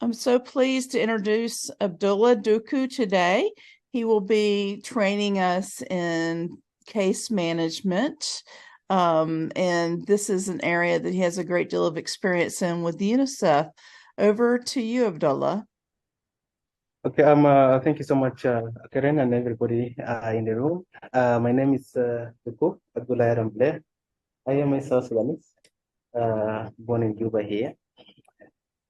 I'm so pleased to introduce Abdullah Duku today. He will be training us in case management. And this is an area that he has a great deal of experience in with UNICEF. Over to you, Abdullah. Okay, thank you so much, Karen, and everybody in the room. My name is Duku, Abdula. I am a South Sudanese, born in Juba here.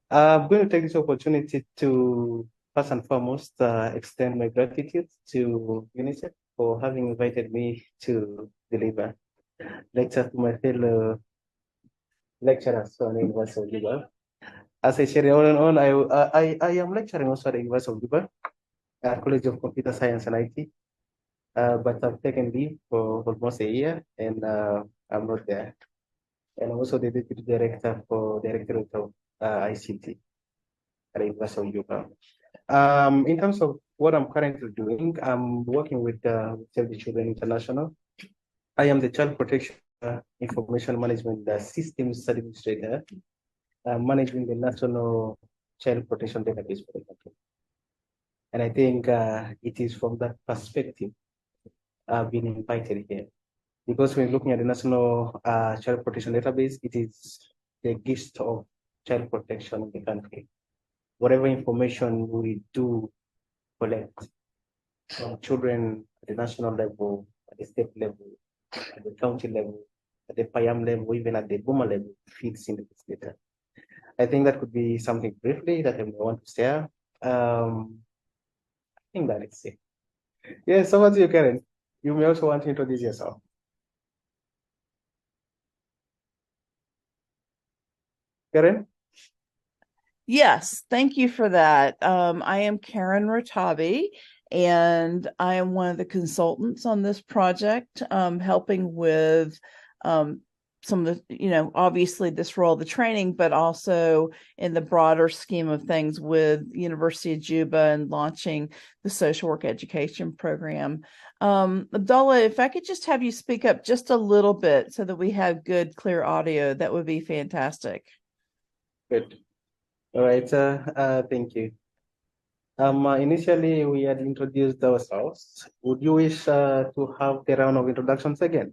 I'm going to take this opportunity to, first and foremost, extend my gratitude to UNICEF for having invited me to deliver lectures to my fellow lecturers on the University of Juba. As I shared on and on, I am lecturing also at the University of Juba, College of Computer Science and IT. But I've taken leave for almost a year and I'm not there. And I'm also the deputy director for Directorate of ICT at the University of Juba. In terms of what I'm currently doing, I'm working with Save the Children International. I am the Child Protection Information Management Systems Administrator, managing the National Child Protection Database for the country. And I think it is from that perspective I've been invited here. Because when looking at the National Child Protection Database, it is the gist of child protection in the country. Whatever information we do collect from children at the national level, at the state level, at the county level, at the PIAM level, even at the BOMA level, feeds into this data. I think that could be something briefly that I want to share. I think that is it. Yes, over to you, Karen. You may also want to introduce yourself. Karen? Yes, thank you for that. I am Karen Ratabi, and I am one of the consultants on this project, helping with some of the, obviously this role, the training, but also in the broader scheme of things with University of Juba and launching the social work education program. Abdullah, if I could just have you speak up just a little bit so that we have good, clear audio, that would be fantastic. Good. All right, thank you. Initially, we had introduced ourselves. Would you wish to have the round of introductions again?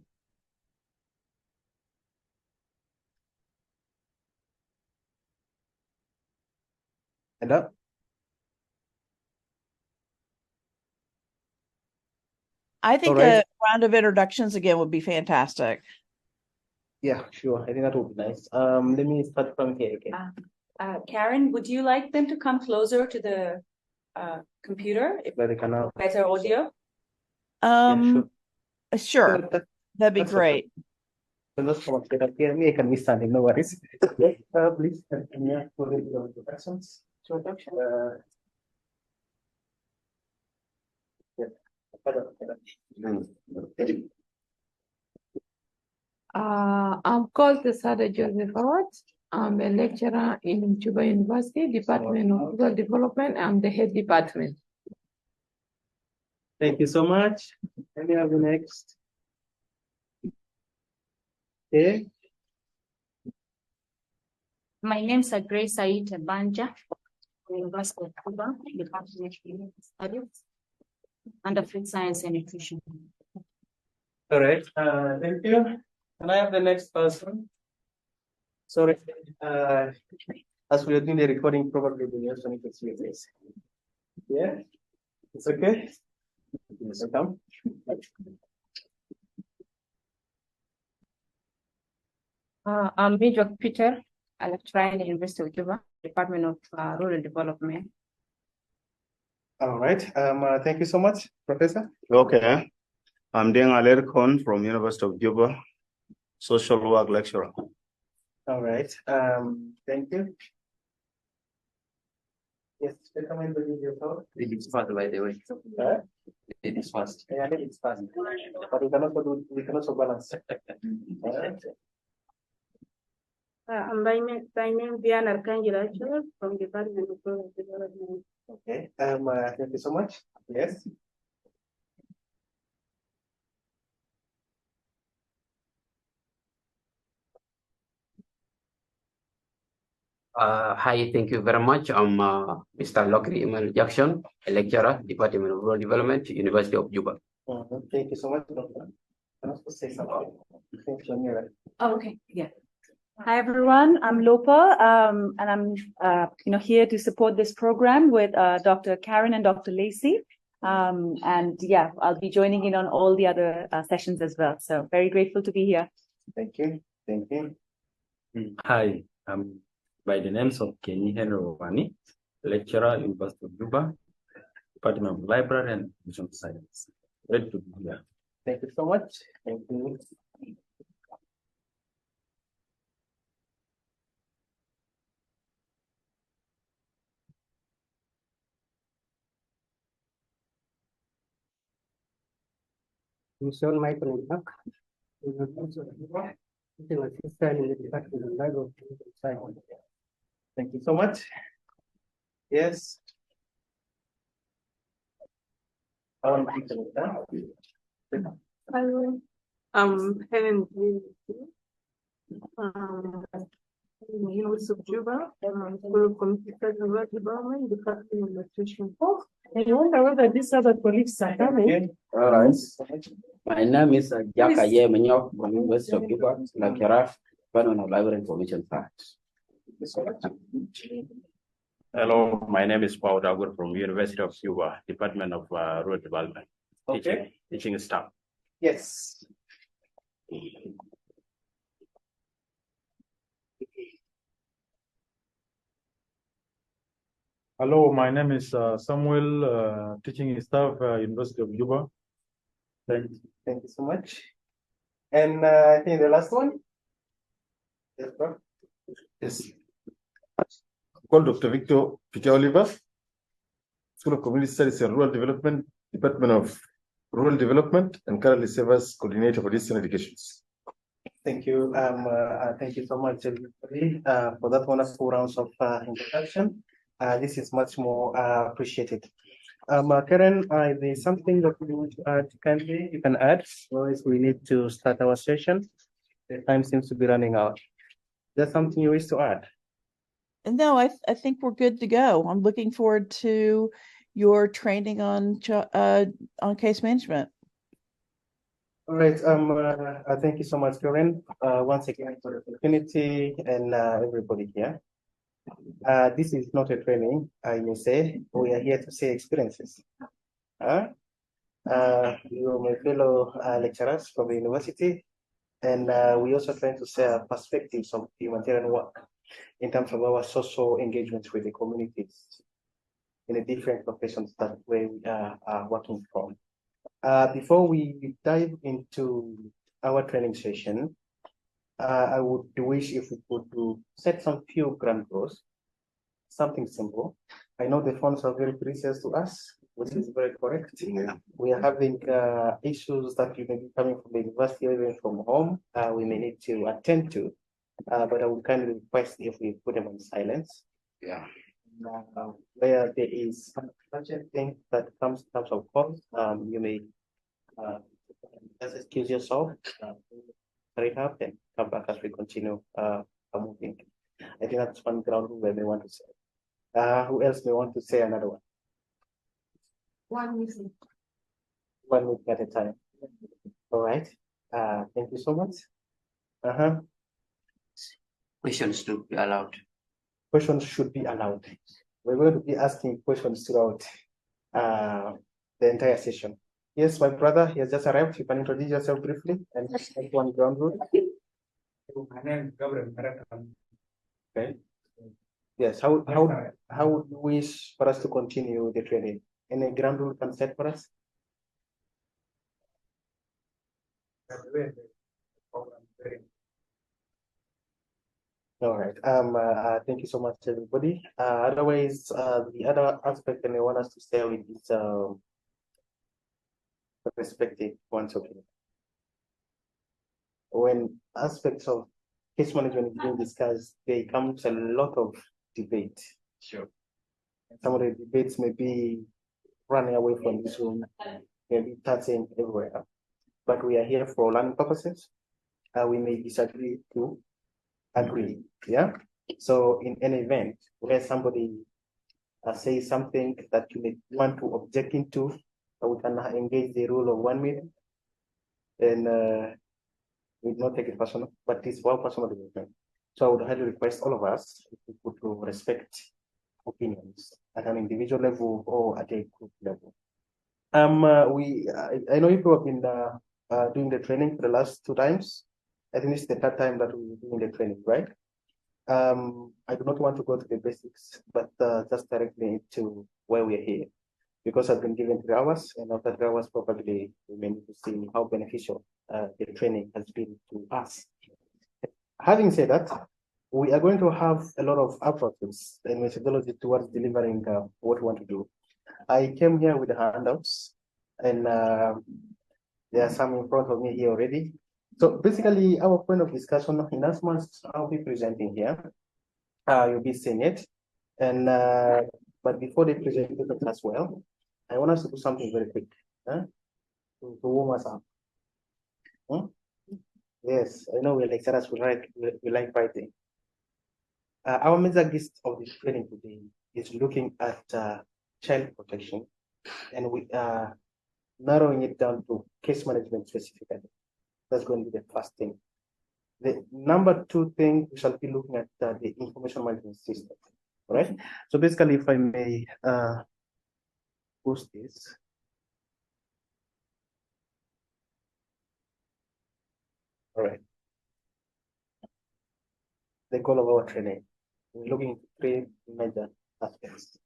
Hello? I think All right. a round of introductions again would be fantastic. Yeah, sure. I think that would be nice. Let me start from here again. Karen, would you like them to come closer to the computer if But they cannot. better audio? Sure. That'd be that's great. So those from that hear me, I can be standing, no worries. Please continue for the introductions. Introduction. I'm called Sada Joseph Howard. I'm a lecturer in Juba University, Department of Rural Development. I'm the head department. Thank you so much. Let me have the next. Okay. My name is Grace Said Banja, University of Cuba, Department of Human Studies, under Food Science and Nutrition. All right. Thank you. Can I have the next person? Sorry. As we are doing the recording, probably the next one is your face. Yeah. It's okay. Welcome. I'm Major Peter, a lecturer in the University of Juba, Department of Rural Development. All right. Thank you so much, Professor. Okay. I'm Deng Alerkon from University of Juba, social work lecturer. All right. Thank you. Yes, recommend the video call. It's fast, by the way. It is fast. Yeah, it's fast. But we can also balance. By name Diana Arcangela from Department of Rural Development. Okay. Thank you so much. Yes. Hi, thank you very much. I'm Mr. Lokri Emmanuel Jackson, a lecturer, Department of Rural Development, University of Juba. Thank you so much, Doctor. Can I also say something? Thank you. Oh, okay, yeah. Hi everyone, I'm Lopa, and I'm here to support this program with Dr. Karen and Dr. Lacey. And yeah, I'll be joining in on all the other sessions as well. So very grateful to be here. Thank you. Thank you. Hi, I'm by the names of Kenny Henry Wani, lecturer, University of Juba, Department of Library and Information Science. Ready to be here. Thank you so much. Thank you. Mission Michael Buck, assistant in the Department of Library and Science. Thank you so much. Yes. Hello, I'm Helen University of Juba, School of Computer Development, Department of Nutrition. I wonder whether these other colleagues are coming. All right. My name is Jaka Yemenyok from University of Juba, lecturer, Department of Library and Information Science. Hello, my name is Paul Dagur from University of Juba, Department of Rural Development, teaching staff. Yes. Hello, my name is Samuel, teaching staff, University of Juba. Thank you so much. And I think the last one. Yes, bro. Yes. Called Dr. Victor Peter Oliver, School of Community Studies and Rural Development, Department of Rural Development, and currently serves as coordinator for distance educations. Thank you. Thank you so much, everybody, for that wonderful rounds of introduction. This is much more appreciated. Karen, there's something that you want to add. Kindly, you can add. Otherwise, we need to start our session. The time seems to be running out. There's something you wish to add? No, I think we're good to go. I'm looking forward to your training on case management. All right. Thank you so much, Karen. Once again for the opportunity and everybody here. This is not a training, I may say. We are here to say experiences. You are my fellow lecturers from the university, and we also trying to share perspectives of humanitarian work in terms of our social engagement with the communities in the different professions that we are working from. Before we dive into our training session, I would wish if we could set some few ground rules, something simple. I know the phones are very precious to us, which is very correct. Yeah. We are having issues that you may be coming from the university or even from home. We may need to attend to, but I would kindly request if we put them on silence. Yeah. Where there is some urgent thing that comes out of calls, you may just excuse yourself, hurry up and come back as we continue moving. I think that's one ground rule where they want to say. Who else may want to say another one? 1 minute. 1 minute at a time. All right. Thank you so much. Questions to be allowed. Questions should be allowed. We're going to be asking questions throughout the entire session. Yes, my brother, he has just arrived. You can introduce yourself briefly and one ground rule. My name is Gabriel Marathon. Okay. Yes, how would you wish for us to continue the training? Any ground rule can set for us? All right. Thank you so much, everybody. Otherwise, the other aspect that I want us to stay with is perspective once again. When aspects of case management is being discussed, there comes a lot of debate. Sure. Some of the debates may be running away from this room, maybe touching everywhere. But we are here for learning purposes. We may disagree to agree. Yeah. So in any event where somebody says something that you may want to object into, we can engage the rule of 1 minute, and we will not take it personal, but it's our personal development. So I would highly request all of us to respect opinions at an individual level or at a group level. I know you have been doing the training for the last 2 times. I think it's the 3rd time that we're doing the training, right? I do not want to go to the basics, but just directly into why we're here. Because I've been given 3 hours, and after 3 hours, probably we may need to see how beneficial the training has been to us. Having said that, we are going to have a lot of approaches and methodology towards delivering what we want to do. I came here with the handouts, and there are some in front of me here already. So basically, our point of discussion, in as much I'll be presenting here, you'll be seeing it. And but before the presentation as well, I want us to do something very quick to warm us up. Yes, I know we're lecturers, we like writing. Our major gist of this training today is looking at child protection, and we are narrowing it down to case management specifically. That's going to be the first thing. The number 2 thing, we shall be looking at the information management system. All right. So basically, if I may post this. All right. The goal of our training, we're looking at 3 major aspects.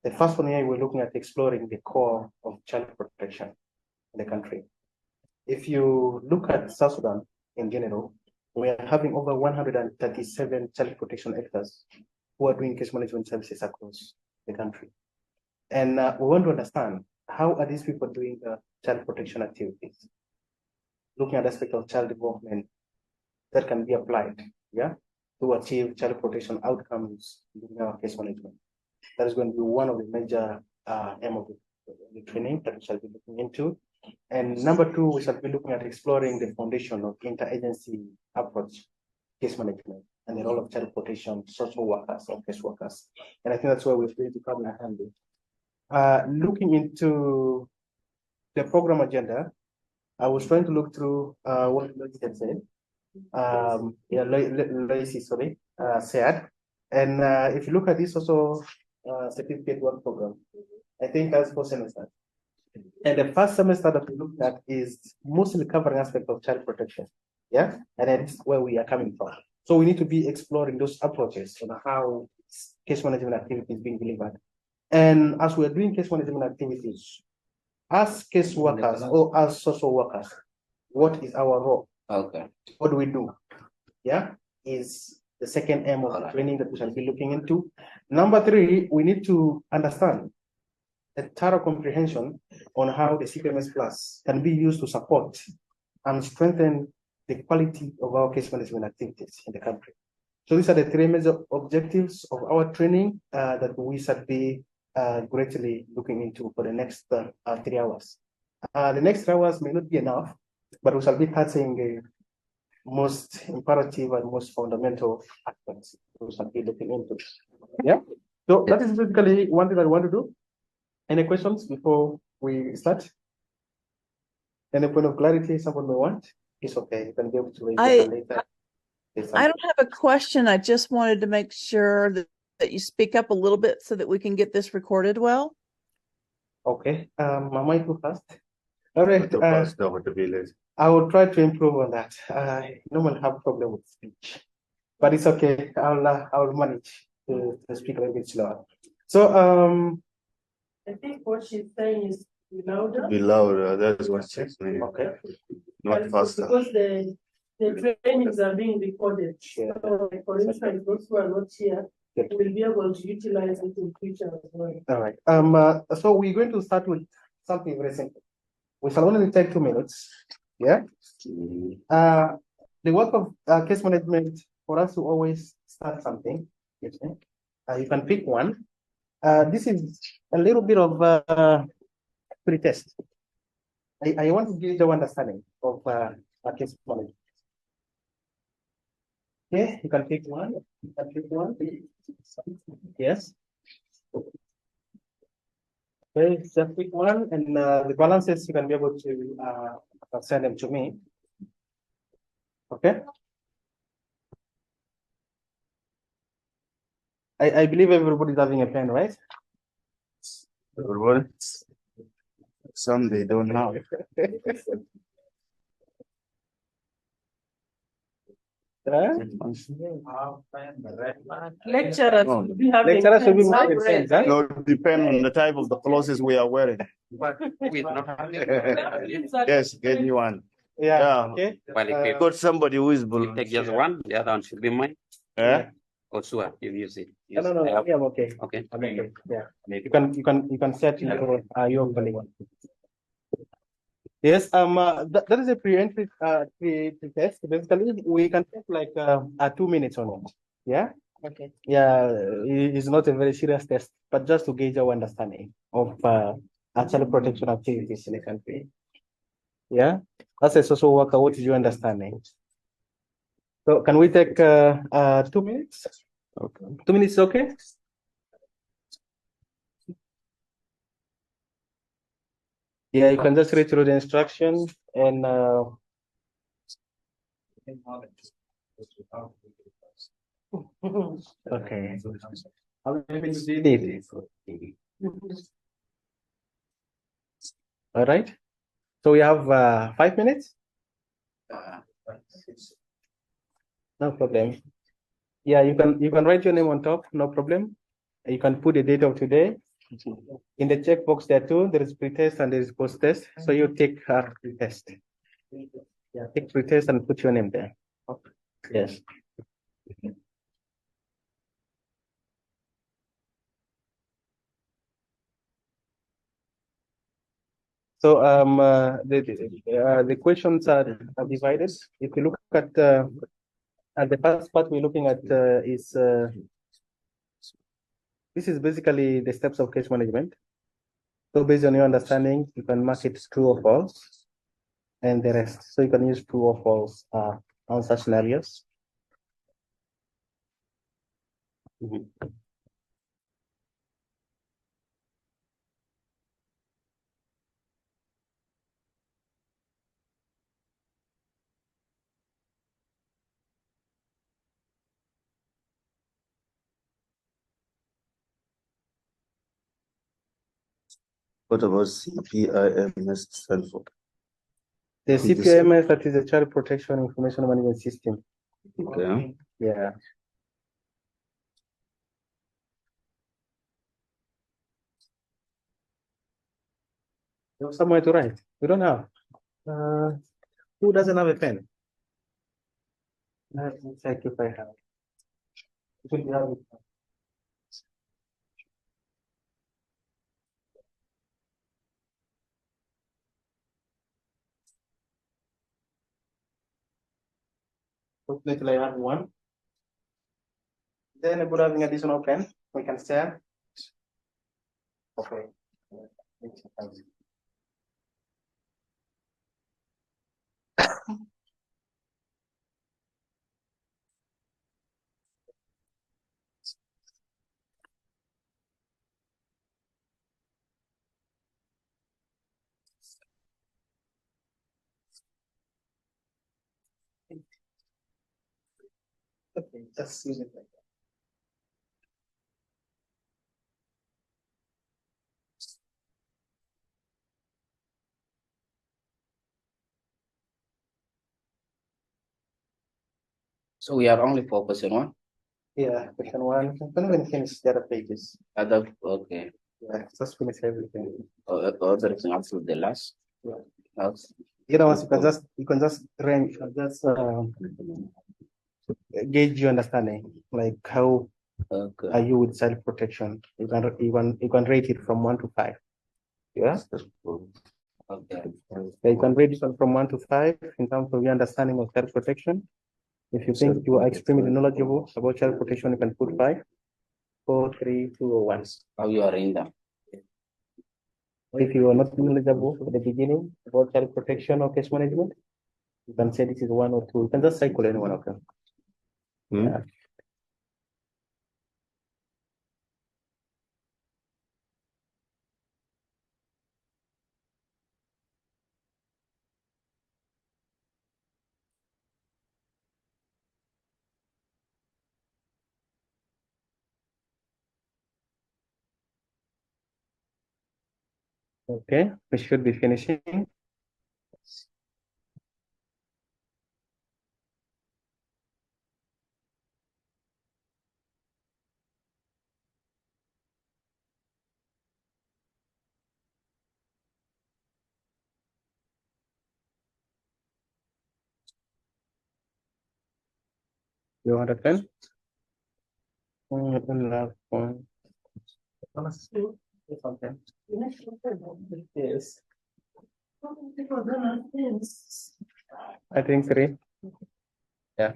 The first one here, we're looking at exploring the core of child protection in the country. If you look at South Sudan in general, we are having over 137 child protection actors who are doing case management services across the country. And we want to understand, how are these people doing child protection activities? Looking at the aspect of child development that can be applied, to achieve child protection outcomes in our case management. That is going to be one of the major aim of the training that we shall be looking into. And number 2, we shall be looking at exploring the foundation of interagency approach case management and the role of child protection, social workers, or case workers. And I think that's where we're going to come in handy. Looking into the program agenda, I was trying to look through what Lacey had said. Lacey, said. And if you look at this also certificate work program, I think that's 4 semesters. And the first semester that we looked at is mostly covering aspect of child protection. And that's where we are coming from. So we need to be exploring those approaches on how case management activity is being delivered. And as we're doing case management activities, as case workers or as social workers, what is our role? Okay. What do we do? Is the second aim of the training that we shall be looking into. Number 3, we need to understand a thorough comprehension on how the CPMS Plus can be used to support and strengthen the quality of our case management activities in the country. So these are the 3 major objectives of our training that we shall be greatly looking into for the next 3 hours. The next 3 hours may not be enough, but we shall be touching the most imperative and most fundamental aspects we shall be looking into. So that is basically one thing that I want to do. Any questions before we start? Any point of clarity someone may want? It's okay. You can be able to raise your hand later. I don't have a question. I just wanted to make sure that you speak up a little bit so that we can get this recorded well. Okay. Am I too fast? All right. Village. I will try to improve on that. I normally have problem with speech, but it's okay. I'll manage to speak a little bit slower. So I think what she's saying is be louder. Be louder. That's what she's saying. Okay. Not faster. Because the trainings are being recorded. Yeah. So, like, for instance, those who are not here will be able to utilize it in future as well. All right. So we're going to start with something very simple. We shall only take 2 minutes. The work of case management, for us to always start something, you can pick one. This is a little bit of pre-test. I want to give you understanding of case management. Okay, you can pick one. You can pick one. Yes. Okay, just pick one, and the balances you can be able to send them to me. Okay. I believe everybody's having a pen, right? Everybody? Some they don't have. Lecturers, No. we have Lecturers should be pens, having not pens, red. huh? No, depend on the type of the clothes we are wearing. Yes, get you one. Yeah. Okay. Got somebody who is You take just one, the other one should be mine. Yeah. Or sure, you use it. No, no, no. Yeah, I'm okay. Okay. I'm okay. Yeah. You can set your colleague. Yes. That is a pre-entry test. Basically, we can take like 2 minutes on it. Yeah. Okay. Yeah. It's not a very serious test, but just to gauge our understanding of actual protection activities in the country. Yeah. As a social worker, what is your understanding? So can we take 2 minutes? Okay. 2 minutes, okay? Yeah, you can just read through the instruction and okay. How many minutes do you need? All right. So we have 5 minutes. No problem. Yeah, you can write your name on top, no problem. You can put the date of today. In the checkbox there too, there is pre-test and there is post-test. So you take pre-test. Yeah, take pre-test and put your name there. Yes. So the questions are divided. If you look at the first part we're looking at is this is basically the steps of case management. So based on your understanding, you can mark it true or false, and the rest. So you can use true or false on such scenarios. What about CPIMS stand for? The CPIMS, that is the Child Protection Information Management System. Okay. Yeah. You have somewhere to write. We don't have. Who doesn't have a pen? Let me check if I have. Should be have it. Fortunately, I have one. Then anybody having additional pen, we can share. Okay. Okay, just use it like that. So we are only focusing on Yeah, question one. You can even finish the other pages. other. Okay. Yeah, just finish everything. Everything else with the last. Yeah. Else. You know, you can just range, just gauge your understanding, like how are you with self protection? You can rate it from 1 to 5. Yeah. Okay. You can rate it from 1 to 5 in terms of your understanding of self protection. If you think you are extremely knowledgeable about child protection, you can put 5, 4, 3, 2, or 1. How you are in them. If you are not knowledgeable at the beginning about child protection or case management, you can say this is 1 or 2. You can just cycle any one of them. Yeah. Okay, we should be finishing. You want a pen? Yes. I think 3. Yeah.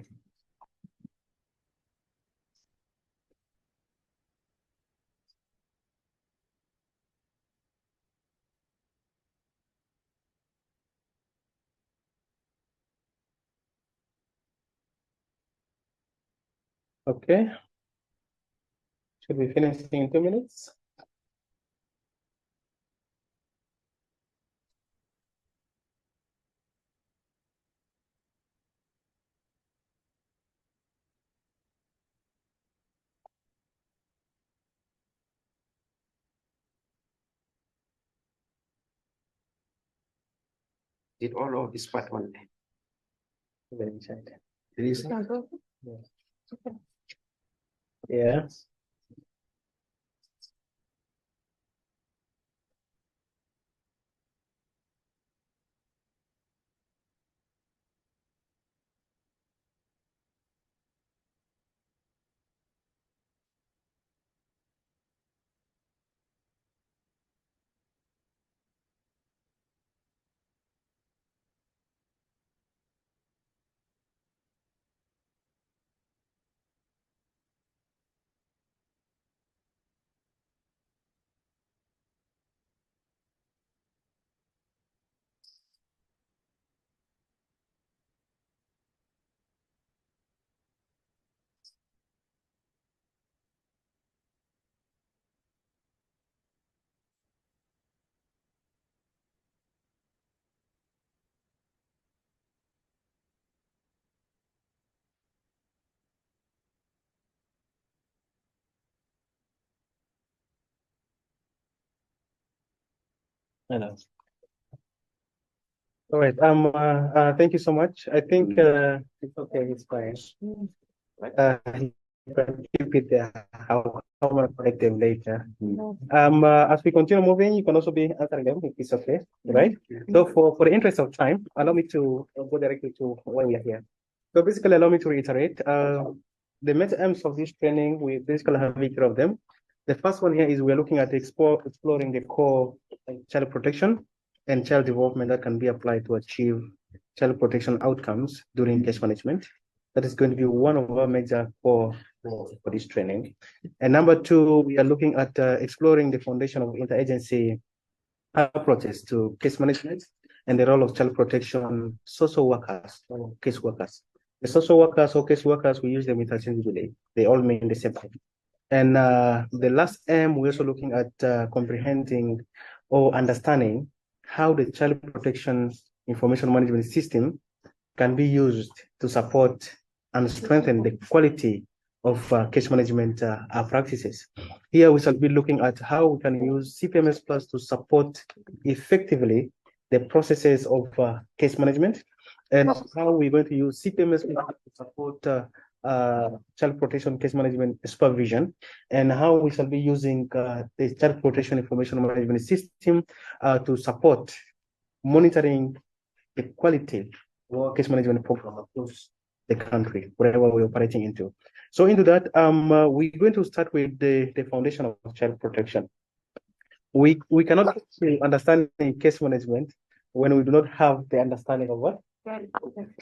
Okay. Should be finishing in 2 minutes. Did all of this part one day. Very sad. Did you say? Yeah. Hello. All right. Thank you so much. I think it's okay. It's fine. You can keep it there. How am I correct them later? As we continue moving, you can also be answering them if it's okay, right? So for the interest of time, allow me to go directly to why we are here. So basically, allow me to reiterate. The meta aims of this training, we basically have each of them. The first one here is we're looking at exploring the core child protection and child development that can be applied to achieve child protection outcomes during case management. That is going to be one of our major core for this training. And number 2, we are looking at exploring the foundation of interagency approaches to case management and the role of child protection social workers or case workers. The social workers or case workers, we use them interchangeably. They all mean the same thing. And the last aim, we're also looking at comprehending or understanding how the child protection information management system can be used to support and strengthen the quality of case management practices. Here we shall be looking at how we can use CPMS Plus to support effectively the processes of case management, and how we're going to use CPMS Plus to support child protection case management supervision, and how we shall be using the child protection information management system to support monitoring the quality of case management program across the country, wherever we're operating into. So into that, we're going to start with the foundation of child protection. We cannot understand case management when we do not have the understanding of what?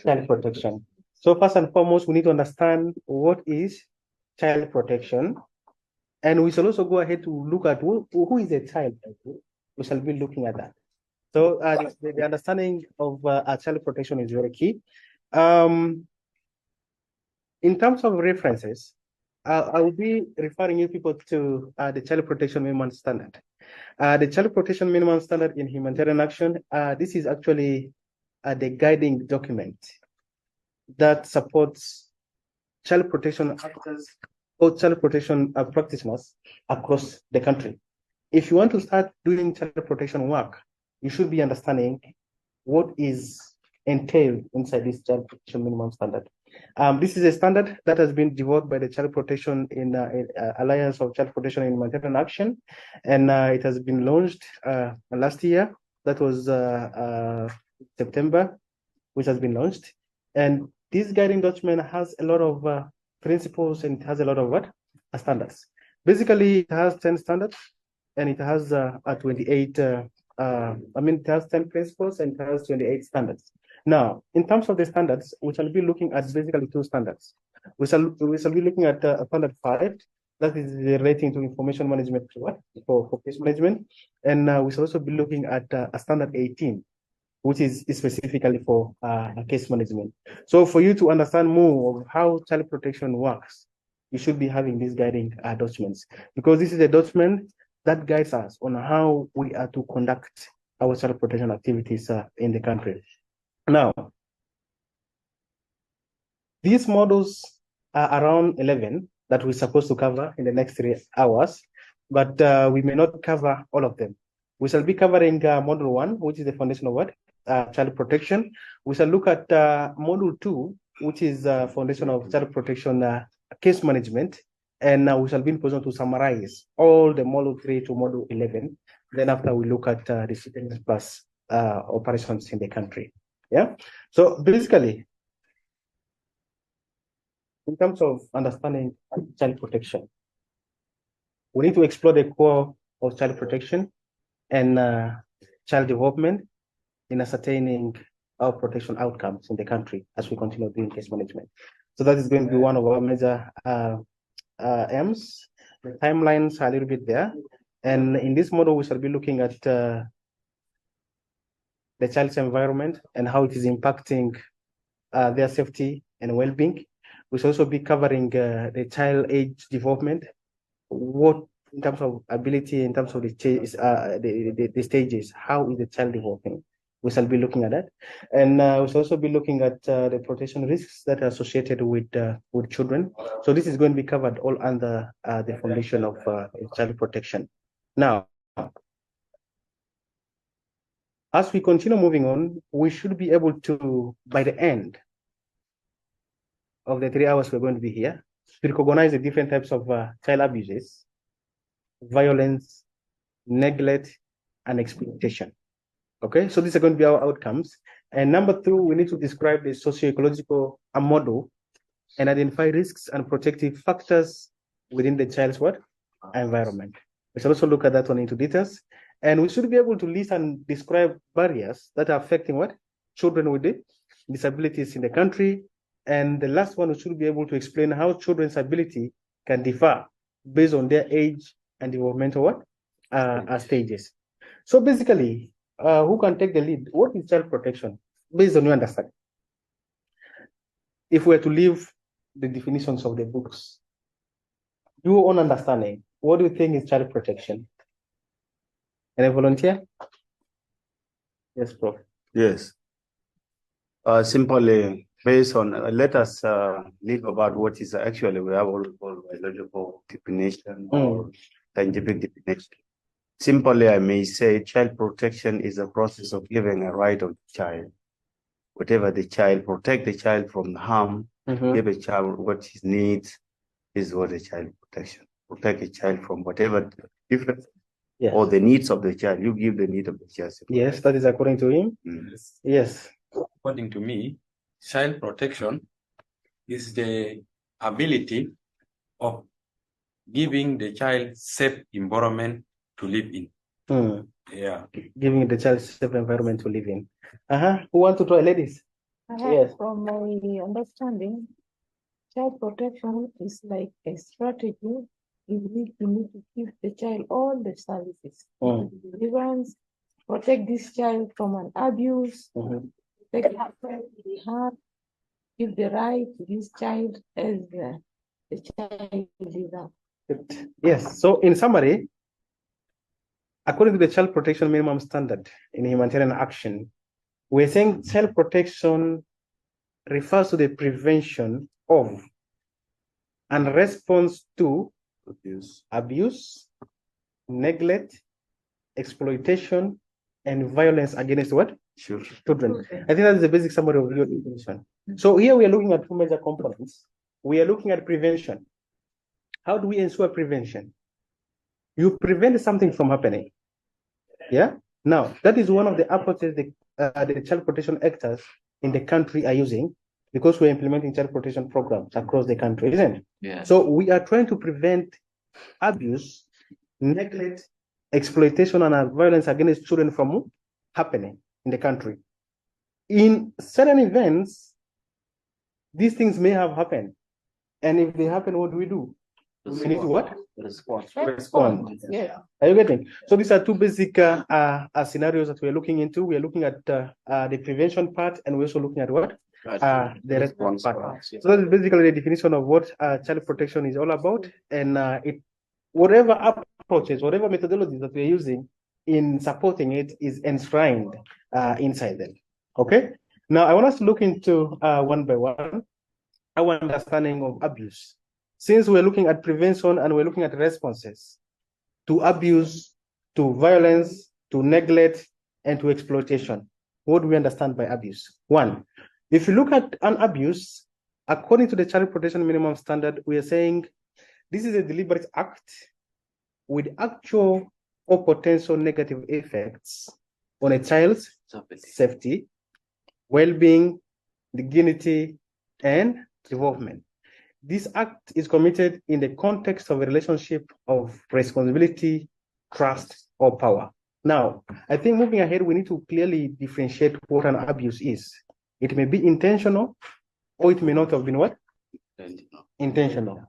Child protection. So first and foremost, we need to understand what is child protection. And we shall also go ahead to look at who is a child. We shall be looking at that. So the understanding of child protection is very key. in terms of references, I will be referring you people to the Child Protection Minimum Standard. The Child Protection Minimum Standard in Humanitarian Action, this is actually the guiding document that supports child protection actors or child protection practitioners across the country. If you want to start doing child protection work, you should be understanding what is entailed inside this child protection minimum standard. This is a standard that has been developed by the Child Protection in Alliance of Child Protection in Humanitarian Action, and it has been launched last year. That was September, which has been launched. And this guiding document has a lot of principles and it has a lot of standards. Basically, it has 10 standards and it has 28. It has 10 principles and it has 28 standards. Now, in terms of the standards, we shall be looking at basically two standards. We shall be looking at standard 5, that is relating to information management for case management, and we shall also be looking at a standard 18, which is specifically for case management. So, for you to understand more of how child protection works, you should be having these guiding documents, because this is a document that guides us on how we are to conduct our child protection activities in the country. Now, these models are around 11 that we're supposed to cover in the next 3 hours, but we may not cover all of them. We shall be covering module 1, which is the foundation of child protection. We shall look at module 2, which is foundation of child protection case management, and we shall be in position to summarize all the module 3 to module 11. Then after we look at the citizens plus operations in the country. Yeah. So basically, in terms of understanding child protection, we need to explore the core of child protection and child development in ascertaining our protection outcomes in the country as we continue doing case management. So that is going to be one of our major aims. The timelines are a little bit there. And in this model, we shall be looking at the child's environment and how it is impacting their safety and well-being. We shall also be covering the child age development, what in terms of ability, in terms of the stages, how is the child developing? We shall be looking at that. And we shall also be looking at the protection risks that are associated with children. So this is going to be covered all under the foundation of child protection. Now, as we continue moving on, we should be able to, by the end of the 3 hours we're going to be here, to recognize the different types of child abuses, violence, neglect, and exploitation. Okay, so these are going to be our outcomes. And number 2, we need to describe the socio-ecological model and identify risks and protective factors within the child's environment. We shall also look at that one into details. And we should be able to list and describe barriers that are affecting children with disabilities in the country. And the last one, we should be able to explain how children's ability can differ based on their age and developmental stages. So basically, who can take the lead? What is child protection based on your understanding? If we were to leave the definitions of the books, your own understanding, what do you think is child protection? Any volunteer? Yes, Prof. Yes. Simply based on, let us leave about what is actually we have all biological definition or scientific definition. Simply, I may say child protection is a process of giving a right of the child. Whatever the child, protect the child from harm, give a child what he needs is what a child protection. Protect a child from whatever different or the needs of the child. You give the need of the child. Yes, that is according to him. Yes. According to me, child protection is the ability of giving the child safe environment to live in. Yeah. Giving the child safe environment to live in. Who want to try, ladies? Yes. From my understanding, child protection is like a strategy. You need to give the child all the services. Deliverance, protect this child from an abuse, protect the heart, give the right to this child as the child deserves. Yes. So in summary, according to the Child Protection Minimum Standard in humanitarian action, we're saying child protection refers to the prevention of and response to abuse, neglect, exploitation, and violence against what? Children. I think that is the basic summary of your definition. So here we are looking at two major components. We are looking at prevention. How do we ensure prevention? You prevent something from happening. Yeah. Now that is one of the approaches the child protection actors in the country are using, because we're implementing child protection programs across the country, isn't it? Yeah. So we are trying to prevent abuse, neglect, exploitation, and violence against children from happening in the country. In certain events, these things may have happened. And if they happen, what do? We need to what? Respond. Yeah. Are you getting? So these are two basic scenarios that we're looking into. We're looking at the prevention part, and we're also looking at what? The response part. So that is basically the definition of what child protection is all about. And whatever approaches, whatever methodologies that we're using in supporting it is enshrined inside them. Okay? Now, I want us to look into one by one our understanding of abuse. Since we're looking at prevention and we're looking at responses to abuse, to violence, to neglect, and to exploitation, what do we understand by abuse? One, if you look at an abuse, according to the Child Protection Minimum Standard, we are saying this is a deliberate act with actual or potential negative effects on a child's safety, well-being, dignity, and development. This act is committed in the context of a relationship of responsibility, trust, or power. Now, I think moving ahead, we need to clearly differentiate what an abuse is. It may be intentional, or it may not have been what? Intentional.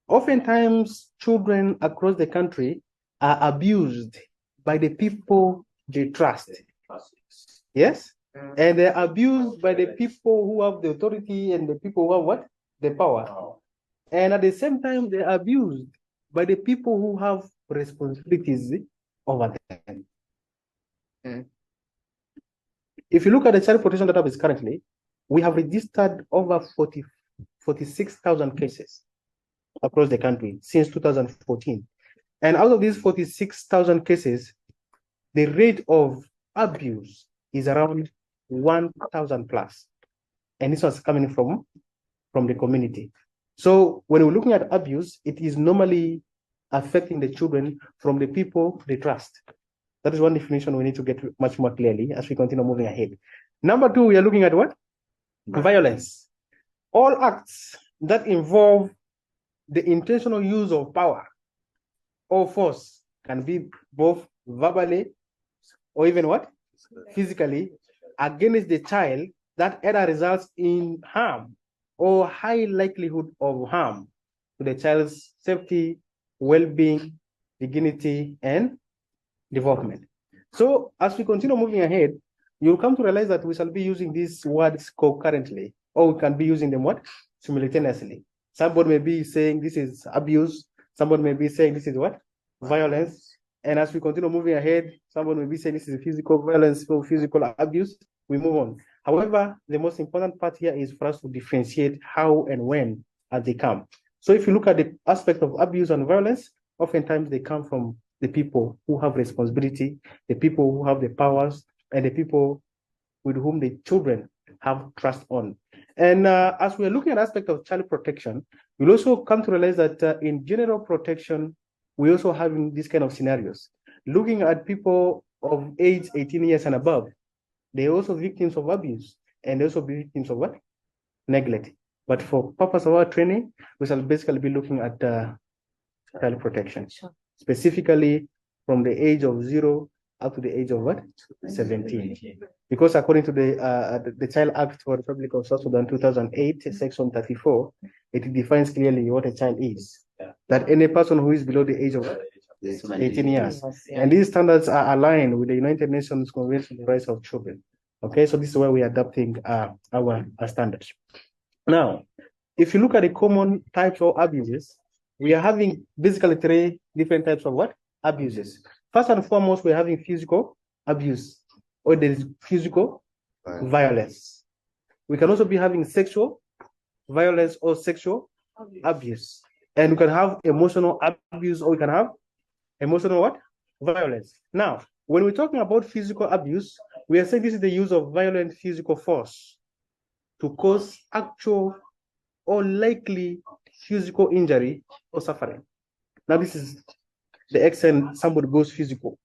Oftentimes, children across the country are abused by the people they trust. Yes? And they're abused by the people who have the authority and the people who have what? The power. And at the same time, they're abused by the people who have responsibilities over them. If you look at the child protection database currently, we have registered over 46,000 cases across the country since 2014. And out of these 46,000 cases, the rate of abuse is around 1,000 plus. And this was coming from the community. So when we're looking at abuse, it is normally affecting the children from the people they trust. That is one definition we need to get much more clearly as we continue moving ahead. Number two, we are looking at what? Violence. All acts that involve the intentional use of power or force can be both verbally or even what? Physically against the child that either results in harm or high likelihood of harm to the child's safety, well-being, dignity, and development. So as we continue moving ahead, you'll come to realize that we shall be using these words concurrently, or we can be using them what? Simultaneously. Somebody may be saying this is abuse, somebody may be saying this is what? Violence. And as we continue moving ahead, someone may be saying this is physical violence or physical abuse. We move on. However, the most important part here is for us to differentiate how and when they come. So if you look at the aspect of abuse and violence, oftentimes they come from the people who have responsibility, the people who have the powers, and the people with whom the children have trust on. And as we're looking at aspect of child protection, we'll also come to realize that in general protection, we also have these kind of scenarios. Looking at people of age 18 years and above, they're also victims of abuse, and they also be victims of what? Neglect. But for purpose of our training, we shall basically be looking at child protection, specifically from the age of 0 up to the age of what? 17. Because according to the Child Act for the Republic of South Sudan 2008, Section 34, it defines clearly what a child is. That any person who is below the age of 18 years. And these standards are aligned with the United Nations Convention on the Rights of Children. Okay, so this is where we're adapting our standards. Now, if you look at the common types of abuses, we are having basically 3 different types of what? Abuses. First and foremost, we're having physical abuse, or there is physical violence. We can also be having sexual violence or sexual abuse. And we can have emotional abuse, or we can have emotional what? Violence. Now, when we're talking about physical abuse, we are saying this is the use of violent physical force to cause actual or likely physical injury or suffering. Now, this is the extent somebody goes physical.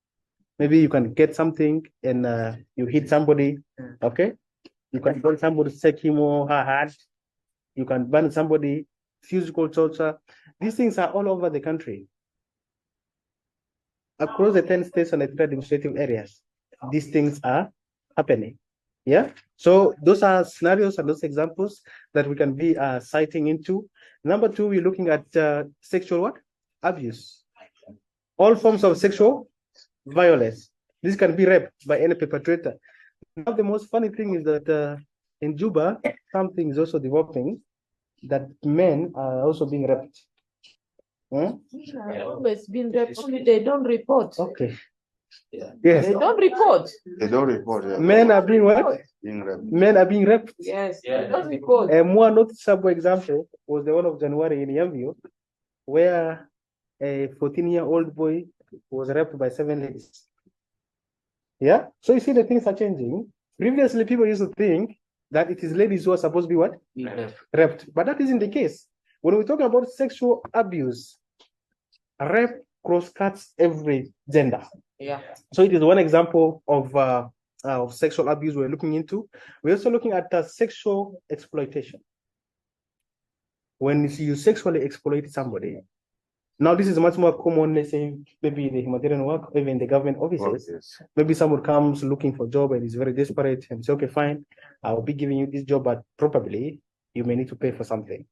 Maybe you can get something and you hit somebody, okay? You can burn somebody, take him or her hard. You can burn somebody, physical torture. These things are all over the country. Across the 10 states and the 3 administrative areas, these things are happening. Yeah. So those are scenarios and those examples that we can be citing into. Number 2, we're looking at sexual what? Abuse. All forms of sexual violence. This can be rape by any perpetrator. Now, the most funny thing is that in Juba, something is also developing that men are also being raped. Always been raped, only they don't report. Okay. Yes. Yes. They don't report. They don't report. Yeah. Men are being what? Being raped. Men are being raped. Yes, they don't report. A more noticeable example was the one of January in Yambio, where a 14-year-old boy was raped by 7 ladies. Yeah. So you see, the things are changing. Previously, people used to think that it is ladies who are supposed to be what? Raped. But that isn't the case. When we're talking about sexual abuse, rape cross-cuts every gender. Yeah. So it is one example of sexual abuse we're looking into. We're also looking at sexual exploitation. When you sexually exploit somebody, now this is much more common, let's say, maybe in the humanitarian work, even in the government offices. Yes. Maybe someone comes looking for a job and is very desperate and say, okay, fine, I'll be giving you this job, but probably you may need to pay for something.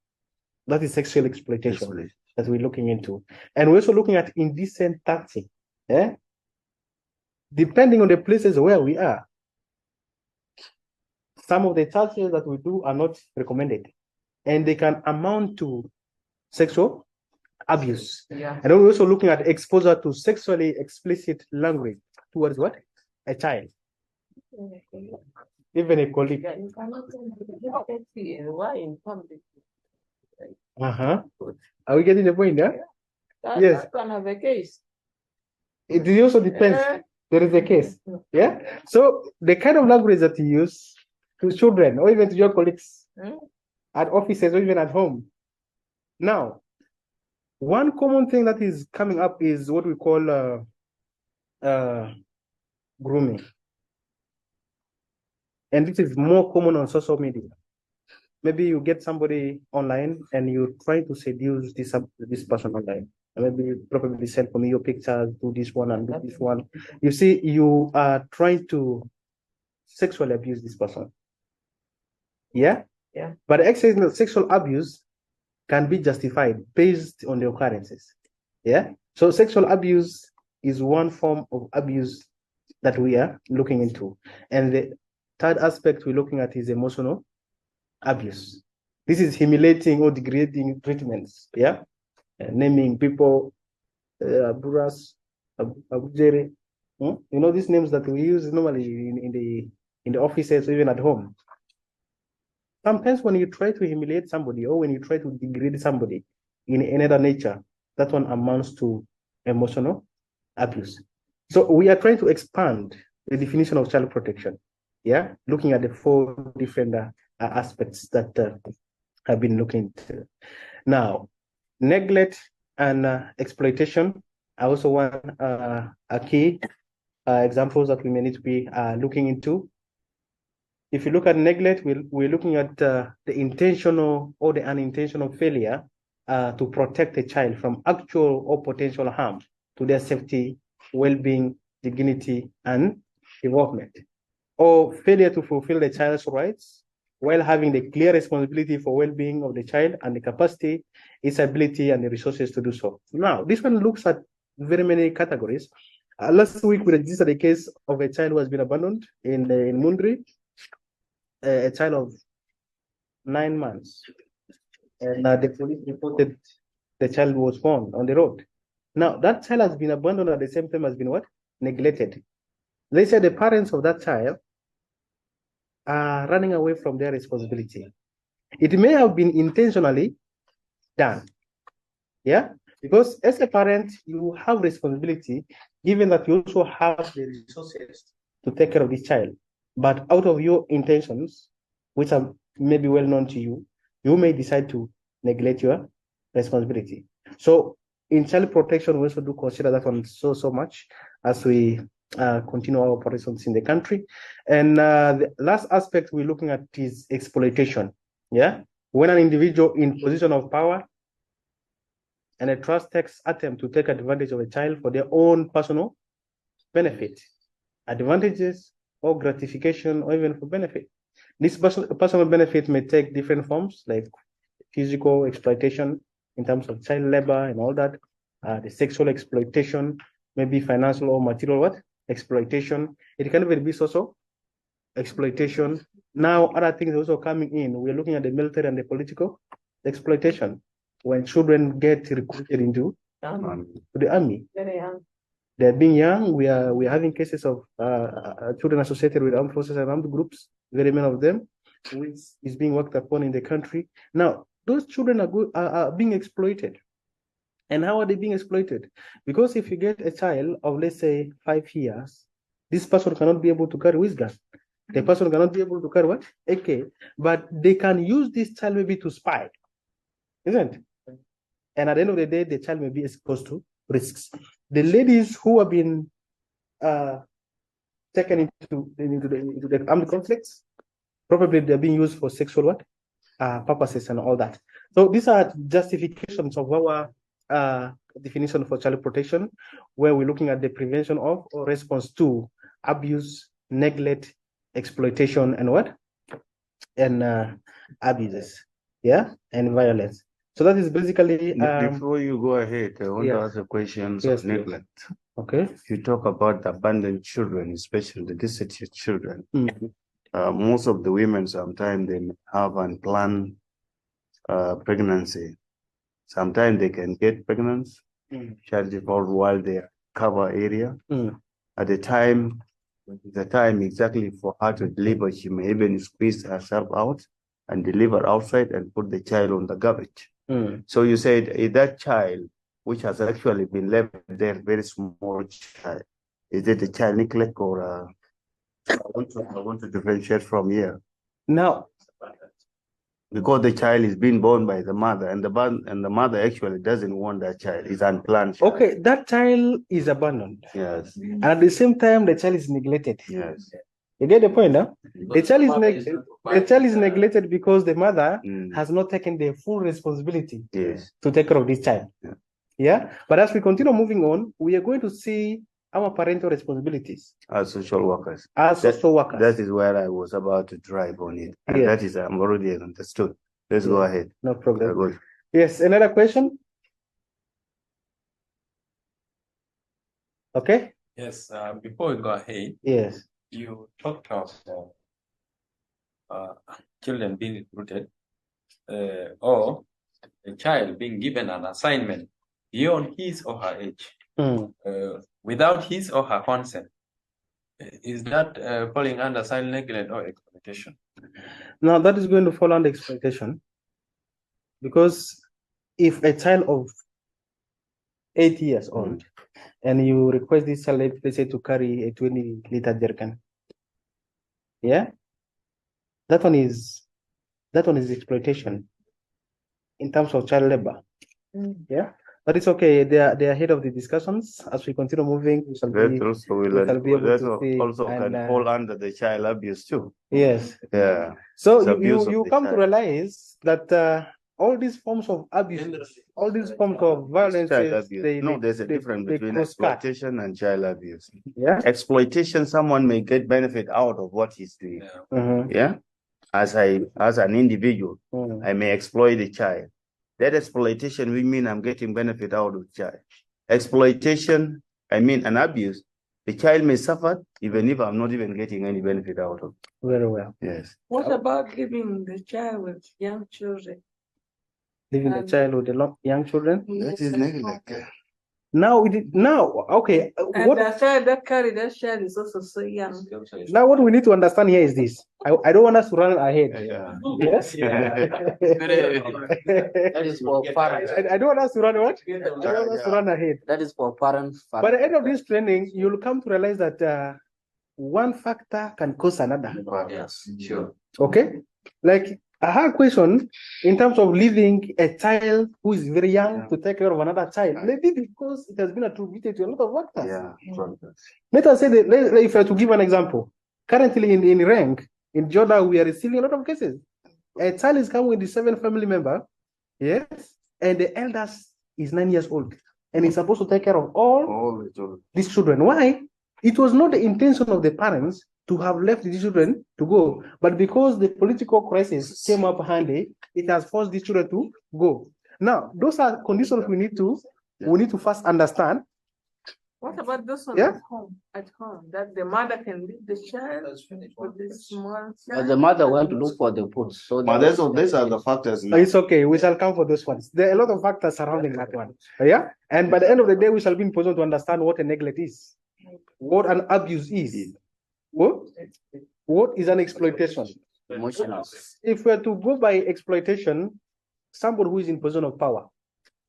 That is sexual exploitation that we're looking into. And we're also looking at indecent touching. Yeah? Depending on the places where we are, some of the touches that we do are not recommended. And they can amount to sexual abuse. Yeah. And then we're also looking at exposure to sexually explicit language towards what? A child. Even a colleague. Yeah, you cannot why in public. Are we getting the point there? Yes. That can have a case. It also depends. There is a case. Yeah. So the kind of language that you use to children or even to your colleagues at offices or even at home. Now, one common thing that is coming up is what we call grooming. And this is more common on social media. Maybe you get somebody online and you try to seduce this person online. And maybe you probably send for me your pictures, do this one and do this one. You see, you are trying to sexually abuse this person. Yeah? Yeah. But sexual abuse can be justified based on the occurrences. Yeah? So sexual abuse is one form of abuse that we are looking into. And the third aspect we're looking at is emotional abuse. This is humiliating or degrading treatments. Yeah, naming people, Buras, Abujere. You know these names that we use normally in the offices, even at home. Sometimes when you try to humiliate somebody or when you try to degrade somebody in another nature, that one amounts to emotional abuse. So we are trying to expand the definition of child protection. Yeah, looking at the 4 different aspects that have been looking into. Now, neglect and exploitation are also one key examples that we may need to be looking into. If you look at neglect, we're looking at the intentional or the unintentional failure to protect a child from actual or potential harm to their safety, well-being, dignity, and development, or failure to fulfill the child's rights while having the clear responsibility for well-being of the child and the capacity, its ability, and the resources to do so. Now, this one looks at very many categories. Last week, we registered a case of a child who has been abandoned in Mundri, a child of 9 months. And the police reported the child was found on the road. Now, that child has been abandoned at the same time has been what? Neglected. They said the parents of that child are running away from their responsibility. It may have been intentionally done. Yeah? Because as a parent, you have responsibility, given that you also have the resources to take care of this child. But out of your intentions, which are maybe well known to you, you may decide to neglect your responsibility. So in child protection, we also do consider that one so much as we continue our operations in the country. And the last aspect we're looking at is exploitation. Yeah, when an individual in position of power and a trust takes attempt to take advantage of a child for their own personal benefit, advantages or gratification, or even for benefit. This personal benefit may take different forms, like physical exploitation in terms of child labor and all that, the sexual exploitation, maybe financial or material exploitation. It can even be social exploitation. Now, other things also coming in. We're looking at the military and the political exploitation. When children get recruited into the army, Very young. they're being young. We are having cases of children associated with armed forces and armed groups. Very many of them, which is being worked upon in the country. Now, those children are being exploited. And how are they being exploited? Because if you get a child of, let's say, 5 years, this person cannot be able to carry wisdom. The person cannot be able to carry what? AK. But they can use this child maybe to spy, isn't it? And at the end of the day, the child may be exposed to risks. The ladies who have been taken into the armed conflicts, probably they're being used for sexual purposes and all that. So these are justifications of our definition for child protection, where we're looking at the prevention of or response to abuse, neglect, exploitation, and what? And abuses, yeah, and violence. So that is basically. Before you go ahead, I want to ask a question on neglect. Okay. You talk about abandoned children, especially the destitute children. Most of the women sometimes they have unplanned pregnancy. Sometimes they can get pregnant, child default while they are cover area. At the time exactly for her to deliver, she may even squeeze herself out and deliver outside and put the child on the garbage. So you said that child, which has actually been left there, very small child, is it a child neglect or I want to differentiate from here. Now, because the child is being born by the mother, and the mother actually doesn't want that child. It's unplanned child. Okay, that child is abandoned. Yes. And at the same time, the child is neglected. Yes. You get the point, huh? The child is neglected because the mother has not taken the full responsibility to take care of this child. Yeah. But as we continue moving on, we are going to see our parental responsibilities as social workers. Social workers. That is where I was about to drive on it. And that is, I'm already understood. Let's go ahead. No problem. Yes, another question? Okay. Yes, before we go ahead. Yes. You talked of children being recruited or a child being given an assignment beyond his or her age without his or her consent. Is that falling under child neglect or exploitation? Now that is going to fall under exploitation, because if a child of 8 years old and you request this child, let's say, to carry a 20-liter jerrycan, that one is exploitation in terms of child labor. But it's okay. They are ahead of the discussions. As we continue moving, we shall be able to also can fall under the child abuse too. Yes. Yeah. So you come to realize that all these forms of abuse, all these forms of violence, there's a difference between exploitation and child abuse. Exploitation, someone may get benefit out of what he's doing. As an individual, I may exploit the child. That exploitation, we mean I'm getting benefit out of the child. Exploitation, I mean an abuse, The child may suffer even if I'm not even getting any benefit out of it. Very well. Yes. What about leaving the child with young children? Leaving the child with the young children? That is neglect. Now, okay. And the child that carry that child is also so young. Now, what we need to understand here is this. I don't want us to run ahead. Yes? That is for parents. I don't want us to run what? I don't want us to run ahead. That is for parents. By the end of this training, you'll come to realize that one factor can cause another. Yes, sure. Okay? Like, I have a question in terms of leaving a child who is very young to take care of another child. Maybe because it has been attributed to a lot of factors. Yeah. Let us say that, if I were to give an example, currently in rank, in Jordan, we are receiving a lot of cases. A child is coming with the 7th family member, yes, and the eldest is 9 years old, and he's supposed to take care of all these children. Why? It was not the intention of the parents to have left these children to go, but because the political crisis came up handy, it has forced these children to go. Now, those are conditions we need to first understand. What about those ones at home, that the mother can leave the child with this small child? The mother went to look for the food. So But these are the factors. It's okay. We shall come for those ones. There are a lot of factors surrounding that one. Yeah. And by the end of the day, we shall be in position to understand what a neglect is, what an abuse is, what is an exploitation. Emotional. If we're to go by exploitation, somebody who is in position of power,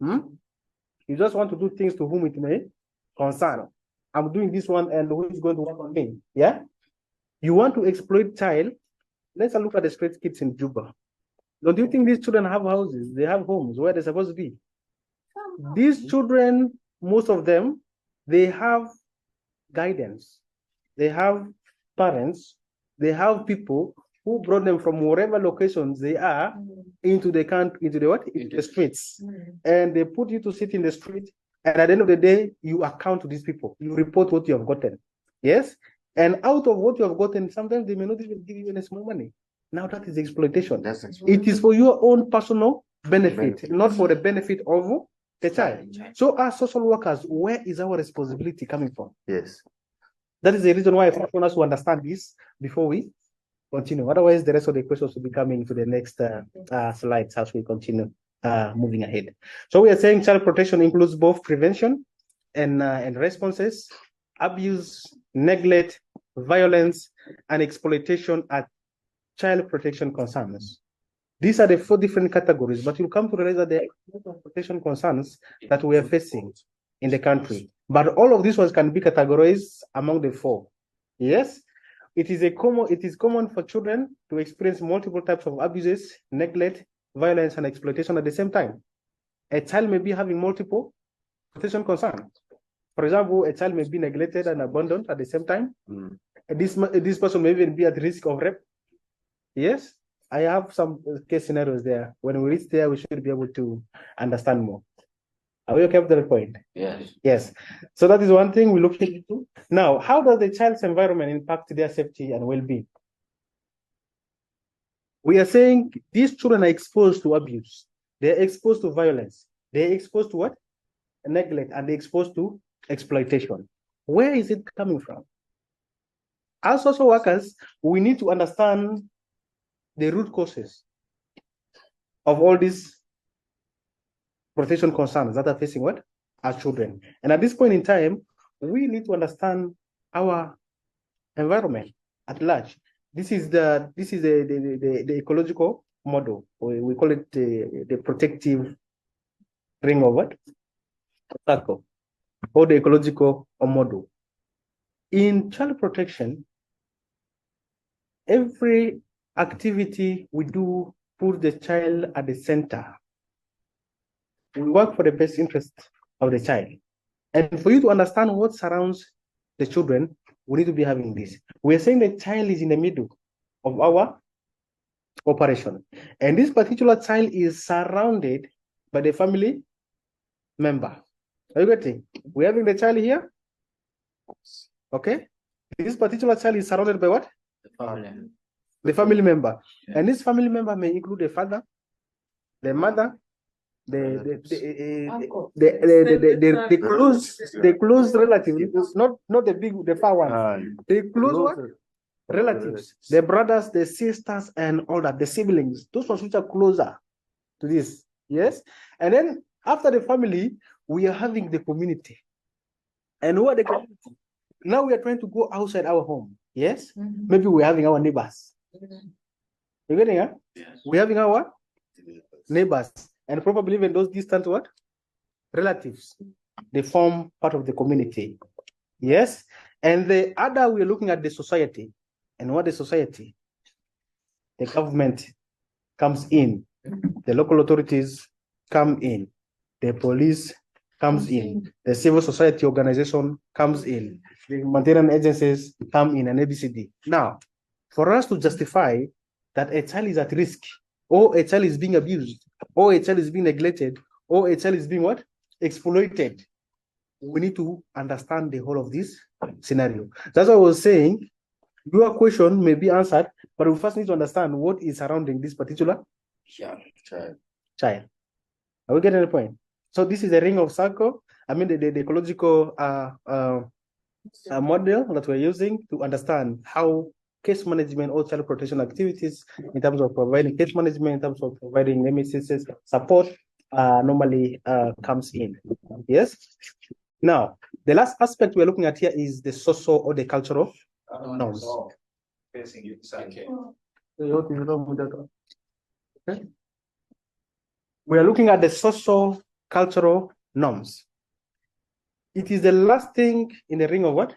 you just want to do things to whom it may concern. I'm doing this one, and who is going to work on me? Yeah. You want to exploit child? Let's look at the street kids in Juba. Don't you think these children have houses? They have homes where they're supposed to be. These children, most of them, they have guidance. They have parents. They have people who brought them from wherever locations they are into the country, into the streets, and they put you to sit in the street. And at the end of the day, you account to these people. You report what you have gotten. Yes? And out of what you have gotten, sometimes they may not even give you any small money. Now that is exploitation. It is for your own personal benefit, not for the benefit of the child. So as social workers, where is our responsibility coming from? Yes. That is the reason why I want us to understand this before we continue. Otherwise, the rest of the questions will be coming to the next slides as we continue moving ahead. So we are saying child protection includes both prevention and responses, abuse, neglect, violence, and exploitation are child protection concerns. These are the 4 different categories, but you'll come to realize that there are protection concerns that we are facing in the country. But all of these ones can be categorized among the 4. Yes, it is common for children to experience multiple types of abuses, neglect, violence, and exploitation at the same time. A child may be having multiple protection concerns. For example, a child may be neglected and abandoned at the same time. This person may even be at risk of rape. Yes, I have some case scenarios there. When we reach there, we should be able to understand more. Are we okay with the point? Yes. Yes. So that is one thing we look into. Now, how does the child's environment impact their safety and well-being? We are saying these children are exposed to abuse. They're exposed to violence. They're exposed to what? Neglect, and they're exposed to exploitation. Where is it coming from? As social workers, we need to understand the root causes of all these protection concerns that are facing what? Our children. And at this point in time, we need to understand our environment at large. This is the ecological model. We call it the protective ring of what? Circle, or the ecological model. In child protection, every activity we do put the child at the center. We work for the best interest of the child. And for you to understand what surrounds the children, we need to be having this. We're saying the child is in the middle of our operation. And this particular child is surrounded by the family member. Are you getting? We're having the child here. Okay. This particular child is surrounded by what? The family. The family member. And this family member may include the father, the mother, the close relatives, not the far ones. The close what? Relatives, the brothers, the sisters, and all that, the siblings, those ones which are closer to this. Yes. And then after the family, we are having the community. And who are the community? Now we are trying to go outside our home. Yes. Maybe we're having our neighbors. You getting it? Yes. We're having our neighbors, and probably even those distant what? Relatives. They form part of the community. Yes. And the other, we're looking at the society. And what the society? The government comes in. The local authorities come in. The police comes in. The civil society organization comes in. The humanitarian agencies come in, and ABCD. Now, for us to justify that a child is at risk, or a child is being abused, or a child is being neglected, or a child is being what? Exploited, we need to understand the whole of this scenario. That's what I was saying. Your question may be answered, but we first need to understand what is surrounding this particular child. Are we getting the point? So this is a ring of circle. I mean the ecological model that we're using to understand how case management or child protection activities, in terms of providing case management, in terms of providing MSS support, normally comes in. Yes. Now, the last aspect we're looking at here is the social or the cultural norms. Okay. We are looking at the social cultural norms. It is the last thing in the ring of what?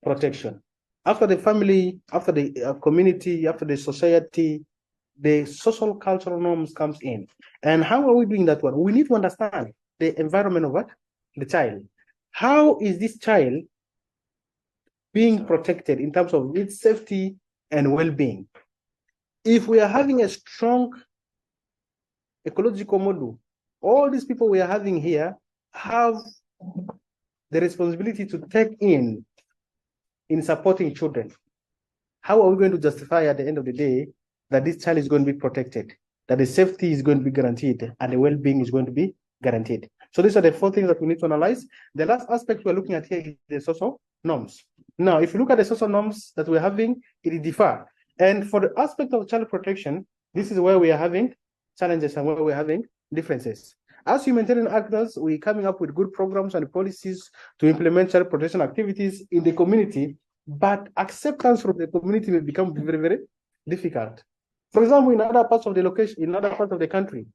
Protection. After the family, after the community, after the society, the social cultural norms comes in. And how are we doing that one? We need to understand the environment of what? The child. How is this child being protected in terms of its safety and well-being? If we are having a strong ecological model, all these people we are having here have the responsibility to take in supporting children. How are we going to justify at the end of the day that this child is going to be protected, that the safety is going to be guaranteed, and the well-being is going to be guaranteed? So these are the 4 things that we need to analyze. The last aspect we're looking at here is the social norms. Now, if you look at the social norms that we're having, it differ. And for the aspect of child protection, this is where we are having challenges and where we're having differences. As humanitarian actors, we're coming up with good programs and policies to implement child protection activities in the community, but acceptance from the community will become very, very difficult. For example, in other parts of the location, in other parts of the country,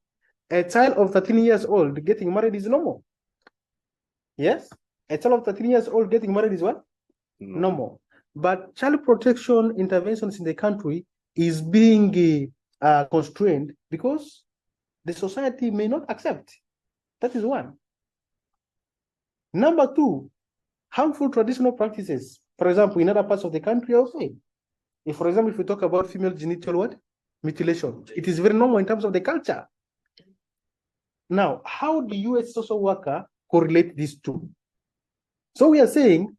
a child of 13 years old getting married is normal. Yes? A child of 13 years old getting married is what? Normal. But child protection interventions in the country is being constrained because the society may not accept. That is one. Number 2, harmful traditional practices. For example, in other parts of the country also. If, for example, if we talk about female genital what? Mutilation, it is very normal in terms of the culture. Now, how do you as social worker correlate these two? So we are saying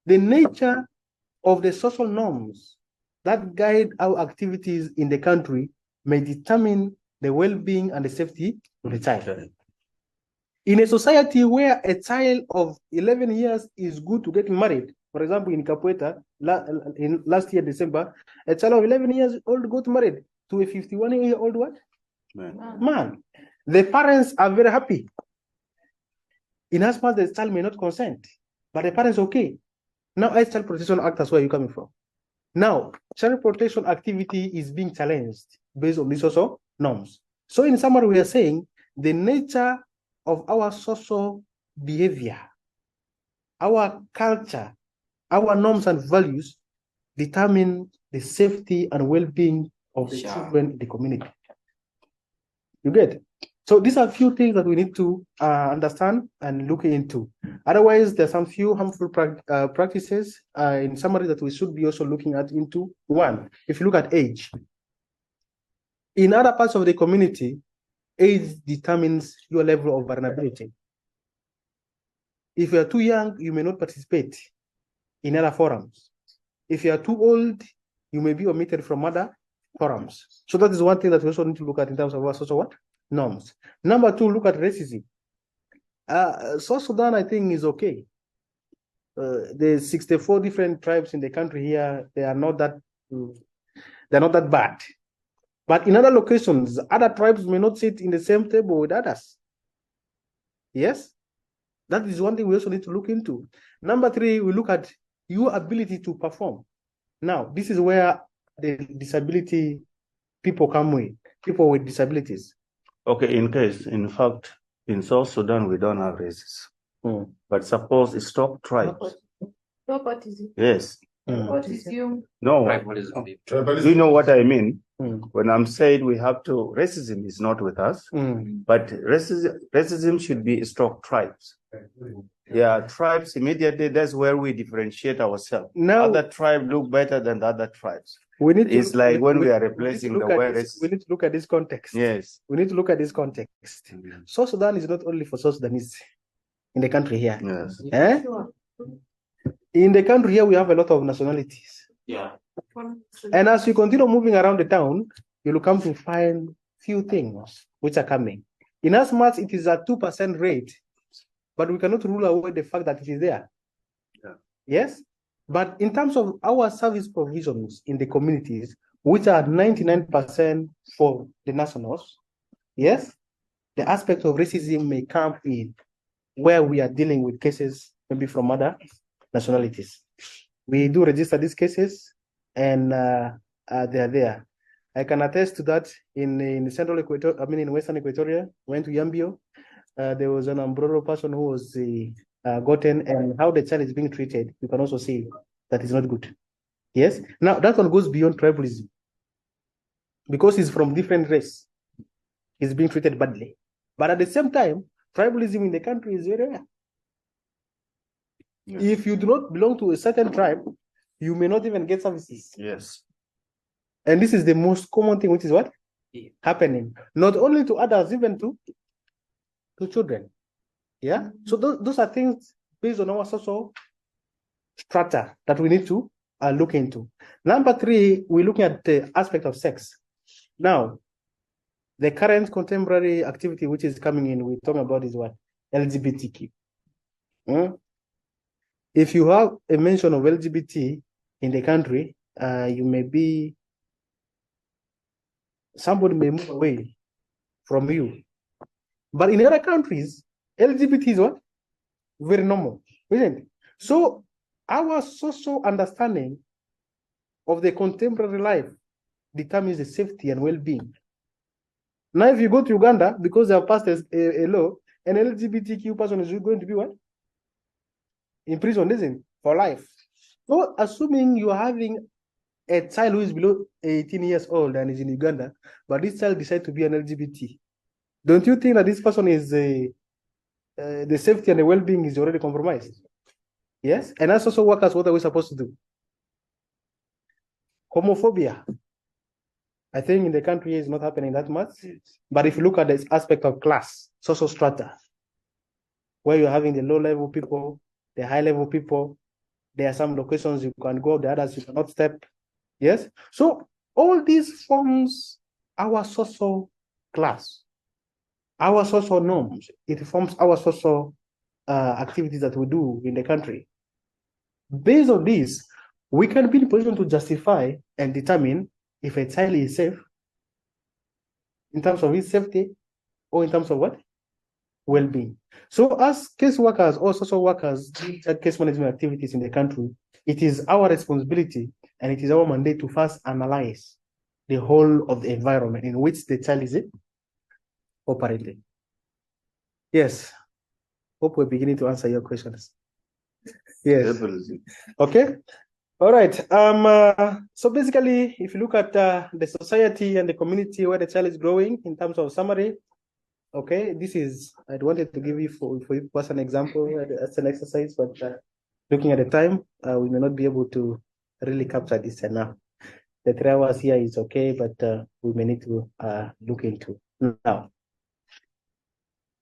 the nature of the social norms that guide our activities in the country may determine the well-being and the safety of the child. In a society where a child of 11 years is good to get married, for example, in Capoeira, last year, December, a child of 11 years old got married to a 51-year-old what? Man. The parents are very happy. In as much as the child may not consent, but the parents okay. Now, as child protection actors, where are you coming from? Now, child protection activity is being challenged based on these social norms. So in summary, we are saying the nature of our social behavior, our culture, our norms and values determine the safety and well-being of the children in the community. You get it? So these are a few things that we need to understand and look into. Otherwise, there's some few harmful practices in summary that we should be also looking at into. One, if you look at age. In other parts of the community, age determines your level of vulnerability. If you are too young, you may not participate in other forums. If you are too old, you may be omitted from other forums. So that is one thing that we also need to look at in terms of our social what? norms. Number two, look at racism. South Sudan, I think, is okay. There's 64 different tribes in the country here. They're not that bad. But in other locations, other tribes may not sit in the same table with others. Yes? That is one thing we also need to look into. Number three, we look at your ability to perform. Now, this is where the disability people come with, people with disabilities. Okay, in fact, in South Sudan, we don't have races. But suppose it's stock tribes. Nepotism. Yes. Nepotism. No. Tribalism. Do you know what I mean? When I'm saying we have to, racism is not with us, but racism should be stock tribes. Yeah, tribes immediately, that's where we differentiate ourselves. Now, other tribes look better than the other tribes. We need to, it's like when we are replacing the way we need to look at this context. Yes. We need to look at this context. South Sudan is not only for South Sudanese in the country here. Yes. Eh? In the country here, we have a lot of nationalities. Yeah. And as you continue moving around the town, you'll come to find few things which are coming. In as much it is a 2% rate, but we cannot rule away the fact that it is there. Yeah. Yes? But in terms of our service provisions in the communities, which are 99% for the nationals, yes, the aspect of racism may come in where we are dealing with cases maybe from other nationalities. We do register these cases and they are there. I can attest to that in Central Equator, in Western Equatoria, went to Yambio. There was an Ambroro person who was gotten, and how the child is being treated, you can also see that is not good. Yes? Now, that one goes beyond tribalism. Because he's from different race, he's being treated badly. But at the same time, tribalism in the country is very rare. Yes. If you do not belong to a certain tribe, you may not even get services. Yes. And this is the most common thing, which is what? Yeah. Happening. Not only to others, even to children. Yeah? So those are things based on our social strata that we need to look into. Number three, we're looking at the aspect of sex. Now, the current contemporary activity which is coming in, we're talking about is what? LGBTQ. If you have a mention of LGBT in the country, you may be, somebody may move away from you. But in other countries, LGBT is what? Very normal, isn't it? So our social understanding of the contemporary life determines the safety and well-being. Now, if you go to Uganda, because they have passed a law, an LGBTQ person is going to be what? In prison, isn't it? For life. So, assuming you are having a child who is below 18 years old and is in Uganda, but this child decides to be an LGBT, don't you think that this person is the safety and the well-being is already compromised? Yes? And as social workers, what are we supposed to do? Homophobia. I think in the country is not happening that much. But if you look at this aspect of class, social strata, where you're having the low-level people, the high-level people, there are some locations you can go, the others you cannot step. Yes? So all these forms our social class, our social norms. It forms our social activities that we do in the country. Based on this, we can be in a position to justify and determine if a child is safe in terms of his safety or in terms of what? Well-being. So as case workers or social workers doing case management activities in the country, it is our responsibility and it is our mandate to first analyze the whole of the environment in which the child is operating. Yes. Hope we're beginning to answer your questions. Yes. Okay. All right. So basically, if you look at the society and the community where the child is growing in terms of summary, okay, this is, I wanted to give you for you as an example, as an exercise, but looking at the time, we may not be able to really capture this enough. The 3 hours here is okay, but we may need to look into. Now,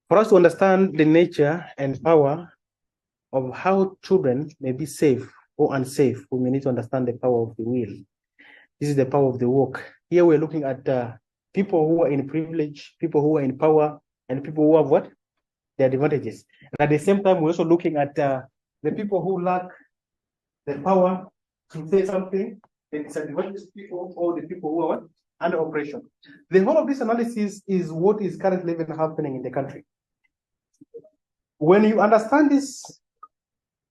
for us to understand the nature and power of how children may be safe or unsafe, we may need to understand the power of the will. This is the power of the work. Here we're looking at people who are in privilege, people who are in power, and people who have what? The advantages. And at the same time, we're also looking at the people who lack the power to say something, the disadvantaged people, or the people who are what? Under oppression. The whole of this analysis is what is currently even happening in the country. When you understand this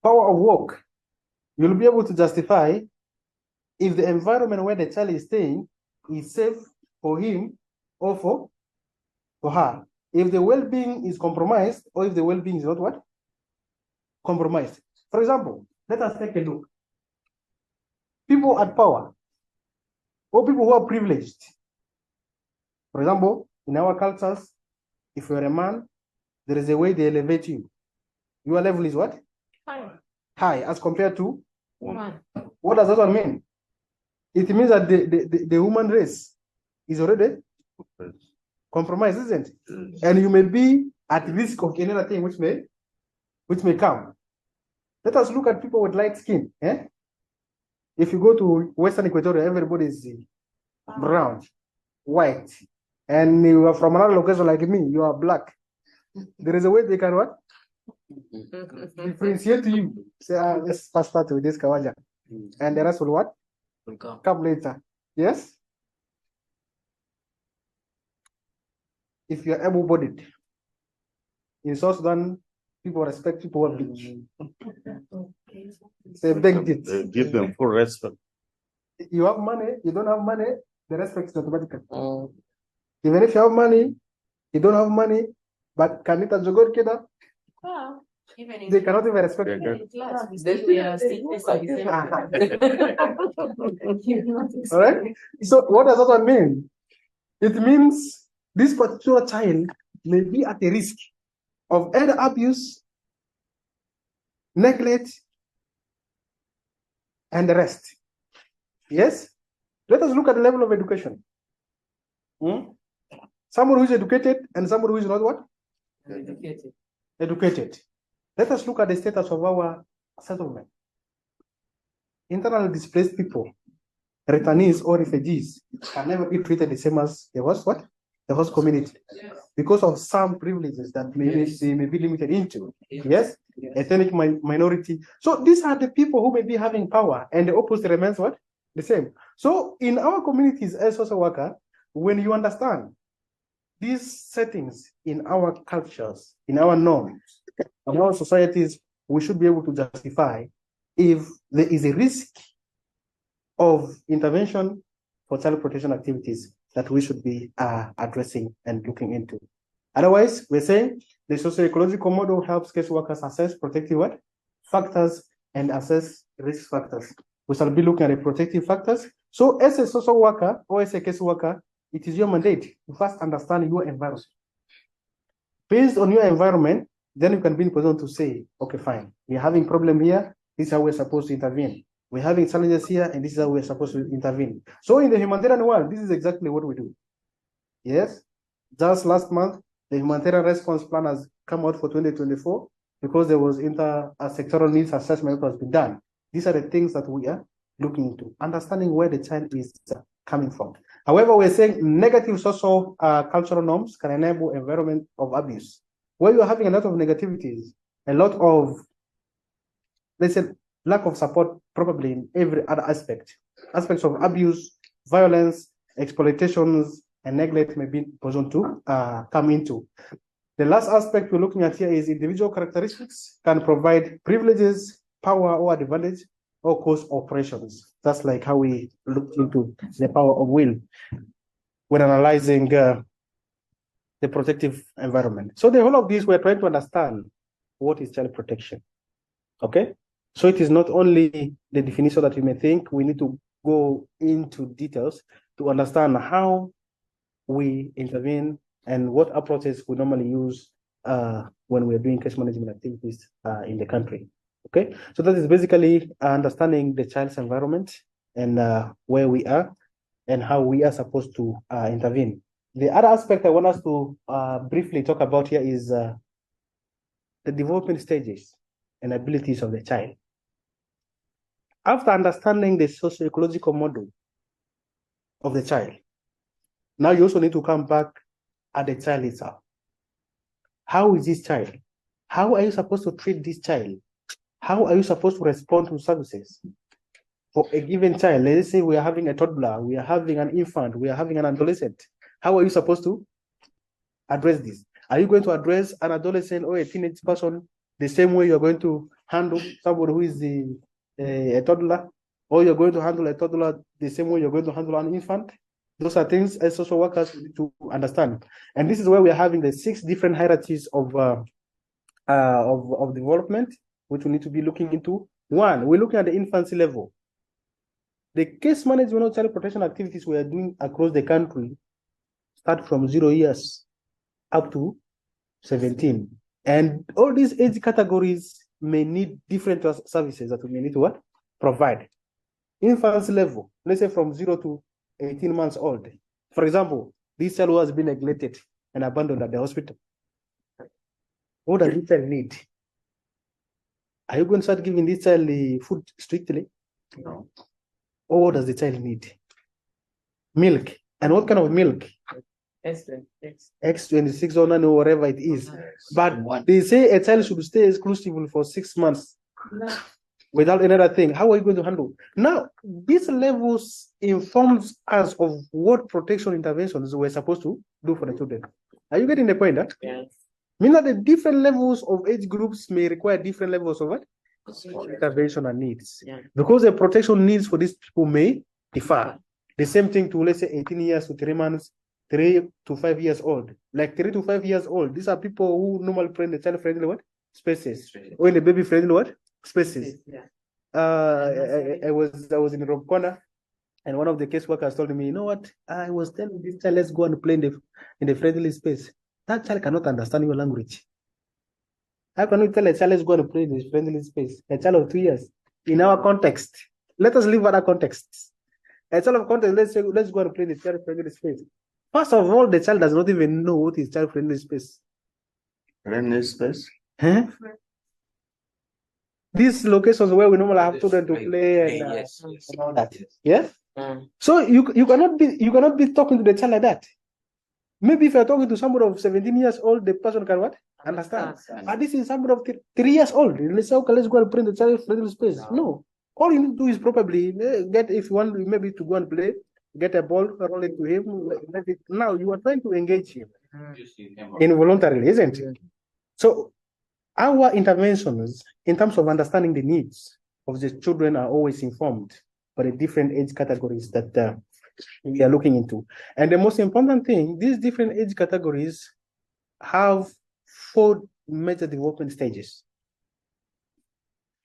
power of work, you'll be able to justify if the environment where the child is staying is safe for him or for her. If the well-being is compromised or if the well-being is not what? Compromised. For example, let us take a look. People at power or people who are privileged. For example, in our cultures, if you're a man, there is a way they elevate you. Your level is what? High. High as compared to Woman. What does that one mean? It means that the human race is already compromised, isn't it? And you may be at risk of any other thing which may come. Let us look at people with light skin. If you go to Western Equatoria, everybody is brown, white, and you are from another location like me, you are black. There is a way they can what? Differentiate you. Say, let's pass that with this Kawaja. And the rest will what? Will come later. Yes? If you're able-bodied, in South Sudan, people respect people who are rich. They begged it. They give them full respect. You have money, you don't have money, the respect is automatic. Even if you have money, you don't have money, but can it as a good kid? They cannot even respect you. All right? So what does that mean? It means this particular child may be at a risk of either abuse, neglect, and the rest. Yes? Let us look at the level of education. Someone who is educated and someone who is not what? Educated. Let us look at the status of our settlement. Internally displaced people, returnees or refugees can never be treated the same as the host what? The host community. Because of some privileges that they may be limited into. Yes? Ethnic minority. So these are the people who may be having power and the opposite remains what? The same. So in our communities as social worker, when you understand these settings in our cultures, in our norms, in our societies, we should be able to justify if there is a risk of intervention for child protection activities that we should be addressing and looking into. Otherwise, we're saying the socio-ecological model helps case workers assess protective what? Factors and assess risk factors. We shall be looking at the protective factors. So as a social worker or as a case worker, it is your mandate to first understand your environment. Based on your environment, then you can be in position to say, okay, fine, we're having a problem here, this is how we're supposed to intervene. We're having challenges here, and this is how we're supposed to intervene. So in the humanitarian world, this is exactly what we do. Yes, just last month, the humanitarian response plan has come out for 2024 because there was inter-sectoral needs assessment that has been done. These are the things that we are looking into, understanding where the child is coming from. However, we're saying negative social cultural norms can enable environment of abuse. Where you're having a lot of negativities, a lot of, let's say, lack of support probably in every other aspect. Aspects of abuse, violence, exploitations, and neglect may be positioned to come into. The last aspect we're looking at here is individual characteristics can provide privileges, power, or advantage, or cause operations. That's like how we look into the power of will when analyzing the protective environment. So the whole of this, we're trying to understand what is child protection. Okay? So it is not only the definition that you may think, we need to go into details to understand how we intervene and what approaches we normally use when we're doing case management activities in the country. Okay, so that is basically understanding the child's environment and where we are and how we are supposed to intervene. The other aspect I want us to briefly talk about here is the development stages and abilities of the child. After understanding the socio-ecological model of the child, Now you also need to come back at the child itself. How is this child? How are you supposed to treat this child? How are you supposed to respond to services? For a given child, let's say we are having a toddler, we are having an infant, we are having an adolescent. How are you supposed to address this? Are you going to address an adolescent or a teenage person the same way you're going to handle somebody who is a toddler? Or you're going to handle a toddler the same way you're going to handle an infant? Those are things as social workers need to understand. And this is where we are having the 6 different hierarchies of development, which we need to be looking into. 1, we're looking at the infancy level. The case management of child protection activities we are doing across the country start from 0 years up to 17. And all these age categories may need different services that we may need to provide. Infancy level, let's say from 0 to 18 months old. For example, this child who has been neglected and abandoned at the hospital. What does this child need? Are you going to start giving this child the food strictly? No. Or what does the child need? Milk. And what kind of milk? X26 or 9 or whatever it is. But they say a child should stay exclusively for 6 months without another thing. How are you going to handle? Now, these levels informs us of what protection interventions we're supposed to do for the children. Are you getting the point? Yes. Meaning that the different levels of age groups may require different levels of intervention and needs. Yeah. Because the protection needs for these people may differ. The same thing to, let's say, 18 years to 3 months, 3 to 5 years old. Like 3 to 5 years old, these are people who normally play in the child-friendly spaces, or in the baby-friendly spaces. Yeah. I was in Rob Corner, and one of the caseworkers told me, you know what? I was telling this child, let's go and play in the friendly space. That child cannot understand your language. How can you tell a child, let's go and play in the friendly space? A child of 2 years. In our context, let us leave other contexts. A child of context, let's say, let's go and play in the child-friendly space. First of all, the child does not even know what is child-friendly space. Friendly space? Huh? These locations where we normally have children to play and, and all that. Yes? So you cannot be talking to the child like that. Maybe if you're talking to somebody of 17 years old, the person can understand. But this is somebody of 3 years old. Let's say, okay, let's go and play in the child-friendly space. No. All you need to do is probably get, if you want maybe to go and play, get a ball, roll it to him. Now you are trying to engage him involuntarily, isn't it? So our interventions in terms of understanding the needs of the children are always informed by the different age categories that we are looking into. And the most important thing, these different age categories have 4 major development stages.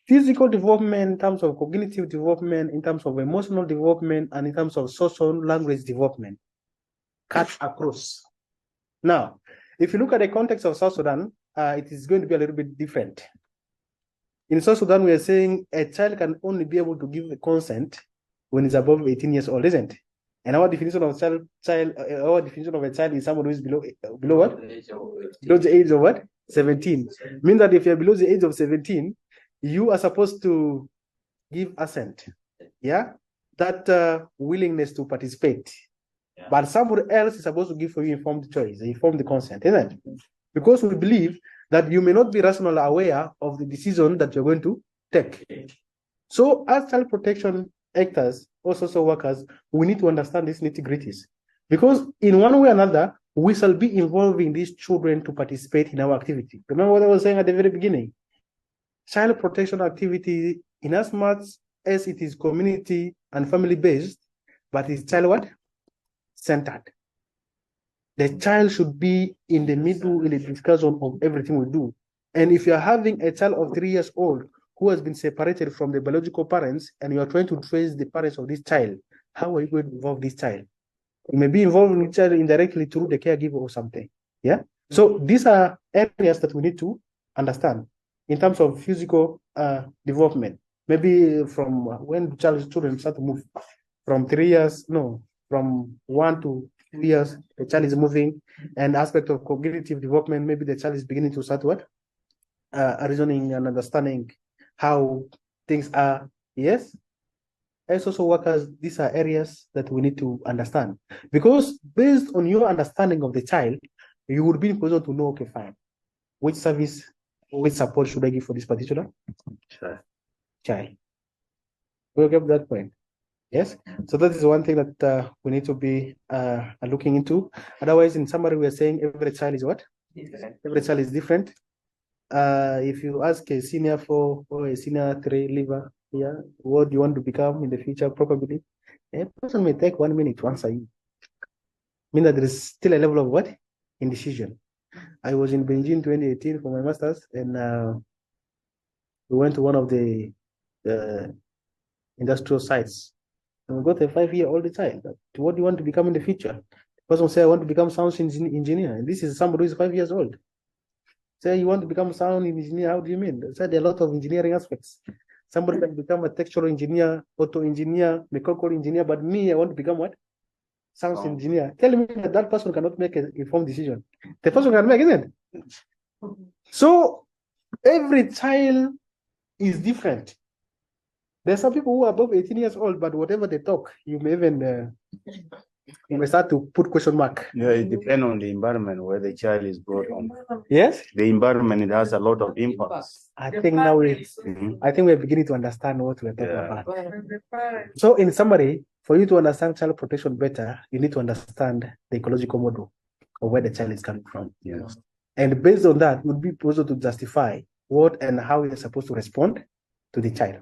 Physical development in terms of cognitive development, in terms of emotional development, and in terms of social language development, cut across. Now, if you look at the context of South Sudan, it is going to be a little bit different. In South Sudan, we are saying a child can only be able to give a consent when it's above 18 years old, isn't it? And our definition of our definition of a child is someone who is below what? Below the age of what? 17. Means that if you're below the age of 17, you are supposed to give assent. Yeah? That willingness to participate. Yeah. But somebody else is supposed to give for you informed choice, informed consent, isn't it? Because we believe that you may not be rationally aware of the decision that you're going to take. So as child protection actors or social workers, we need to understand these nitty-gritties. Because in one way or another, we shall be involving these children to participate in our activity. Remember what I was saying at the very beginning? Child protection activity, in as much as it is community and family-based, but it's child what? Centered. The child should be in the middle in the discussion of everything we do. And if you're having a child of 3 years old who has been separated from the biological parents and you are trying to trace the parents of this child, how are you going to involve this child? You may be involved in the child indirectly through the caregiver or something. Yeah. So these are areas that we need to understand in terms of physical development. Maybe from when children start to move from 3 years, no, from 1 to 2 years, the child is moving, and aspect of cognitive development, maybe the child is beginning to start what? Reasoning and understanding how things are. Yes. as social workers, these are areas that we need to understand. Because based on your understanding of the child, you would be in position to know, okay, fine, which service, which support should I give for this particular child? We'll get that point. Yes, so that is one thing that we need to be looking into. Otherwise, in summary, we are saying every child is what? Every child is different. If you ask a senior 4 or a senior 3 liver here, what do you want to become in the future? Probably a person may take 1 minute to answer you. Mean that there is still a level of what? Indecision. I was in Beijing 2018 for my master's, and we went to one of the industrial sites. And we got a 5-year-old child. What do you want to become in the future? The person say, I want to become sound engineer. And this is somebody who is 5 years old. Say, you want to become sound engineer, how do you mean? They said there are a lot of engineering aspects. Somebody can become a textural engineer, auto engineer, mechanical engineer, but me, I want to become what? Sound engineer. Tell me that that person cannot make an informed decision. The person can make, isn't it? So every child is different. There's some people who are above 18 years old, but whatever they talk, you may even you may start to put question mark. Yeah, it depends on the environment where the child is brought on. Yes? The environment, it has a lot of impacts. I think now we're beginning to understand what we're talking about. So in summary, for you to understand child protection better, you need to understand the ecological model of where the child is coming from. Yes. And based on that, you'll be able to justify what and how you're supposed to respond to the child.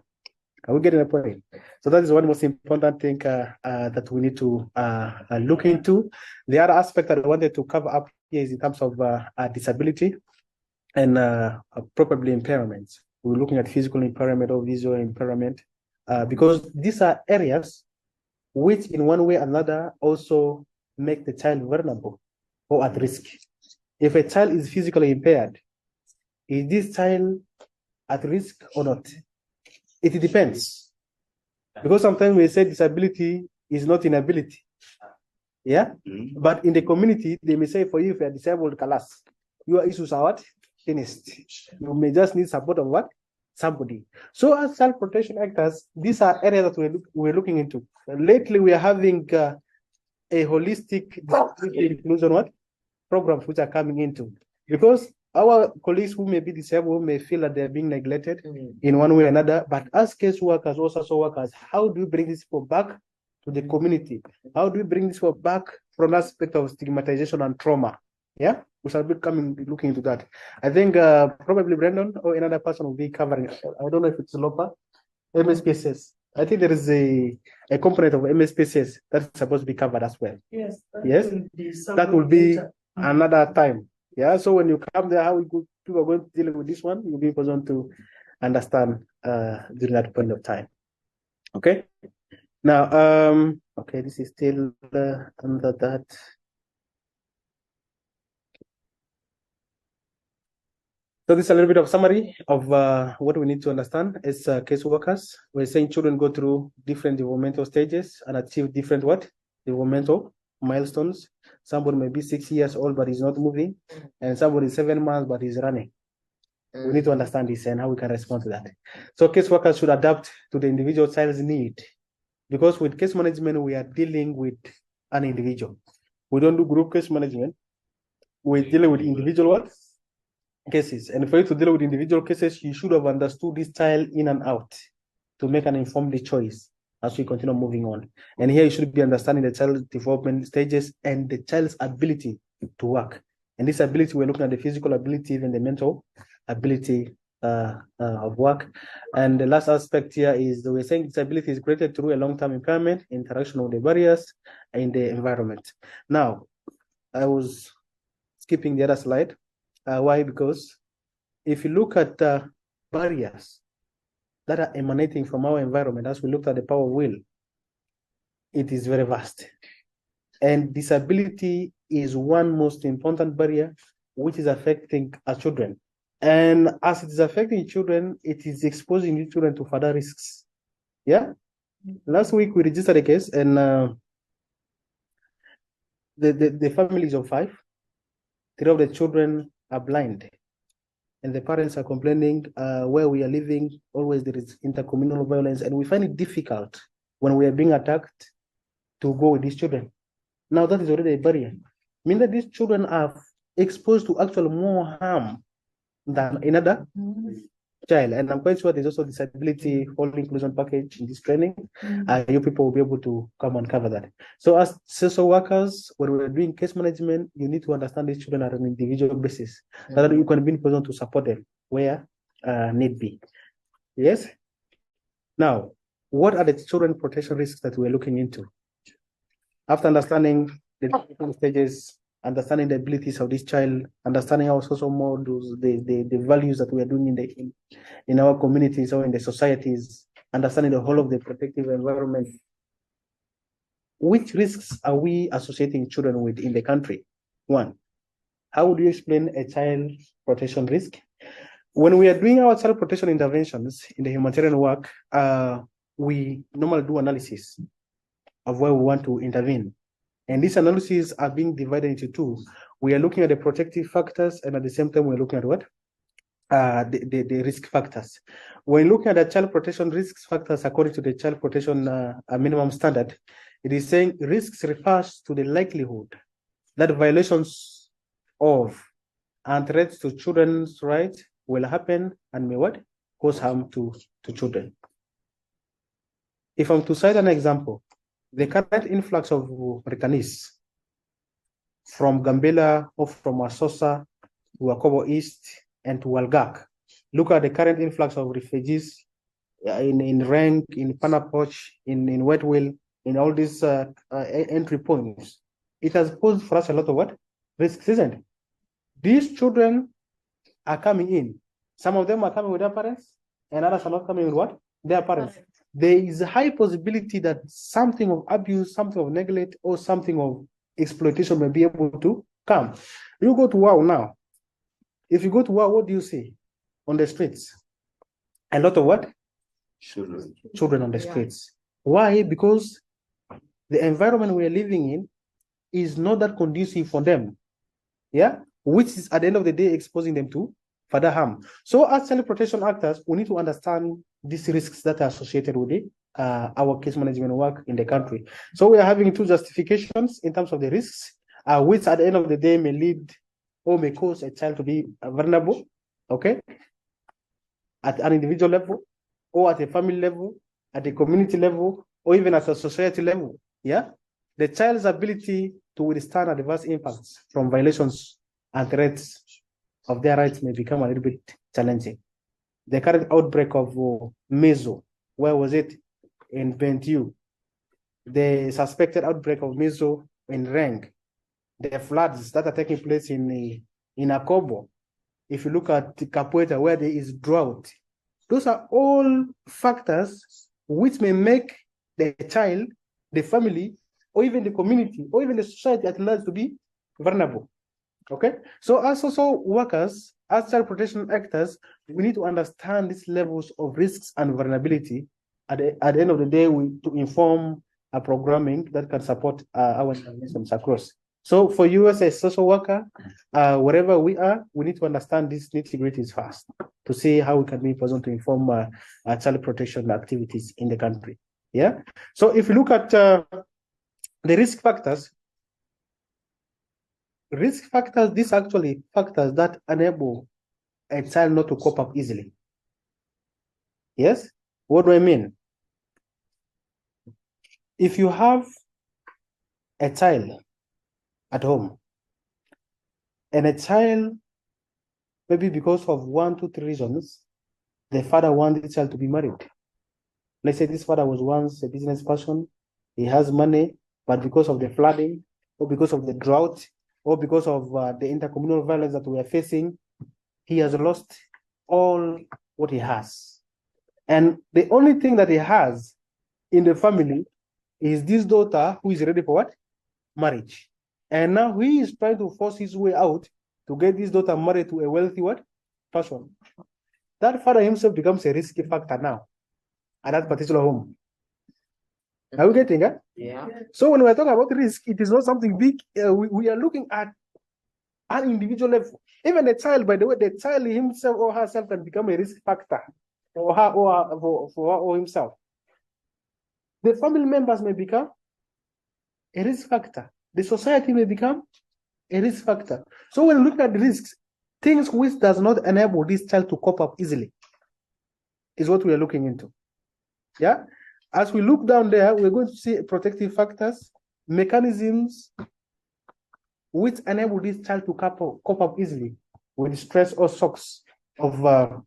Are we getting a point? So that is one most important thing that we need to look into. The other aspect that I wanted to cover up here is in terms of disability and probably impairments. We're looking at physical impairment or visual impairment because these are areas which in one way or another also make the child vulnerable or at risk. If a child is physically impaired, is this child at risk or not? It depends. Because sometimes we say disability is not inability. Yeah? But in the community, they may say for you, if you're disabled, class, your issues are what? Finished. You may just need support of what? Somebody. So as child protection actors, these are areas that we're looking into. Lately, we are having a holistic inclusion what? Programs which are coming into. Because our colleagues who may be disabled may feel that they're being neglected in one way or another, but as case workers or social workers, how do we bring these people back to the community? How do we bring these people back from aspect of stigmatization and trauma? Yeah, we shall be looking into that. I think probably Brandon or another person will be covering. I don't know if it's Lopa, MSPCS. I think there is a component of MSPCS that's supposed to be covered as well. Yes. That will be another time. Yeah, so when you come there, how people are going to deal with this one, you'll be in position to understand during that point of time. Okay. Now, okay, this is still under that. So this is a little bit of summary of what we need to understand as case workers. We're saying children go through different developmental stages and achieve different what? Developmental milestones. Somebody may be 6 years old, but he's not moving. And somebody is 7 months, but he's running. We need to understand this and how we can respond to that. So case workers should adapt to the individual child's need. Because with case management, we are dealing with an individual. We don't do group case management. We're dealing with individual what? Cases. And for you to deal with individual cases, you should have understood this child in and out to make an informed choice as we continue moving on. And here you should be understanding the child's development stages and the child's ability to work. And this ability, we're looking at the physical ability, even the mental ability of work. And the last aspect here is we're saying disability is created through a long-term impairment, interaction with the barriers in the environment. Now, I was skipping the other slide. Why? Because if you look at barriers that are emanating from our environment, as we looked at the power of will, it is very vast. And disability is one most important barrier which is affecting our children. And as it is affecting children, it is exposing the children to further risks. Yeah? Last week we registered a case and the family is of 5. 3 of the children are blind. And the parents are complaining where we are living, always there is intercommunal violence, and we find it difficult when we are being attacked to go with these children. Now that is already a barrier. Mean that these children are exposed to actually more harm than another child. And I'm quite sure there's also disability whole inclusion package in this training. You people will be able to come and cover that. So as social workers, when we're doing case management, you need to understand these children on an individual basis, so that you can be in position to support them where need be. Yes. Now, what are the children protection risks that we're looking into? After understanding the different stages, understanding the abilities of this child, understanding our social models, the values that we are doing in our communities or in the societies, understanding the whole of the protective environment. Which risks are we associating children with in the country? One, how would you explain a child protection risk? When we are doing our child protection interventions in the humanitarian work, we normally do analysis of where we want to intervene. And these analyses are being divided into two. We are looking at the protective factors, and at the same time, we're looking at what? The risk factors. When looking at the child protection risk factors according to the child protection minimum standard, it is saying risks refers to the likelihood that violations of and threats to children's rights will happen and may what? Cause harm to children. If I'm to cite an example, the current influx of returnees from Gambela or from Asosa to Akobo East and to Walgak. Look at the current influx of refugees in Rank, in Panapoch, in Wetwell, in all these entry points. It has posed for us a lot of what? Risks, isn't it? These children are coming in. Some of them are coming with their parents, and others are not coming with what? Their parents. There is a high possibility that something of abuse, something of neglect, or something of exploitation may be able to come. You go to WOW now. If you go to WOW, what do you see on the streets? A lot of what? Children on the streets. Why? Because the environment we are living in is not that conducive for them. Yeah? Which is at the end of the day exposing them to further harm. So as child protection actors, we need to understand these risks that are associated with our case management work in the country. So we are having two justifications in terms of the risks, which at the end of the day may lead or may cause a child to be vulnerable, okay, at an individual level, or at a family level, at a community level, or even at a society level. Yeah, the child's ability to withstand adverse impacts from violations and threats of their rights may become a little bit challenging. The current outbreak of measles, where was it? In Bentiu. The suspected outbreak of measles in Reng. The floods that are taking place in Akobo. If you look at Capoeira, where there is drought, those are all factors which may make the child, the family, or even the community, or even the society at large to be vulnerable. Okay, so as social workers, as child protection actors, we need to understand these levels of risks and vulnerability. At the end of the day, to inform a programming that can support our interventions across. So for you as a social worker, wherever we are, we need to understand these nitty-gritties first to see how we can be present to inform child protection activities in the country. Yeah. So if you look at the risk factors, these are actually factors that enable a child not to cope up easily. Yes? What do I mean? If you have a child at home, and a child, maybe because of 1, 2, 3 reasons, the father wants the child to be married. Let's say this father was once a business person, he has money, but because of the flooding, or because of the drought, or because of the intercommunal violence that we are facing, he has lost all what he has. And the only thing that he has in the family is this daughter who is ready for what? Marriage. And now he is trying to force his way out to get this daughter married to a wealthy what? Person. That father himself becomes a risky factor now at that particular home. Are we getting it? Yeah. So when we're talking about risk, it is not something big. We are looking at an individual level. Even a child, by the way, the child himself or herself can become a risk factor for her or himself. The family members may become a risk factor. The society may become a risk factor. So when we look at the risks, things which does not enable this child to cope up easily is what we are looking into. Yeah. As we look down there, we're going to see protective factors, mechanisms which enable this child to cope up easily with stress or shocks of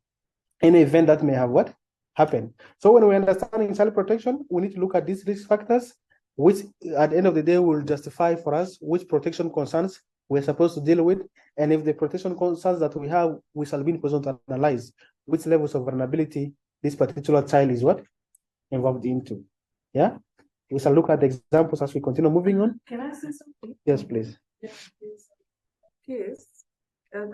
any event that may have what happened. So when we understand child protection, we need to look at these risk factors, which at the end of the day will justify for us which protection concerns we're supposed to deal with. And if the protection concerns that we have, we shall be in position to analyze which levels of vulnerability this particular child is what involved into. Yeah, we shall look at the examples as we continue moving on. Can I say something? Yes, please. Case that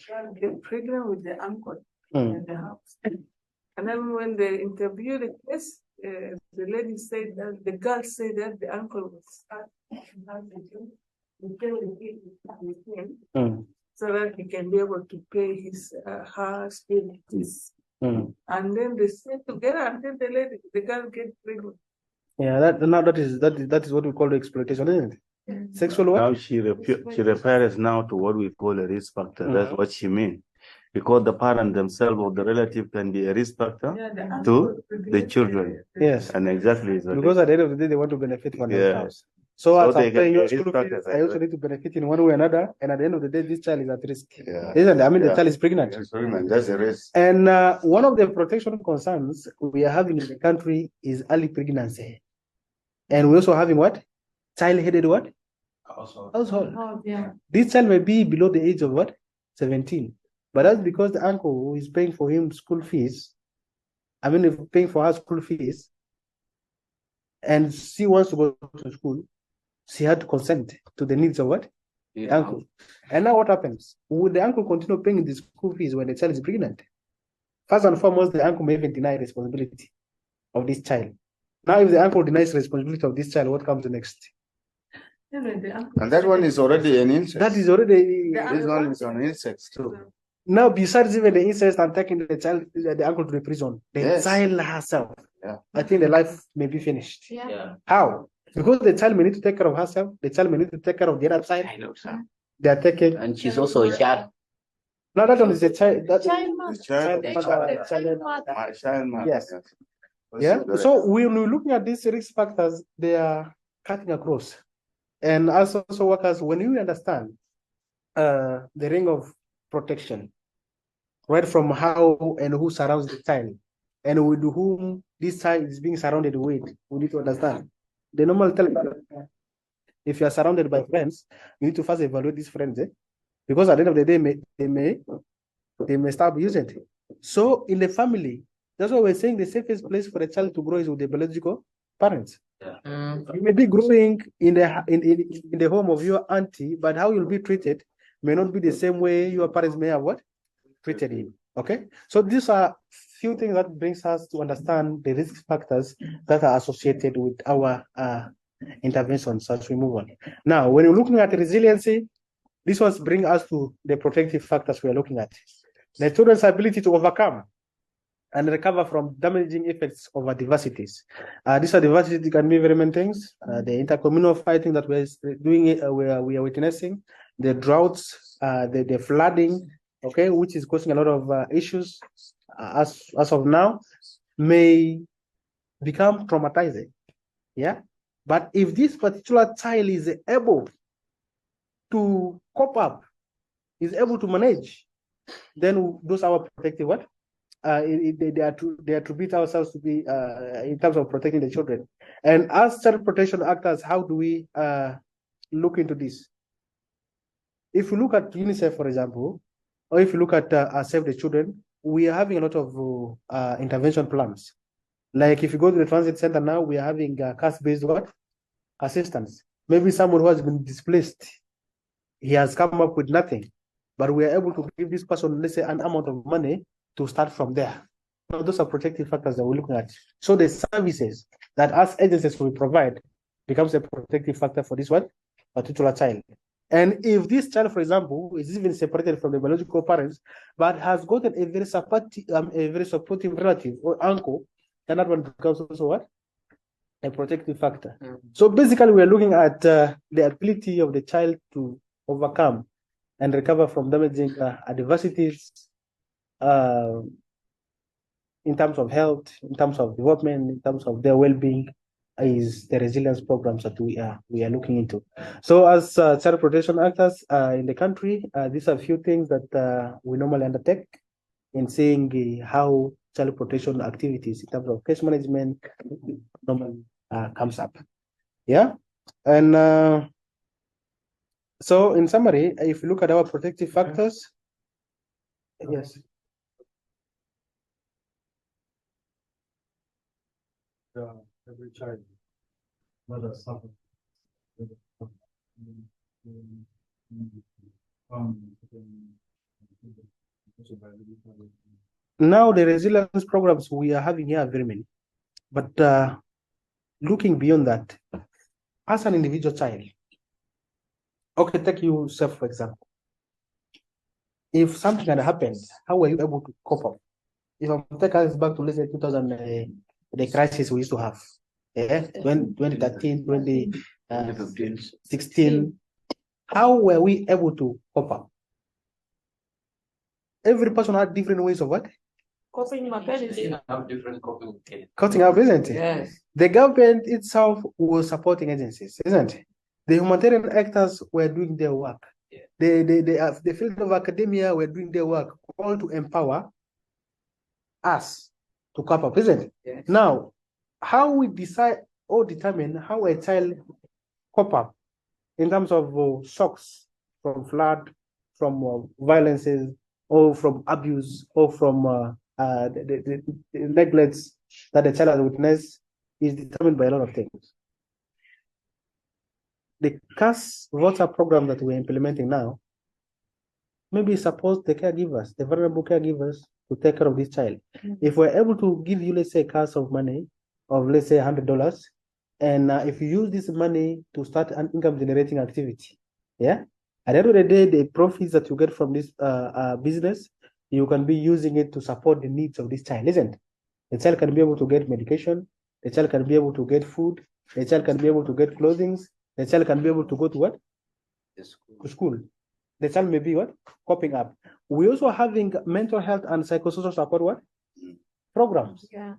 girl get pregnant with the uncle in the house. And then when they interviewed the case, the lady said that the girl said that the uncle was with him so that he can be able to pay his her school fees. And then they stay together until the girl gets pregnant. Yeah, that is what we call the exploitation, isn't it? Sexual what? Now she refers now to what we call a risk factor. That's what she means. Because the parent themselves or the relative can be a risk factor to the children. Yes. And exactly. Because at the end of the day, they want to benefit from themselves. So as I'm paying your school fees, I also need to benefit in one way or another. And at the end of the day, this child is at risk. Isn't it? I mean, the child is pregnant. That's a risk. And one of the protection concerns we are having in the country is early pregnancy. And we're also having what? Child-headed what? Household. Oh, yeah. This child may be below the age of what? 17. But that's because the uncle who is paying for him school fees, if paying for her school fees, and she wants to go to school, she had to consent to the needs of what? The uncle. And now what happens? Would the uncle continue paying the school fees when the child is pregnant? First and foremost, the uncle may even deny responsibility of this child. Now, if the uncle denies responsibility of this child, what comes next? And that one is already an incest. That is already... This one is an incest too. Now, besides even the incest and taking the child, the uncle to the prison, the child herself, I think the life may be finished. Yeah. How? Because the child may need to take care of herself, the child may need to take care of the other side. I know, sir. They are taking... And she's also a child. No, that one is a child. Child mother. Yes. Yeah. So when we're looking at these risk factors, they are cutting across. And as social workers, when you understand the ring of protection, right from how and who surrounds the child, and with whom this child is being surrounded with, we need to understand. The normal tell if you are surrounded by friends, you need to first evaluate these friends, because at the end of the day, they may start abusing it. So in the family, that's why we're saying the safest place for a child to grow is with the biological parents. You may be growing in the home of your auntie, but how you'll be treated may not be the same way your parents may have what treated you. Okay, so these are few things that brings us to understand the risk factors that are associated with our interventions as we move on. Now, when you're looking at resiliency, this was bring us to the protective factors we are looking at. The children's ability to overcome and recover from damaging effects of adversities. These adversities can be very many things. The intercommunal fighting that we're doing, we are witnessing, the droughts, the flooding, okay, which is causing a lot of issues as of now, may become traumatizing. Yeah, but if this particular child is able to cope up, is able to manage, then those are protective what? They attribute ourselves to be in terms of protecting the children. And as child protection actors, how do we look into this? If you look at UNICEF, for example, or if you look at Save the Children, we are having a lot of intervention plans. Like if you go to the transit center now, we are having cash-based what? Assistance. Maybe someone who has been displaced, he has come up with nothing, but we are able to give this person, let's say, an amount of money to start from there. So those are protective factors that we're looking at. So the services that us agencies will provide becomes a protective factor for this one particular child. And if this child, for example, is even separated from the biological parents, but has gotten a very supportive relative or uncle, then that one becomes also what? a protective factor. So basically, we're looking at the ability of the child to overcome and recover from damaging adversities in terms of health, in terms of development, in terms of their well-being, is the resilience programs that we are looking into. So as child protection actors in the country, these are a few things that we normally undertake in seeing how child protection activities in terms of case management normally comes up. Yeah, and so in summary, if you look at our protective factors, yes. Every child, mother suffer. Now the resilience programs we are having here are very many, but looking beyond that, as an individual child, okay, take yourself for example. If something had happened, how were you able to cope up? If I take us back to let's say 2000, the crisis we used to have, 2013, 2016, how were we able to cope up? Every person had different ways of what? Coping mechanism. Cutting up, isn't it? Yes. The government itself was supporting agencies, isn't it? The humanitarian actors were doing their work. The field of academia were doing their work, all to empower us to cope up, isn't it? Yes. Now, how we decide or determine how a child cope up in terms of shocks from flood, from violences, or from abuse, or from the neglects that the child has witnessed is determined by a lot of things. The CAS water program that we're implementing now maybe supports the caregivers, the vulnerable caregivers, to take care of this child. If we're able to give you, let's say, a cash of money of, let's say, $100, and if you use this money to start an income generating activity, yeah, at the end of the day, the profits that you get from this business, you can be using it to support the needs of this child, isn't it? The child can be able to get medication, the child can be able to get food, the child can be able to get clothing, the child can be able to go to what? To school. The child may be what? Coping up. We're also having mental health and psychosocial support what? Programs. Yeah.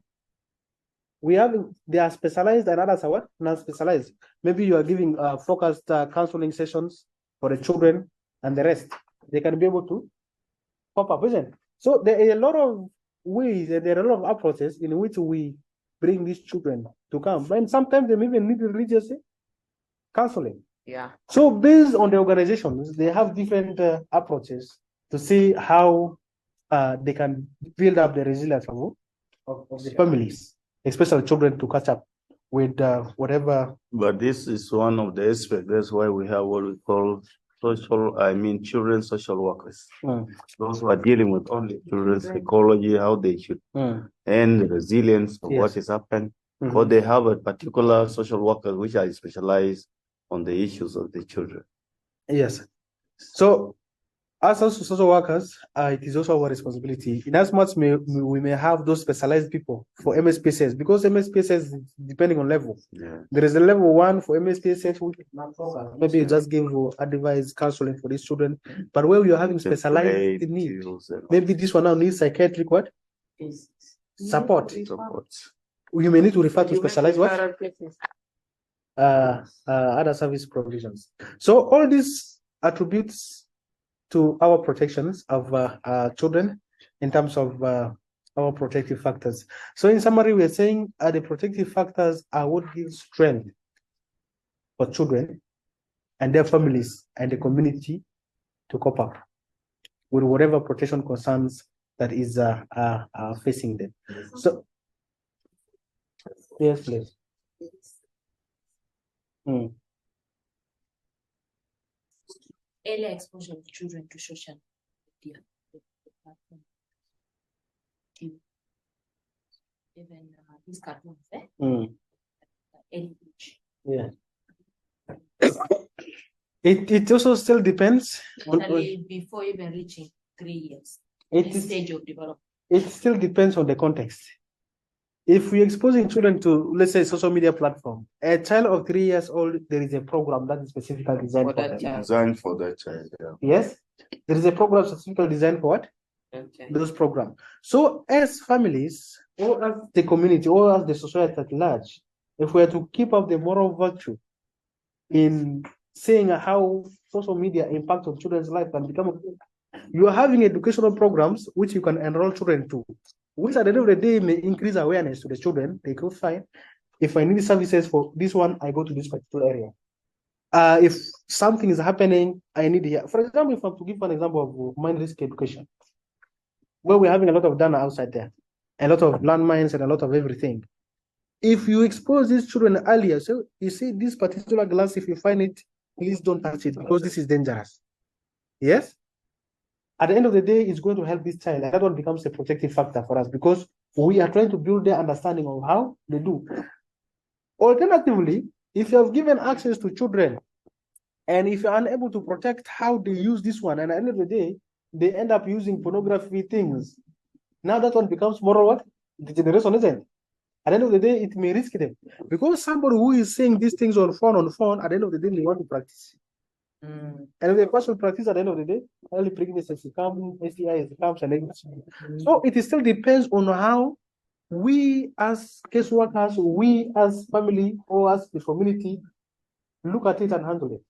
We have, they are specialized and others are what? Non-specialized. Maybe you are giving focused counseling sessions for the children and the rest. They can be able to pop up, isn't it? So there are a lot of ways, there are a lot of approaches in which we bring these children to come. And sometimes they even need religious counseling. Yeah. So based on the organizations, they have different approaches to see how they can build up the resilience of the families, especially children, to catch up with whatever. But this is one of the aspects. That's why we have what we call children social workers. Those who are dealing with only children's psychology, how they should end the resilience of what has happened. Or they have a particular social worker which are specialized on the issues of the children. Yes. So as social workers, it is also our responsibility. In as much we may have those specialized people for MSPSS, because MSPSS, depending on level, there is a level 1 for MSPSS, which maybe you just give advice, counseling for these children. But where we are having specialized needs, maybe this one now needs psychiatric what? Support. You may need to refer to specialized what? Other service provisions. So all these attributes to our protections of children in terms of our protective factors. So in summary, we are saying the protective factors are what gives strength for children and their families and the community to cope up with whatever protection concerns that is facing them. So, yes, please. Early exposure of children to social media. Even these cartoons, early age. Yeah. It also still depends on before even reaching 3 years. It stage of development. It still depends on the context. if we're exposing children to, let's say, social media platform, a child of 3 years old, there is a program that is specifically designed for them. Designed for that child, yeah. Yes, there is a program specifically designed for what? Those programs. So as families, or as the community, or as the society at large, if we are to keep up the moral virtue in saying how social media impact on children's life and become, you are having educational programs which you can enroll children to, which at the end of the day may increase awareness to the children. They could find, if I need services for this one, I go to this particular area. If something is happening, I need here. For example, if I'm to give an example of mind risk education, where we're having a lot of data outside there, a lot of landmines and a lot of everything. If you expose these children earlier, so you see this particular glass, if you find it, please don't touch it because this is dangerous. Yes? At the end of the day, it's going to help this child, and that one becomes a protective factor for us because we are trying to build their understanding of how they do. Alternatively, if you have given access to children, and if you're unable to protect how they use this one, and at the end of the day, they end up using pornography things. Now that one becomes moral what? Degeneration, isn't it? At the end of the day, it may risk them. Because somebody who is saying these things on phone, at the end of the day, they want to practice. And if the person practice at the end of the day, early pregnancy comes, STI comes, and everything. So it still depends on how we as caseworkers, we as family, or as the community, look at it and handle it.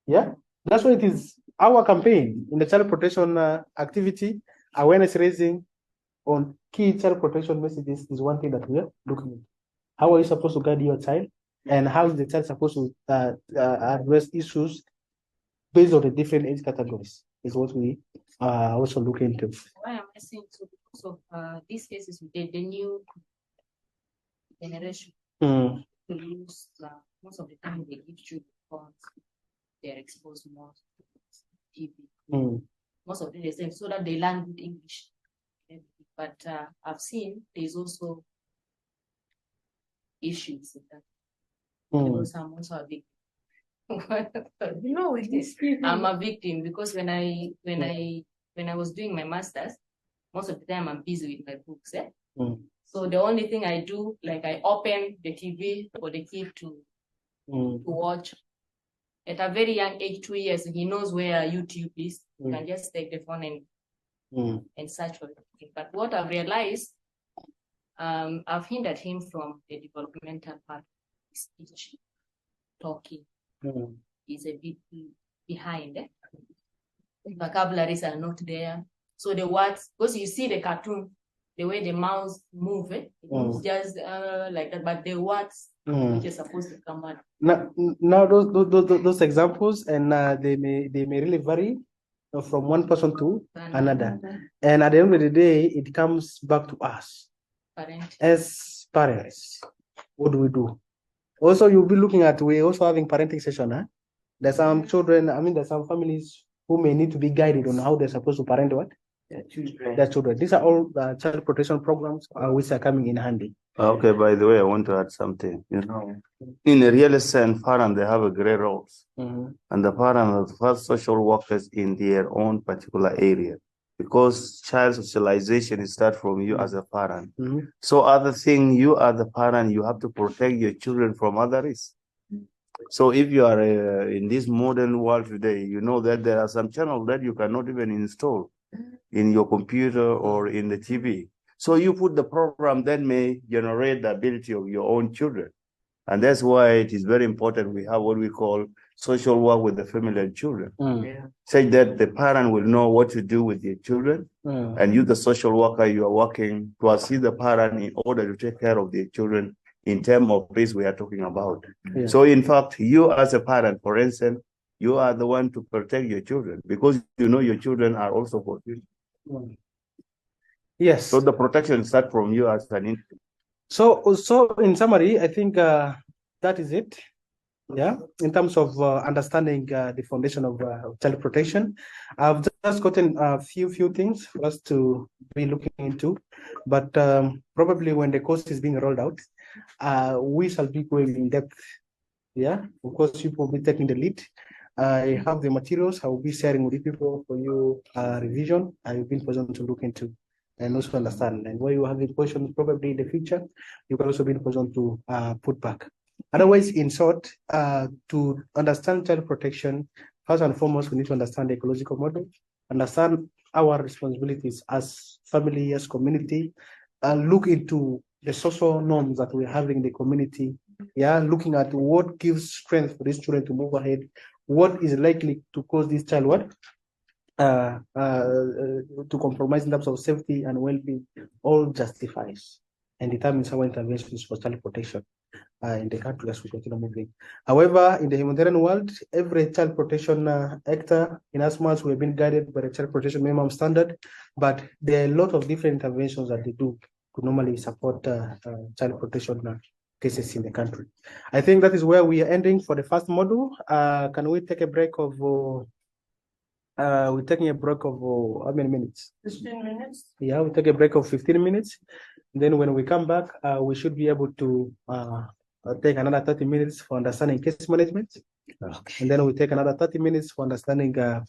Yeah, that's why it is our campaign in the child protection activity, awareness raising on key child protection messages is one thing that we are looking at. How are you supposed to guide your child, and how is the child supposed to address issues based on the different age categories is what we also look into. Why am I saying so? Because of these cases with the new generation to use most of the time they give children phones. They're exposed more to TV. Most of the time, so that they learn good English. But I've seen there's also issues with that. Because I'm also a victim. You know, with this, I'm a victim because when I was doing my master's, most of the time I'm busy with my books. So the only thing I do, like I open the TV for the kid to watch. At a very young age, 2 years, he knows where YouTube is. You can just take the phone and search for it. But what I've realized, I've hindered him from the developmental part of speech, talking. He's a bit behind. Vocabularies are not there. So the words, because you see the cartoon, the way the mouths move, it moves just like that. But the words which are supposed to come out. Now those examples, and they may really vary from one person to another. And at the end of the day, it comes back to us as parents. What do we do? Also, you'll be looking at, we're also having parenting session. There's some children, there's some families who may need to be guided on how they're supposed to parent what? Their children. These are all child protection programs which are coming in handy. Okay, by the way, I want to add something. You know, in a real sense, parents, they have a great roles. And the parents are the first social workers in their own particular area. Because child socialization starts from you as a parent. So other thing, you are the parent, you have to protect your children from other risks. So if you are in this modern world today, you know that there are some channels that you cannot even install in your computer or in the TV. So you put the program that may generate the ability of your own children. And that's why it is very important we have what we call social work with the family and children. Such that the parent will know what to do with their children. And you, the social worker, you are working to assist the parent in order to take care of their children in terms of this we are talking about. So in fact, you as a parent, for instance, you are the one to protect your children because you know your children are also for you. Yes. So the protection starts from you as an individual. So in summary, I think that is it. Yeah, in terms of understanding the foundation of child protection, I've just gotten a few things for us to be looking into, but probably when the course is being rolled out, we shall be going in depth. Yeah, of course, you will be taking the lead. I have the materials I will be sharing with you people for you revision. I will be in position to look into. and also understand. And where you have questions probably in the future, you can also be in a position to put back. Otherwise, in short, to understand child protection, first and foremost, we need to understand the ecological model, understand our responsibilities as family, as community, look into the social norms that we have in the community. Yeah, looking at what gives strength for these children to move ahead, what is likely to cause this child what to compromise in terms of safety and well-being, all justifies and determines our interventions for child protection in the country as we continue moving. However, in the humanitarian world, every child protection actor, in as much we have been guided by the child protection minimum standard, but there are a lot of different interventions that they do to normally support child protection cases in the country. I think that is where we are ending for the first module. Can we take a break of we're taking a break of how many minutes? 15 minutes. Yeah, we take a break of 15 minutes. Then when we come back, we should be able to take another 30 minutes for understanding case management. Okay. And then we take another 30 minutes for understanding the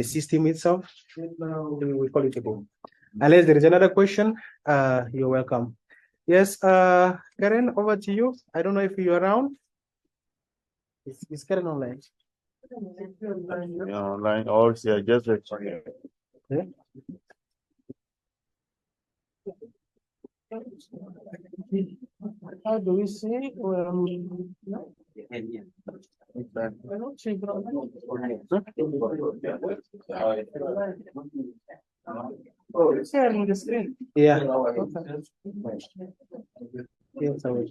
system itself. We call it a go. Unless there is another question, you're welcome. Yes, Karen, over to you. I don't know if you're around. Is Karen online? Yeah, online also, just wait. Yeah. How do we say? Oh, it's sharing the screen. Yeah. Okay. Yes, I will.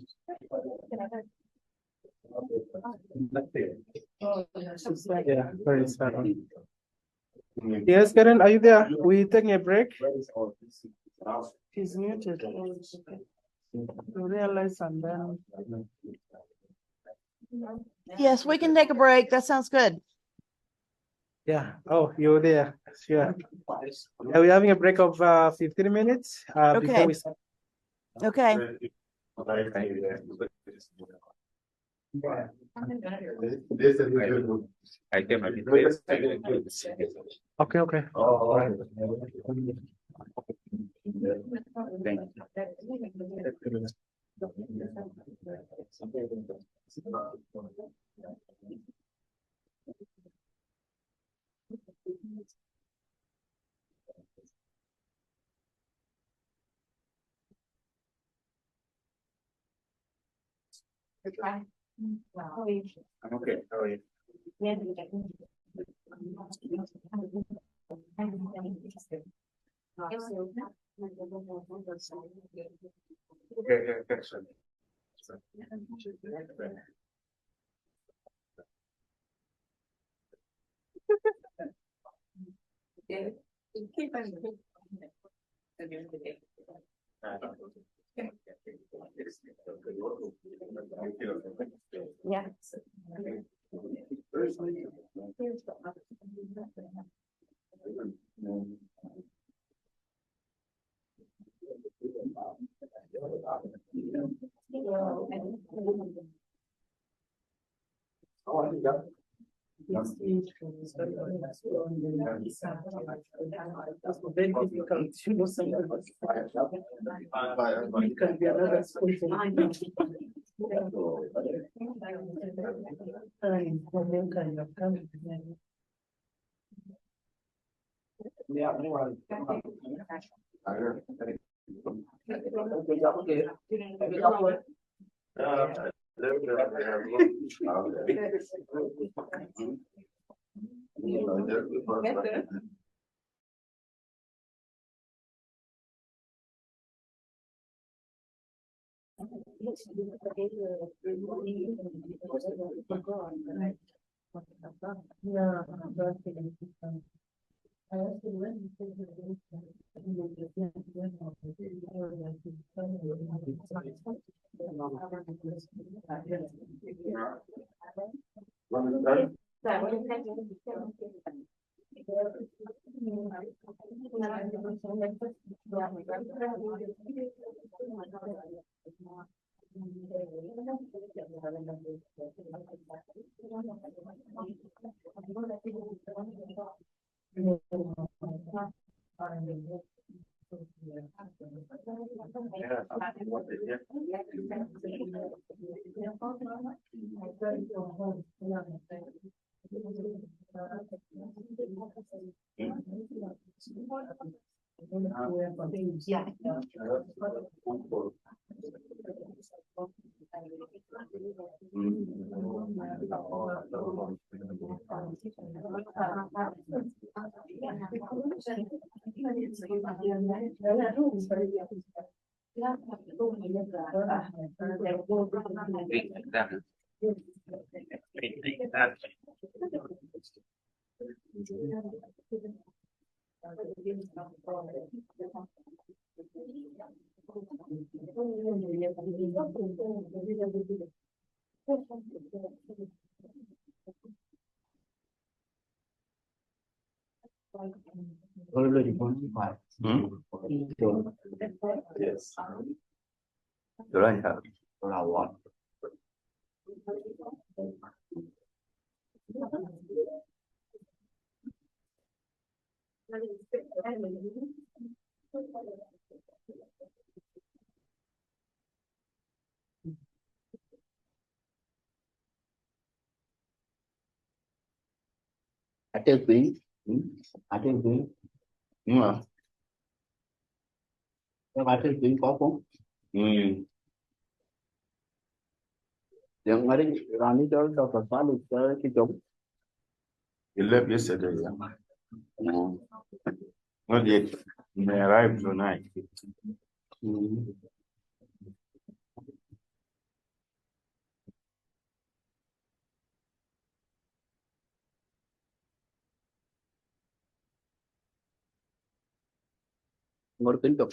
Yeah, very sad. Yes, Karen, are you there? We taking a break? He's muted. You realize and then. Yes, we can take a break. That sounds good. Yeah. Oh, you're there. Sure. Yeah, we're having a break of 15 minutes before Okay. we start. Okay. Okay, okay. All right. I'm okay. How are you? Okay, yeah, excellent. Yeah. Very difficult. You know, some of us. It can be another school. Yes. Right. One. Ate queen, ate queen, nhưng các bạn thấy queen có không? Yang ada Rani cho Dr. Salih cho cái chỗ. You left yesterday, yeah? No. Not yet. You may arrive tonight. Ngồi kính chụp.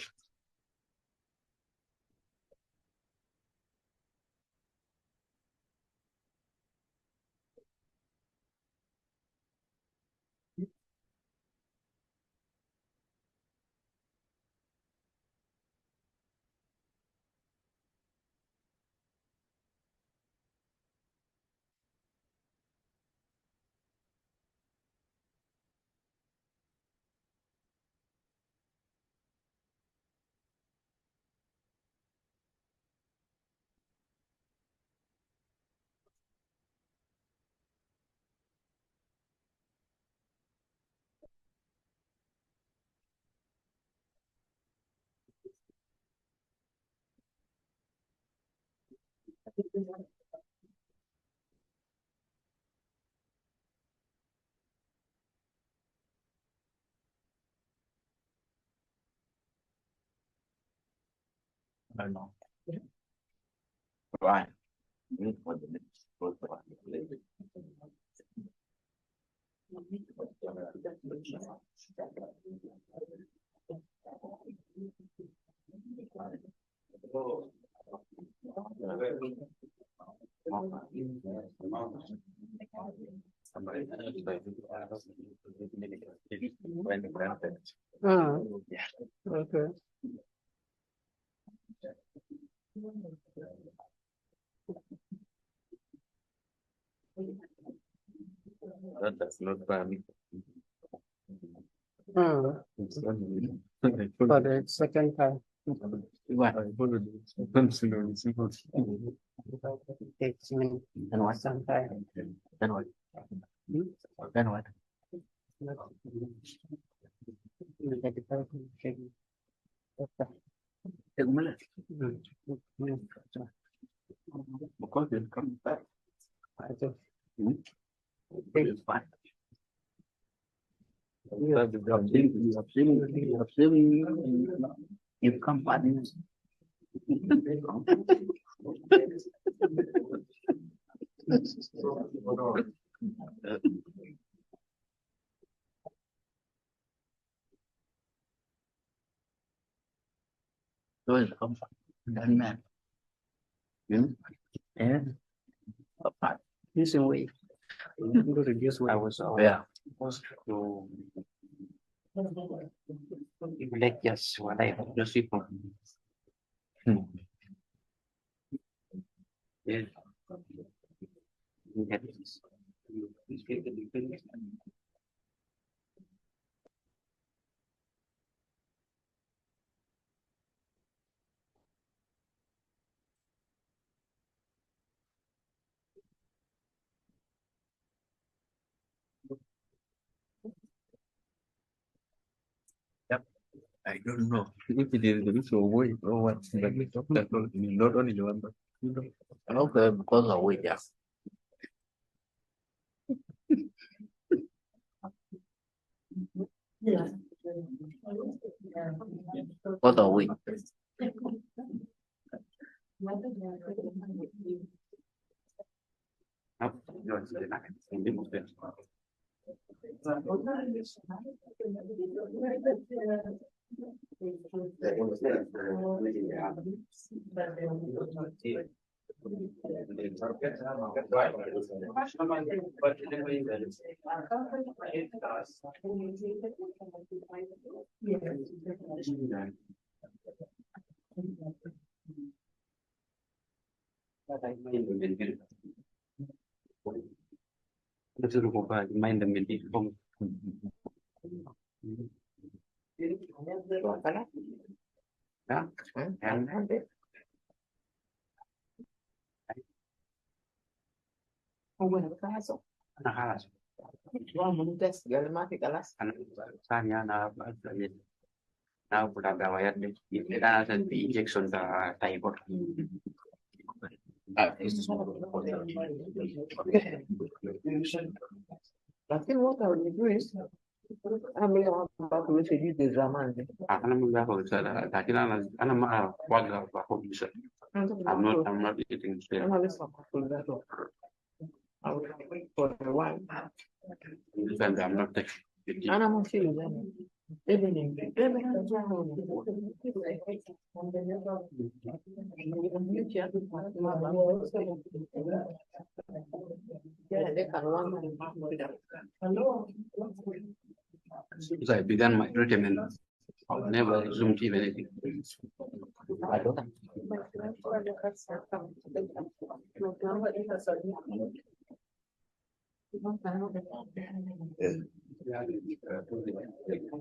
I know. Right. For the next somebody when the grandparents. Yeah. Okay. That's not family. For the second time. Takes me and what some time. Then what? Then what? Because it comes back. I think. It's fine. You have seen, you come back. Tôi không phải đánh mẹ. And apart. Using weight. To reduce weight. I was aware. To Like just what I have just people. Yeah. I don't know if it is the issue of weight or what, but not only the one, but you know. Okay, because of weight, yeah. Because of weight. Mind the medium. Bueno, caso. Vamos a test gramáticas. Sanya na pagkagawayan din. Kailangan sa injection sa typhoid. Lakin what I will do is, I'm about to introduce the Zaman. Alam mo ba ako sa dati na alam mo wag ako bisa. I'm not eating still. I'm always for that. I will wait for a while. And I'm not taking. And I'm feeling that. Evening. Yeah, they can one. So I began my regimen. I never resumed even anything. I don't know.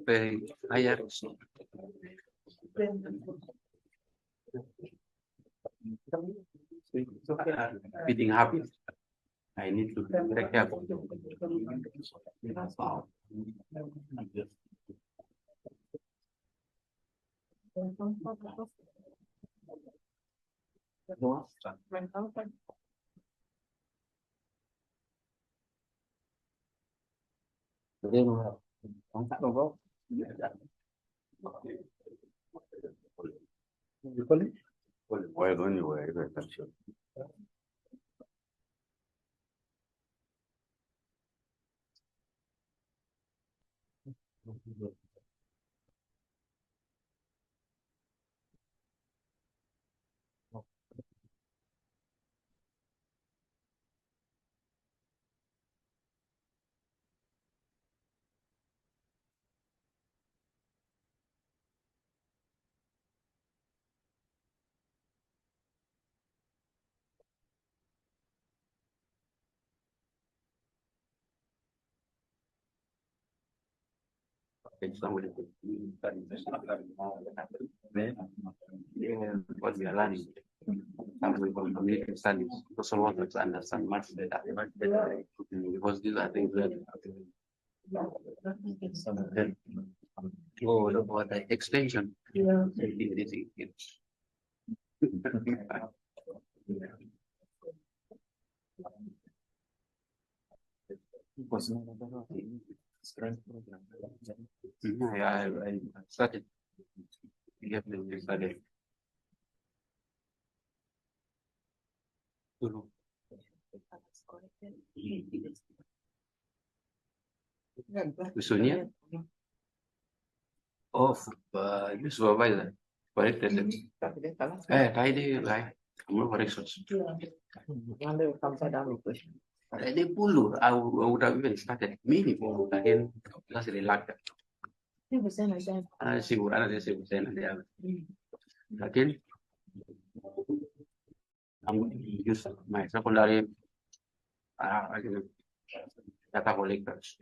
Very higher. Feeding habit. I need to take care of Well, anyway, somebody what we are learning. Somebody from community studies, also want to understand much better because these are things that about the extension. Yeah. I started. Definitely started. Sonia of you supervisor. Correct. Friday, right? I'm not correct. They pull. I would have even started minimum again. That's the lack. Siguro na din siguro na dia. Again, I'm going to use my secondary data collectors.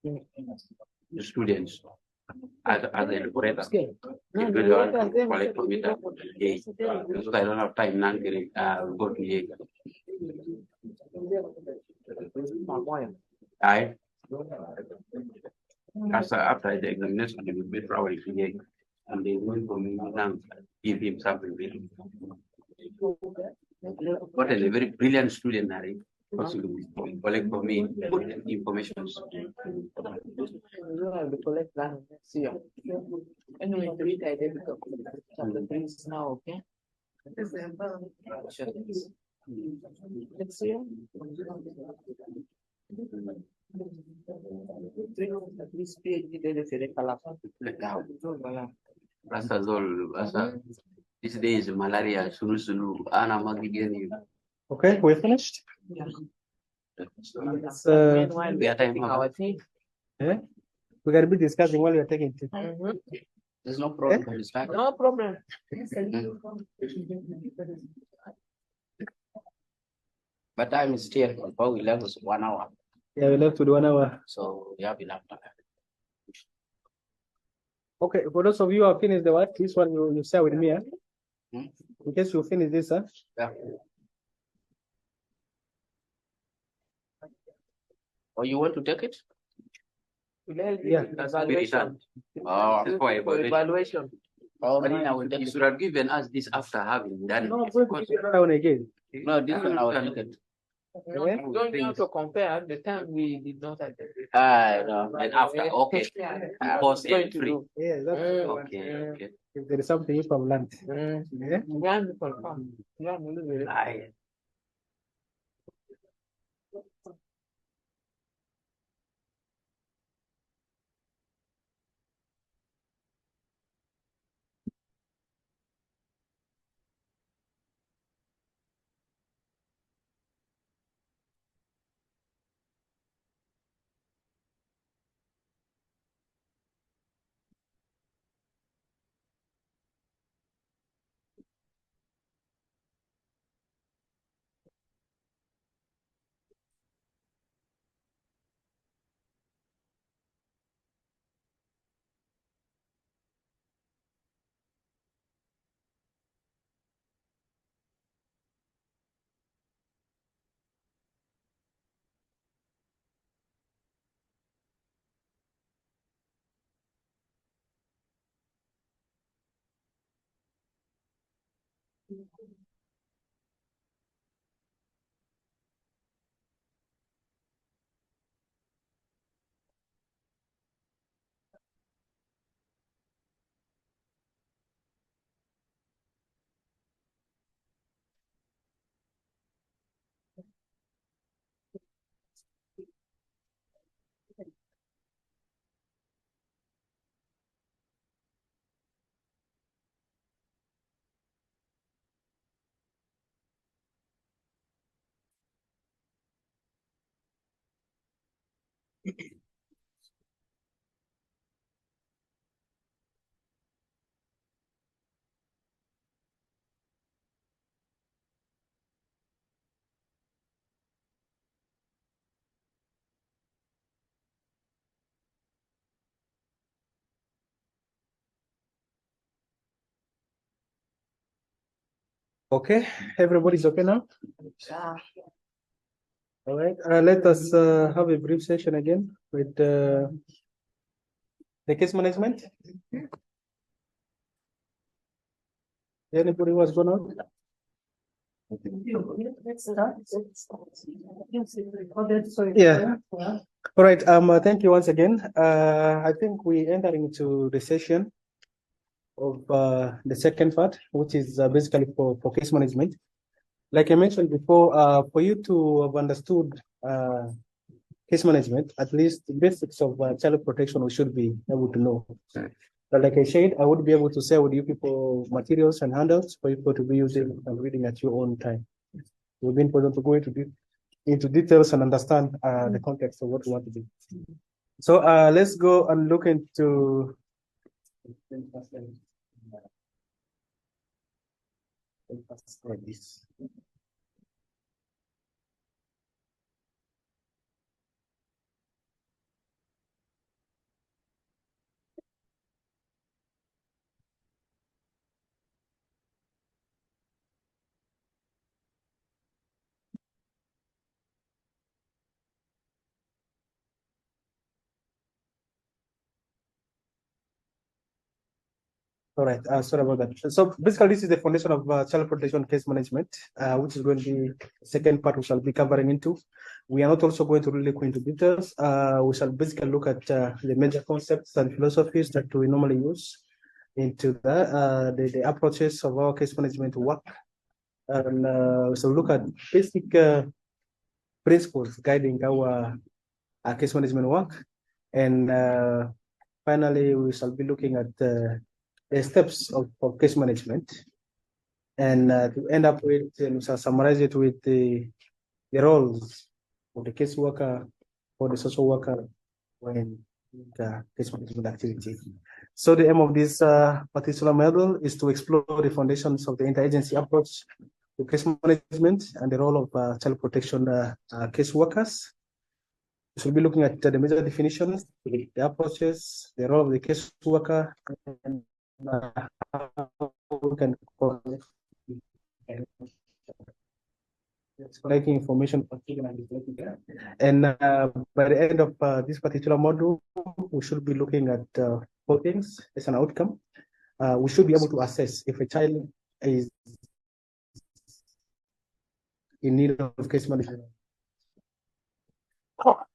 The students as the operator. If you don't collect from it, because I don't have time now to go to the I After the examination, they will be probably here, and they will for me now give him something. What a very brilliant student, Harry. Also, will collect for me important information. Anyway, read chapter 3 is now, okay? Next year. At least PhD dele These days, malaria, sulu, ana magigeni. Okay, we're finished. Meanwhile, we are taking our tea. Yeah, we're gonna be discussing while you're taking tea. There's no problem. No problem. But time is still before we left was 1 hour. Yeah, we left with 1 hour. So we have enough time. Okay, for those of you who have finished the work, this one you share with me, in case you finish this, Yeah. Or you want to take it? Yeah. Evaluation. Oh, for evaluation. You should have given us this after having done it. No, I'm going to give you one again. No, this one I will take it. No, you don't have to compare the time we did not attend. No, and after, okay. Pause and free. Yeah, that's okay. If there is something from land. Yeah? Okay, everybody's okay now? All right, let us have a brief session again with the case management. Anybody was going on? Yeah. All right. Thank you once again. I think we enter into the session of the second part, which is basically for case management. Like I mentioned before, for you to have understood case management, at least the basics of child protection we should be able to know. But like I said, I would be able to share with you people materials and handouts for people to be using and reading at your own time. We've been able to go into details and understand the context of what we want to do. So let's go and look into this. All right, sorry about that. So basically, this is the foundation of child protection case management, which is going to be the second part we shall be covering into. We are not also going to really go into details. We shall basically look at the major concepts and philosophies that we normally use into the approaches of our case management work. And we shall look at basic principles guiding our case management work. And finally, we shall be looking at the steps of case management, and to end up with, and we shall summarize it with the roles of the case worker or the social worker when the case management activity. So the aim of this particular model is to explore the foundations of the interagency approach to case management and the role of child protection case workers. We should be looking at the major definitions, the approaches, the role of the case worker, and how we can collecting information. And by the end of this particular module, we should be looking at 4 things as an outcome. We should be able to assess if a child is in need of case management.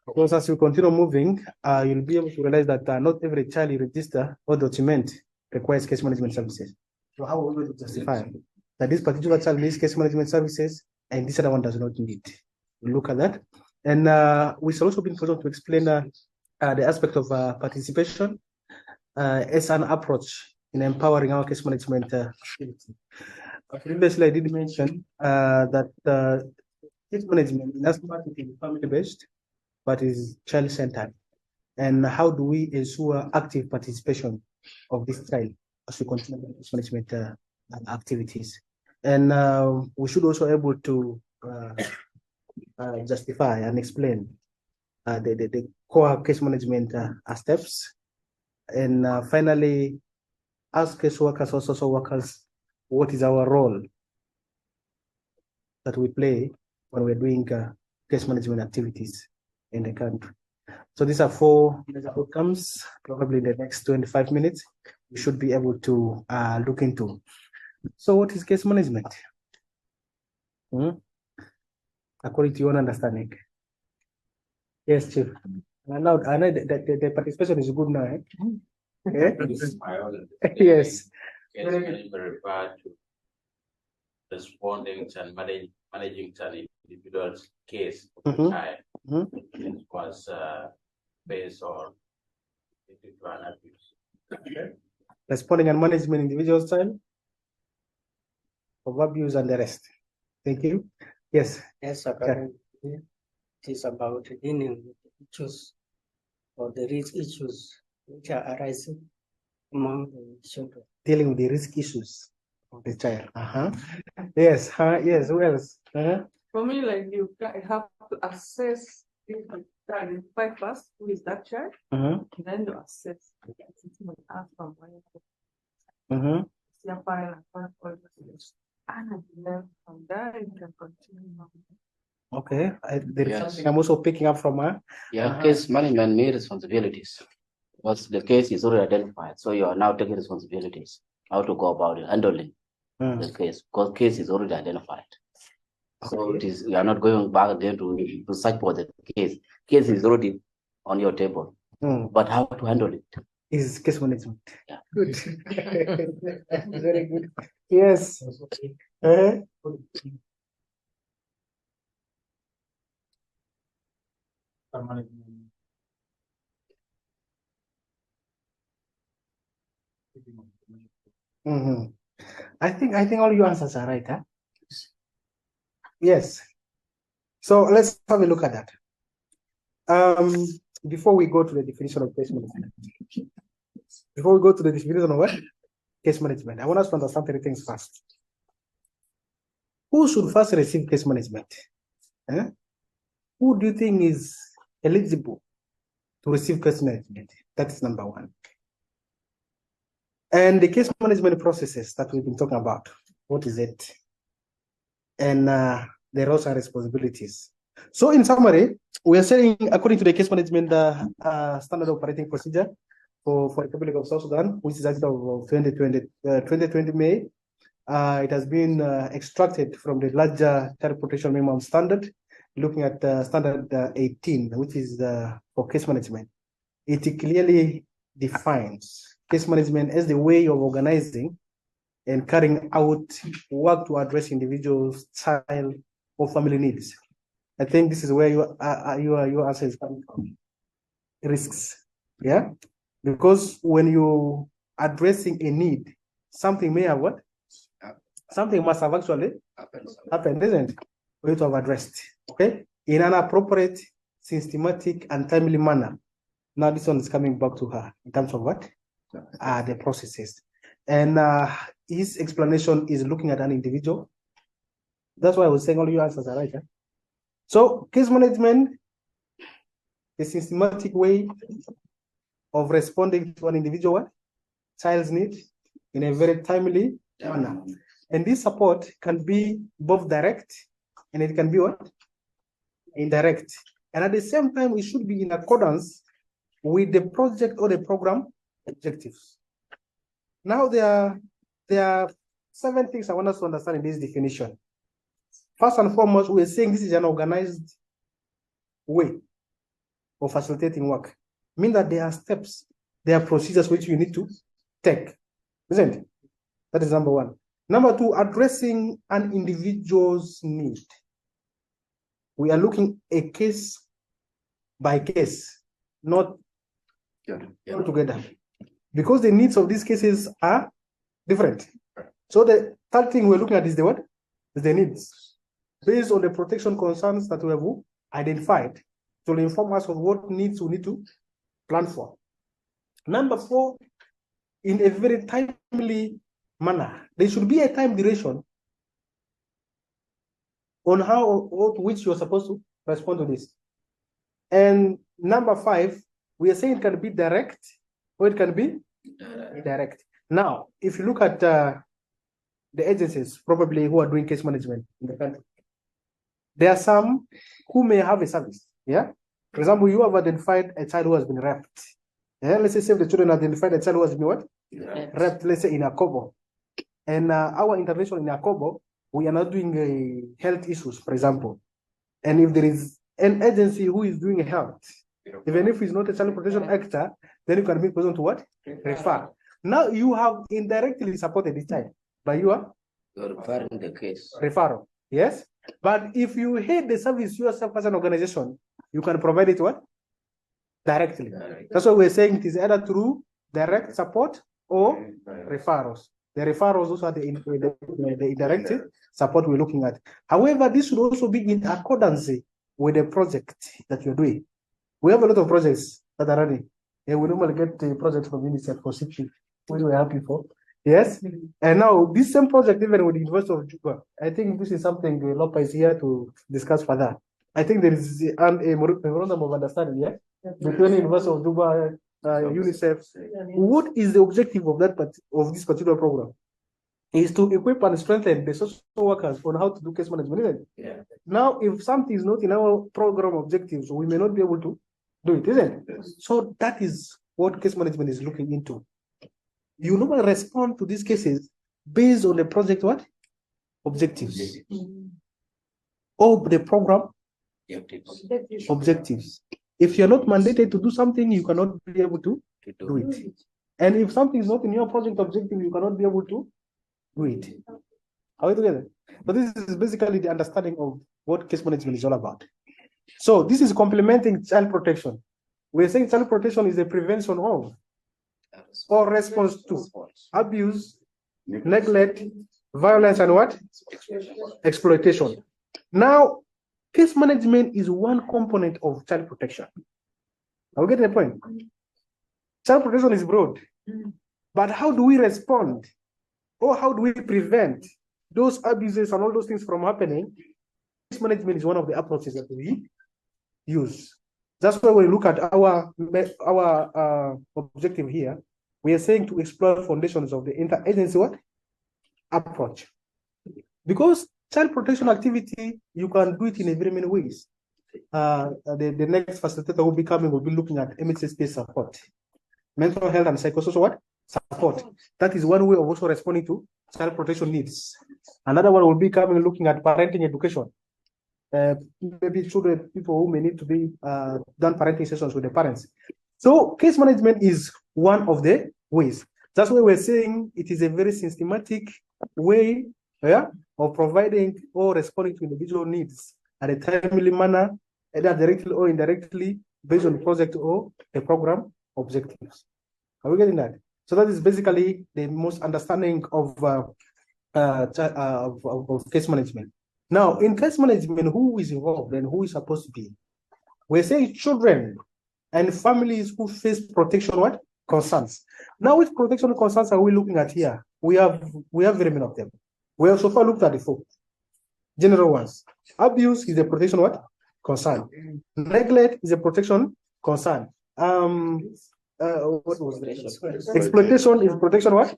Because as you continue moving, you'll be able to realize that not every child you register or document requires case management services. So how are we going to justify that this particular child needs case management services and this other one does not need? We look at that. And we shall also be important to explain the aspect of participation as an approach in empowering our case management activity. Previously, I did mention that case management is not family-based, but is child-centered. And how do we ensure active participation of this child as we continue with case management activities? And we should also be able to justify and explain the core case management steps. And finally, as case workers or social workers, what is our role that we play when we're doing case management activities in the country? So these are 4 major outcomes. Probably in the next 25 minutes, we should be able to look into. So what is case management? According to your understanding. Yes, Chief. I know that the participation is good now. Eh? Yes. Case management referred to responding and managing an individual's case of the child. It was based on individual abuse. Responding and management individual's child of abuse and the rest. Thank you. Yes. Yes, apparently it is about dealing with issues or the risk issues which are arising among the children. Dealing with the risk issues of the child. Yes. Yes. Who else? For me, like you have to assess if you identify first who is that child, and then you assess from where your parent and then from there you can continue. Okay. There is something I'm also picking up from her. Case management means responsibilities. Once the case is already identified, so you are now taking responsibilities. How to go about it, handling the case, because case is already identified. So it is, you are not going back again to search for the case. Case is already on your table. But how to handle it? Is case management. Yeah. Good. Very good. Yes. I think all your answers are right, huh? Yes. So let's have a look at that. Before we go to the definition of case management, case management, I want us to understand 3 things first. Who should first receive case management? Who do you think is eligible to receive case management? That is number 1. And the case management processes that we've been talking about, what is it? And the roles and responsibilities. So in summary, we are saying, according to the case management standard operating procedure, for the Republic of South Sudan, which is Act of 2020 May. It has been extracted from the larger child protection minimum standard, looking at standard 18, which is for case management. It clearly defines case management as the way of organizing and carrying out work to address individuals, child, or family needs. I think this is where your answer is coming from. Risks, yeah? Because when you addressing a need, something may have what? Something must have actually happened, isn't it? For you to have addressed, okay? In an appropriate, systematic, and timely manner. Now this one is coming back to her in terms of what? The processes. And his explanation is looking at an individual. That's why I was saying all your answers are right. So case management, a systematic way of responding to an individual child's need in a very timely manner. And this support can be both direct and it can be what? Indirect. And at the same time, it should be in accordance with the project or the program objectives. Now there are 7 things I want us to understand in this definition. First and foremost, we are saying this is an organized way of facilitating work. Mean that there are steps, there are procedures which you need to take, isn't it? That is number one. Number two, addressing an individual's need. We are looking a case by case, not together, because the needs of these cases are different. So the third thing we're looking at is the what? Is the needs, based on the protection concerns that we have identified, to inform us of what needs we need to plan for. Number four, in a very timely manner. There should be a time duration on how or which you're supposed to respond to this. And number five, we are saying it can be direct or it can be indirect. Now, if you look at the agencies probably who are doing case management in the country, there are some who may have a service. Yeah. For example, you have identified a child who has been raped. Yeah, let's say Save the Children identified a child who has been what? Raped, let's say in Akobo. And our intervention in Akobo, we are not doing health issues, for example. And if there is an agency who is doing health, even if it's not a child protection actor, then you can be present to what? Refer. Now you have indirectly supported this child by your referring the case. Referral. Yes. But if you hate the service yourself as an organization, you can provide it what? Directly. That's why we're saying it is either through direct support or referrals. The referrals also are the indirect support we're looking at. However, this should also be in accordance with the project that you're doing. We have a lot of projects that are running. And we normally get the project from UNICEF for 60, which we're happy for. Yes. And now this same project, even with the University of Juba, I think this is something Lopa is here to discuss further. I think there is a memorandum of understanding, yeah, between the University of Juba, UNICEF. What is the objective of this particular program? Is to equip and strengthen the social workers on how to do case management, isn't it? Yeah. Now, if something is not in our program objectives, we may not be able to do it, isn't it? Yes. So that is what case management is looking into. You normally respond to these cases based on the project what? Objectives. Or the program objectives. If you're not mandated to do something, you cannot be able to do it. And if something is not in your project objective, you cannot be able to do it. Are we together? So this is basically the understanding of what case management is all about. So this is complementing child protection. We're saying child protection is a prevention of or response to abuse, neglect, violence, and what? Exploitation. Now, case management is one component of child protection. Are we getting the point? Child protection is broad. But how do we respond? Or how do we prevent those abuses and all those things from happening? Case management is one of the approaches that we use. That's why when we look at our objective here, we are saying to explore foundations of the interagency what? Approach. Because child protection activity, you can do it in a very many ways. The next facilitator will be looking at MHSP support. mental health and psychosocial what? Support. That is one way of also responding to child protection needs. Another one will be coming looking at parenting education. Maybe children, people who may need to be done parenting sessions with the parents. So case management is one of the ways. That's why we're saying it is a very systematic way of providing or responding to individual needs at a timely manner, either directly or indirectly, based on project or the program objectives. Are we getting that? So that is basically the most understanding of case management. Now, in case management, who is involved and who is supposed to be? We're saying children and families who face protection what? Concerns. Now, which protection concerns are we looking at here? We have very many of them. We have so far looked at the 4 general ones. Abuse is a protection what? Concern. Neglect is a protection concern. What was that? Exploitation is protection what?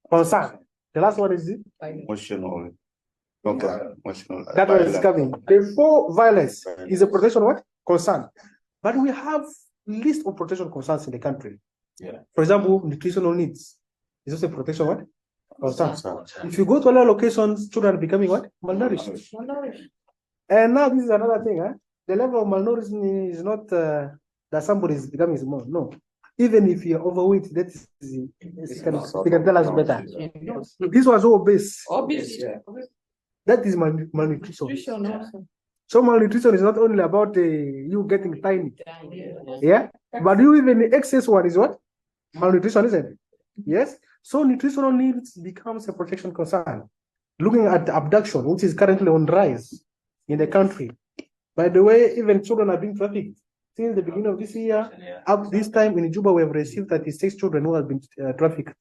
Concern. The last one is Emotional. Okay. Emotional. That one is coming. Before violence is a protection what? Concern. But we have list of protection concerns in the country. Yeah. For example, nutritional needs is also a protection what? Concern. If you go to other locations, children are becoming what? Malnourished. And now this is another thing. The level of malnourishment is not that somebody is becoming small. No. Even if you're overweight, that is, they can tell us better. This was obese. That is malnutrition. So malnutrition is not only about you getting tiny. Yeah? But you even excess one is what? Malnutrition, isn't it? Yes? So nutritional needs becomes a protection concern. Looking at abduction, which is currently on rise in the country. By the way, even children are being trafficked. Since the beginning of this year, up this time in Juba, we have received 36 children who have been trafficked.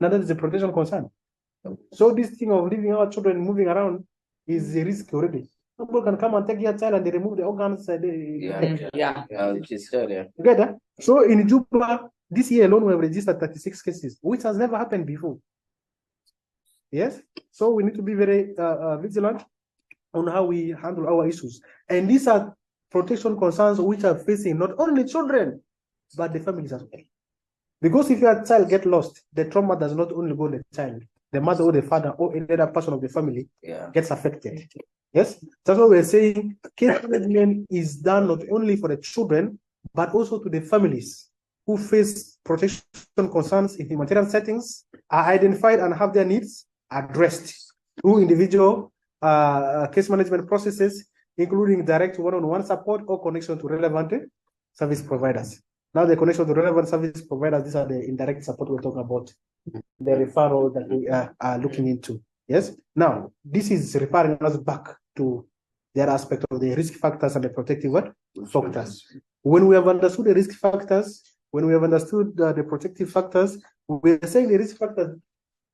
Now that is a protection concern. So this thing of leaving our children moving around is a risk already. People can come and take your child and they remove the organs. Together. So in Juba, this year alone, we have registered 36 cases, which has never happened before. Yes? So we need to be very vigilant on how we handle our issues. And these are protection concerns which are facing not only children, but the families as well. Because if your child gets lost, the trauma does not only go on the child, the mother or the father or any other person of the family gets affected. Yes? That's why we're saying case management is done not only for the children, but also to the families who face protection concerns in humanitarian settings, are identified and have their needs addressed through individual case management processes, including direct one-on-one support or connection to relevant service providers. Now the connection to relevant service providers, these are the indirect support we're talking about, the referral that we are looking into. Yes. Now, this is referring us back to the other aspect of the risk factors and the protective factors. When we have understood the risk factors, when we have understood the protective factors, we're saying the risk factors,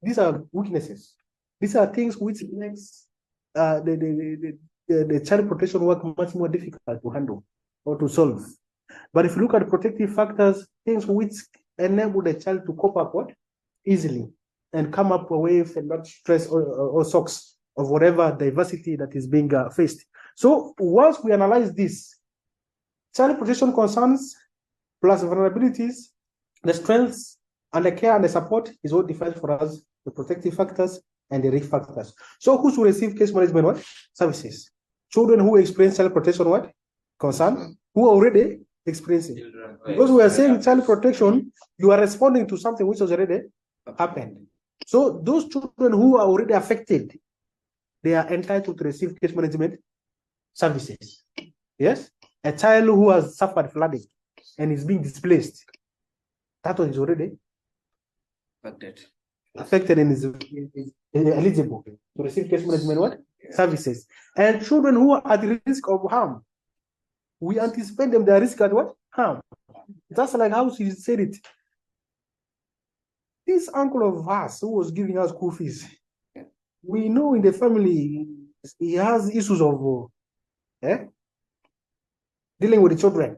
these are weaknesses. These are things which makes the child protection work much more difficult to handle or to solve. But if you look at protective factors, things which enable the child to cope up easily and come up away from that stress or shocks of whatever diversity that is being faced. So once we analyze this, child protection concerns plus vulnerabilities, the strengths and the care and the support is what defines for us the protective factors and the risk factors. So who should receive case management services? Children who experience child protection concern, who are already experiencing. Because we are saying child protection, you are responding to something which has already happened. So those children who are already affected, they are entitled to receive case management services. Yes? A child who has suffered flooding and is being displaced, that one is already affected and is eligible to receive case management services. And children who are at risk of harm, we anticipate them their risk at harm. Just like how she said it. This uncle of ours who was giving us school fees, we know in the family he has issues of dealing with the children.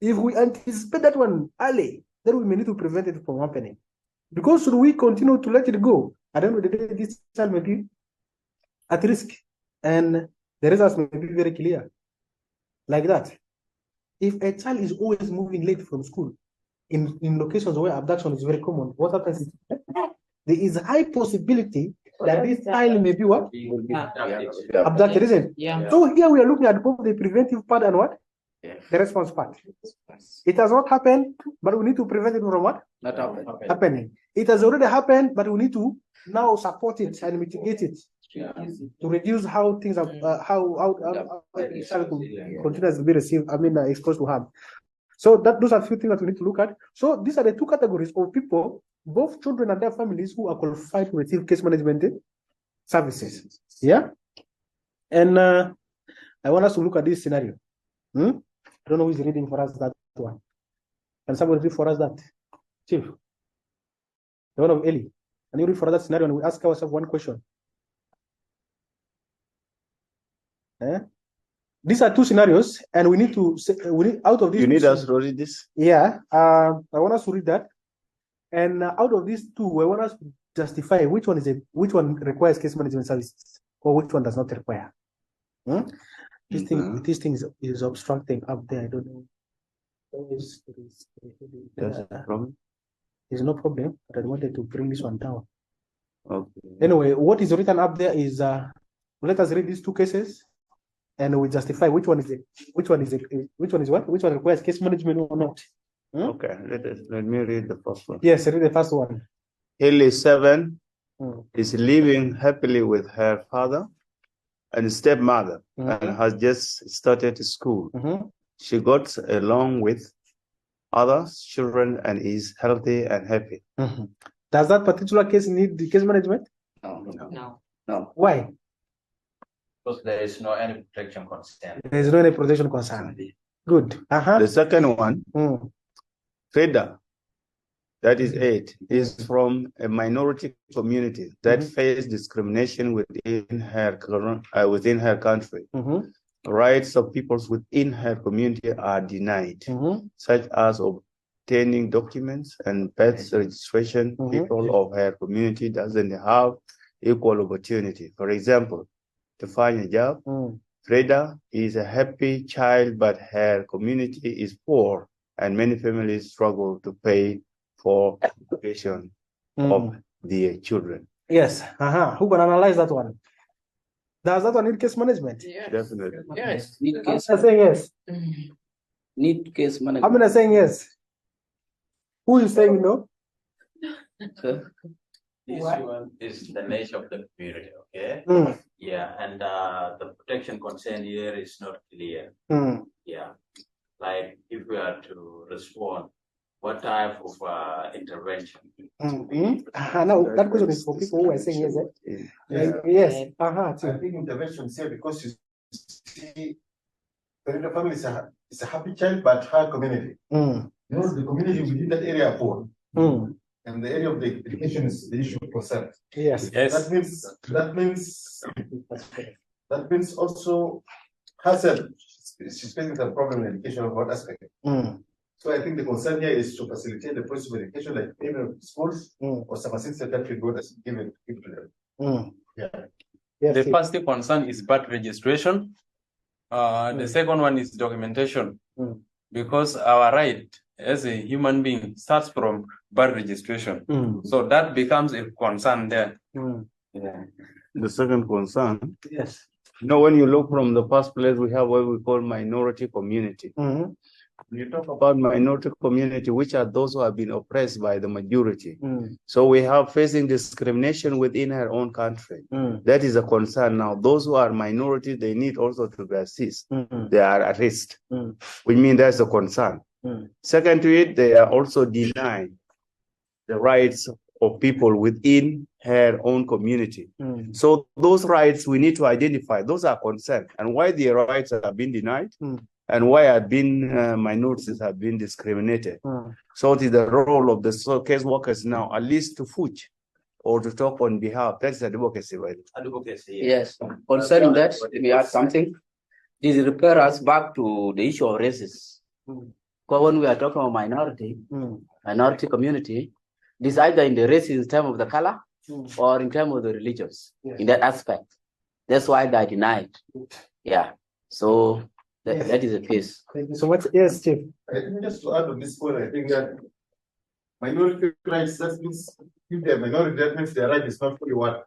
If we anticipate that one early, then we may need to prevent it from happening. Because should we continue to let it go, at the end of the day, this child may be at risk. And the results may be very clear. Like that. If a child is always moving late from school, in locations where abduction is very common, what happens is there is a high possibility that this child may be what? Abducted, isn't it? Yeah. So here we are looking at both the preventive part and what? The response part. It has not happened, but we need to prevent it from what? Not happening. It has already happened, but we need to now support it and mitigate it to reduce how things are, how child continues to be received, exposed to harm. So those are a few things that we need to look at. So these are the two categories of people, both children and their families, who are qualified to receive case management services. Yeah. And I want us to look at this scenario. I don't know who is reading for us that one. Can somebody read for us that? Chief. The one of Eli. Can you read for that scenario and we ask ourselves one question? These are two scenarios, and we need to say, out of these. You need us to read this? Yeah. I want us to read that. And out of these two, I want us to justify which one requires case management services or which one does not require. This thing is obstructing up there. I don't know. That's a problem. There's no problem, but I wanted to bring this one down. Okay. Anyway, what is written up there is let us read these two cases, and we justify which one requires case management or not. Okay, let me read the first one. Yes, read the first one. Haley 7 is living happily with her father and stepmother and has just started school. She got along with other children and is healthy and happy. Does that particular case need the case management? No. Why? Because there is no any protection concern. There is no any protection concern. Good. The second one, Freda, that is 8, is from a minority community that face discrimination within her country. Rights of peoples within her community are denied, such as obtaining documents and birth registration. People of her community doesn't have equal opportunity. For example, to find a job, Freda is a happy child, but her community is poor, and many families struggle to pay for education of their children. Yes. Who can analyze that one? Does that one need case management? Yes. Definitely. Yes. Need case. I'm saying yes. Need case management. I'm gonna saying yes. Who is saying no? This one is the nature of the community, okay? Yeah, and the protection concern here is not clear. Yeah, like if we are to respond, what type of intervention? No, that question is for people who are saying yes. Yes. I think intervention here because you see, the family is a happy child, but her community. You know, the community within that area are poor. And the area of the education is the issue of concern. Yes. That means also herself, she's facing some problem in education of what aspect. So I think the concern here is to facilitate the process of education, like even schools or some assistance that we go as given to them. The first concern is birth registration. The second one is documentation, because our right as a human being starts from birth registration. So that becomes a concern there. The second concern, yes. When you look from the first place, we have what we call minority community. You talk about minority community, which are those who have been oppressed by the majority. So we have facing discrimination within her own country. That is a concern now. Those who are minority, they need also to be assisted. They are at risk, which means that's a concern. Second to it, they are also denied the rights of people within her own community. So those rights we need to identify. Those are concerns, and why their rights have been denied, and why have been minorities have been discriminated. So it is the role of the case workers now, at least to fudge or to talk on behalf. That's advocacy, right? Advocacy. Yes. Concerning that, let me add something. This refers us back to the issue of races. Because when we are talking about minority community, this is either in the race in terms of the color or in terms of the religions, in that aspect. That's why they are denied. Yeah. So that is the case. Thank you so much. Yes, Chief. I think just to add on this point, I think that minority rights, that means if they're minority, that means their right is not fully what?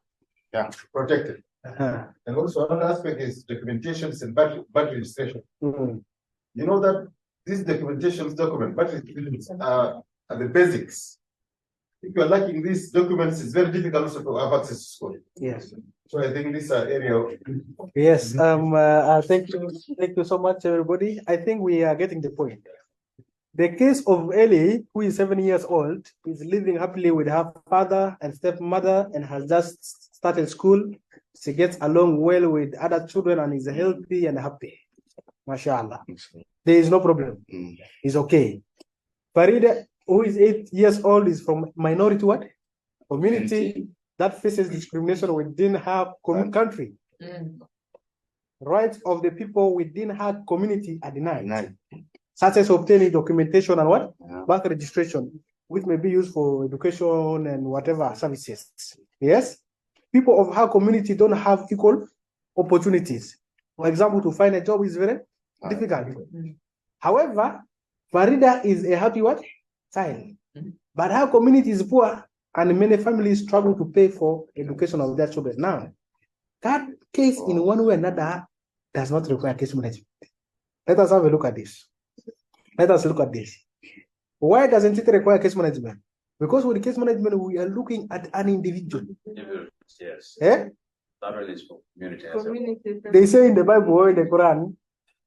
Yeah, protected. And also another aspect is documentations and battery registration. You know that these documentations document, battery are the basics. If you're lacking these documents, it's very difficult also to have access to school. Yes. So I think this area. Yes. Thank you so much, everybody. I think we are getting the point. The case of Ellie, who is 7 years old, is living happily with her father and stepmother and has just started school. She gets along well with other children and is healthy and happy. MashaAllah. There is no problem. It's okay. Farida, who is 8 years old, is from minority what? Community that faces discrimination within her country. Rights of the people within her community are denied. Such as obtaining documentation and what? Birth registration, which may be used for education and whatever services. Yes? People of her community don't have equal opportunities. For example, to find a job is very difficult. However, Farida is a happy what? Child. But her community is poor and many families struggle to pay for education of their children. Now, that case in one way or another does not require case management. Let us have a look at this. Let us look at this. Why doesn't it require case management? Because with case management, we are looking at an individual. Yes. Eh? That really is for community. They say in the Bible or in the Quran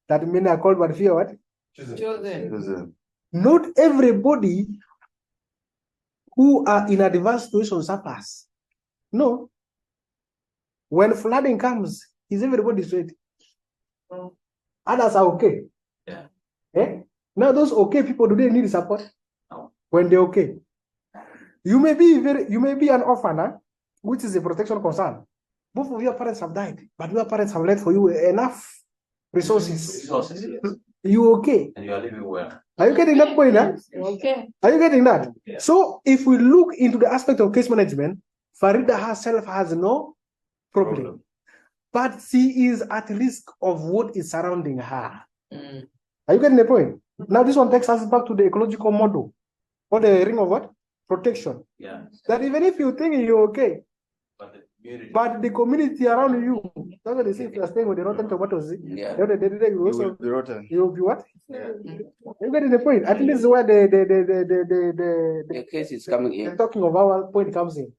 that men are called but fear what? Chosen. Not everybody who are in advanced situation suffers. No. When flooding comes, is everybody straight? Others are okay. Yeah. Eh? Now those okay people, do they need support? No. When they're okay. You may be an orphan, huh? Which is a protection concern. Both of your parents have died, but your parents have left for you enough resources. Yes. You okay? And you are living well. Are you getting that point? Huh? Okay. Are you getting that? Yeah. So if we look into the aspect of case management, Farida herself has no problem. But she is at risk of what is surrounding her. Are you getting the point? Now this one takes us back to the ecological model, or the ring of what? Protection. Yeah. That even if you think you're okay, but the community around you, that's what they say. If you are staying with the rotten tomatoes, Yeah. you also be rotten. You will be what? Yeah. You getting the point? I think this is where The case is coming in. the talking of our point comes in.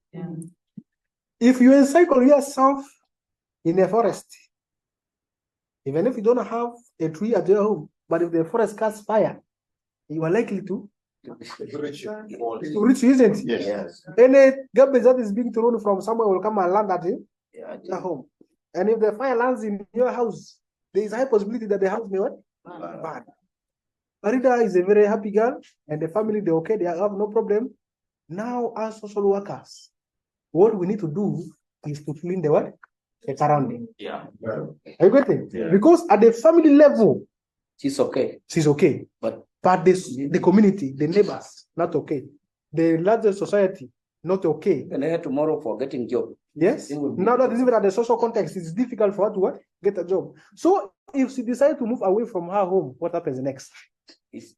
If you encircle yourself in a forest, even if you don't have a tree at your home, but if the forest catches fire, you are likely to reach you, isn't it? Yes. Any garbage that is being thrown from somewhere will come and land at you, Yeah. at home. And if the fire lands in your house, there is a high possibility that the house may what? Burn. Farida is a very happy girl, and the family, they're okay, they have no problem. Now, as social workers, what we need to do is to clean the what? The surrounding. Yeah. Are you getting? Yeah. Because at the family level, She's okay. she's okay. But the community, the neighbors, not okay. The larger society, not okay. and then tomorrow for getting job. Yes. Now that is even at the social context, it's difficult for her to what? Get a job. So if she decides to move away from her home, what happens next?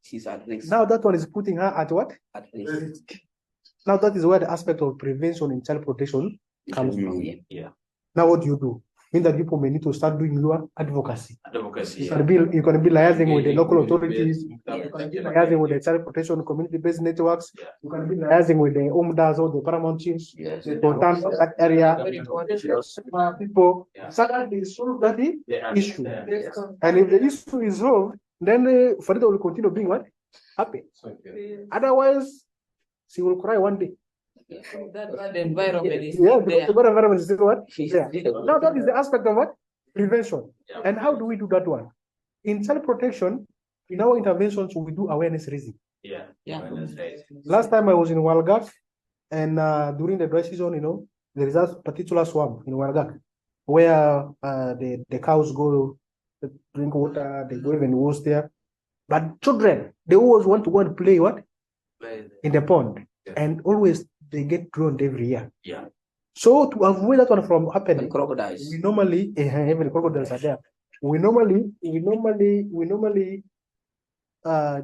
She's at risk. Now that one is putting her at what? At risk. Now that is where the aspect of prevention in child protection comes from. Yeah. Now what do you do? Means that people may need to start doing your advocacy. Advocacy. You can be liaising with the local authorities. Yeah. You can be liaising with the child protection community-based networks. You can be liaising with the OMDAs or the paramount chiefs. Yes. The importance of that area. People. Yeah. So that they solve that issue. Yes. And if the issue is solved, then Farida will continue being what? Happy. Okay. Otherwise, she will cry one day. That environment is Yeah, there. because the bad environment is still what? Yeah. Yeah. Now that is the aspect of what? Prevention. Yeah. And how do we do that one? In child protection, in our interventions, we do awareness raising. Yeah. Yeah. That's right. Last time I was in Walgak, and during the dry season, there is a particular swamp in Walgak where the cows go to drink water, they go even wash there. But children, they always want to go and play what? In the pond. Yeah. And always they get drowned every year. Yeah. So to avoid that one from happening, And crocodiles. we normally even crocodiles are there. We normally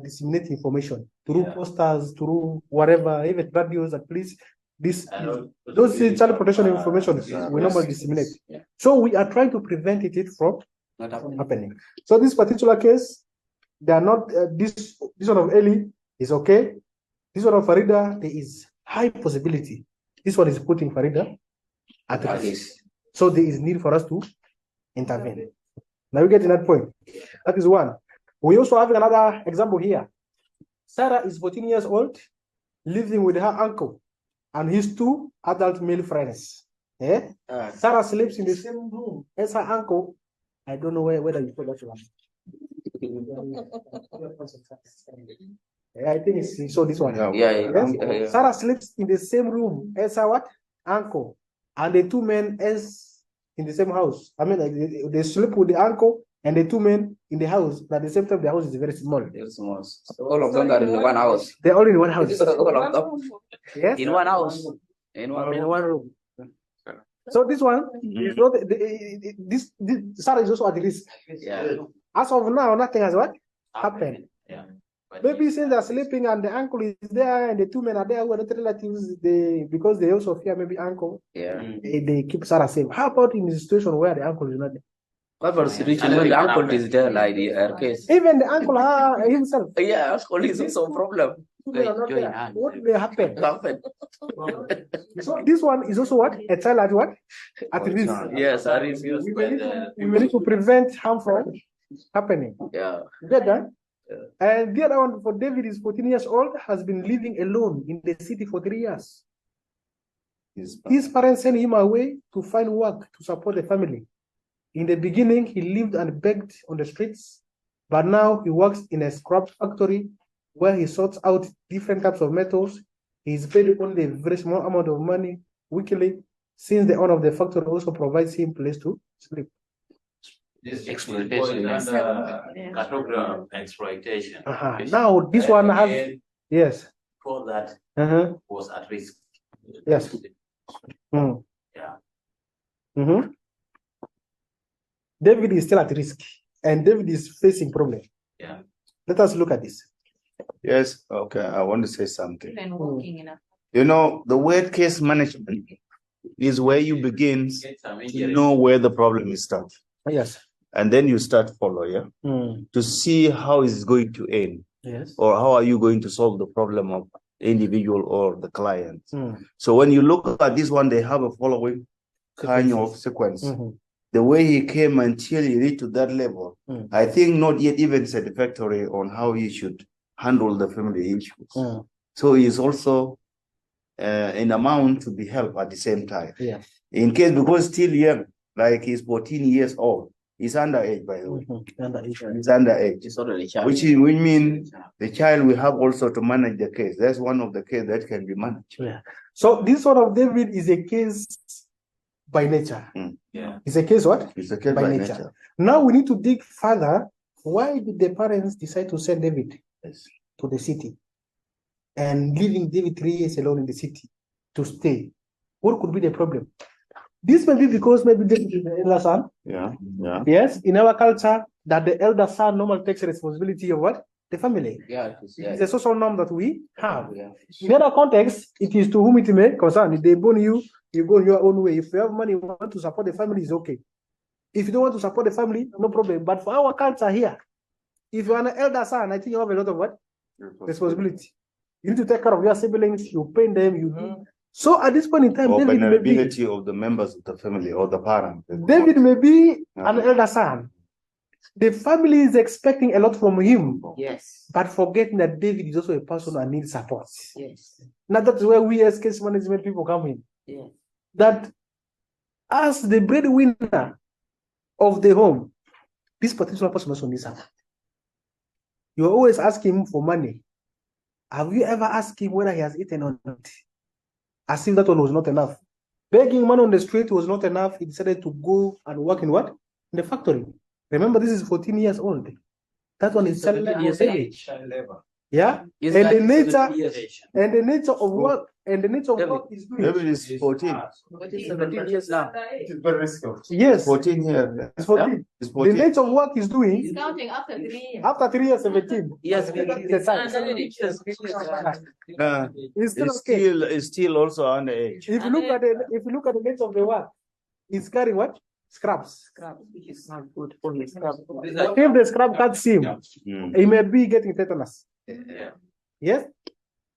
disseminate information through posters, through whatever, even radios, at least those child protection information we normally disseminate. So we are trying to prevent it from happening. So this particular case, they are not this one of Eli is okay. This one of Farida, there is high possibility. This one is putting Farida at risk. So there is need for us to intervene. Now we get to that point. That is one. We also have another example here. Sarah is 14 years old, living with her uncle and his 2 adult male friends. Sarah sleeps in the same room as her uncle. I don't know whether you put that one. I think it's so this one. Yes? Sarah sleeps in the same room as her what? Uncle. And the 2 men as in the same house. I mean, they sleep with the uncle and the 2 men in the house. But at the same time, the house is very small. Very small. So all of them are in one house. They're all in one house. All of them. Yes? In one house. In one room. So this one is not this Sarah is also at risk. Yeah. As of now, nothing has what happened. Yeah. Maybe since they're sleeping and the uncle is there and the 2 men are there who are not relatives, because they also fear maybe uncle. Yeah. They keep Sarah safe. How about in the situation where the uncle is not there? What about the situation when the uncle is there, like the case? Even the uncle himself. Yeah, uncle is also a problem. What will happen? So this one is also what? A child at what? At risk. Yes, at risk. We need to prevent harm from happening. Yeah. Get that? And the other one for David is 14 years old, has been living alone in the city for 3 years. His parents sent him away to find work to support the family. In the beginning, he lived and begged on the streets, but now he works in a scrap factory where he sorts out different types of metals. He is paid only a very small amount of money weekly, since the owner of the factory also provides him place to sleep. This exploitation category of exploitation. Now this one has yes. For that was at risk. Yes. Yeah. David is still at risk, and David is facing problem. Yeah. Let us look at this. Yes. Okay. I want to say something. You know, the word case management is where you begin to know where the problem is starting. Yes. And then you start follow, to see how it's going to end. Yes. Or how are you going to solve the problem of individual or the client. So when you look at this one, they have a following kind of sequence. The way he came until he reached to that level, I think not yet even satisfactory on how he should handle the family issues. So he is also an amount to be helped at the same time. Yeah. In case, because still young, like he's 14 years old. He's underage, by the way. He's underage. It's already child. Which means the child will have also to manage the case. That's one of the cases that can be managed. Yeah. So this one of David is a case by nature. Yeah. It's a case what? It's a case by nature. Now we need to dig further. Why did the parents decide to send David to the city and leaving David 3 years alone in the city to stay? What could be the problem? This may be because maybe David is the elder son. Yeah. Yes, in our culture, that the elder son normally takes responsibility of what? The family. Yeah. It's a social norm that we have. In other context, it is to whom it may concern. If they born you, you go your own way. If you have money, you want to support the family, it's okay. If you don't want to support the family, no problem. But for our culture here, if you are an elder son, I think you have a lot of what? Responsibility. You need to take care of your siblings, you pay them, you do. So at this point in time, Or David may be vulnerability of the members of the family or the parent. David may be an elder son. The family is expecting a lot from him. Yes. But forgetting that David is also a person who needs support. Yes. Now that's where we as case management people come in. Yes. That as the breadwinner of the home, this particular person also needs support. You always ask him for money. Have you ever asked him whether he has eaten or not? As if that one was not enough. Begging money on the street was not enough. He decided to go and work in what? In the factory. Remember, this is 14 years old. That one is child labor. Yeah? And the nature of work and the nature of work is doing. Maybe it's 14. 17 years now. It is very risky. Yes. 14 here. It's 14. It's 14. The nature of work is doing. It's counting after 3 years. After 3 years, 17. Yes, It's still It's okay. it's still also underage. If you look at the nature of the work, it's carrying what? Scraps. Which is not good for his scrap. If the scrap cuts him, he may be getting tetanus. Yes?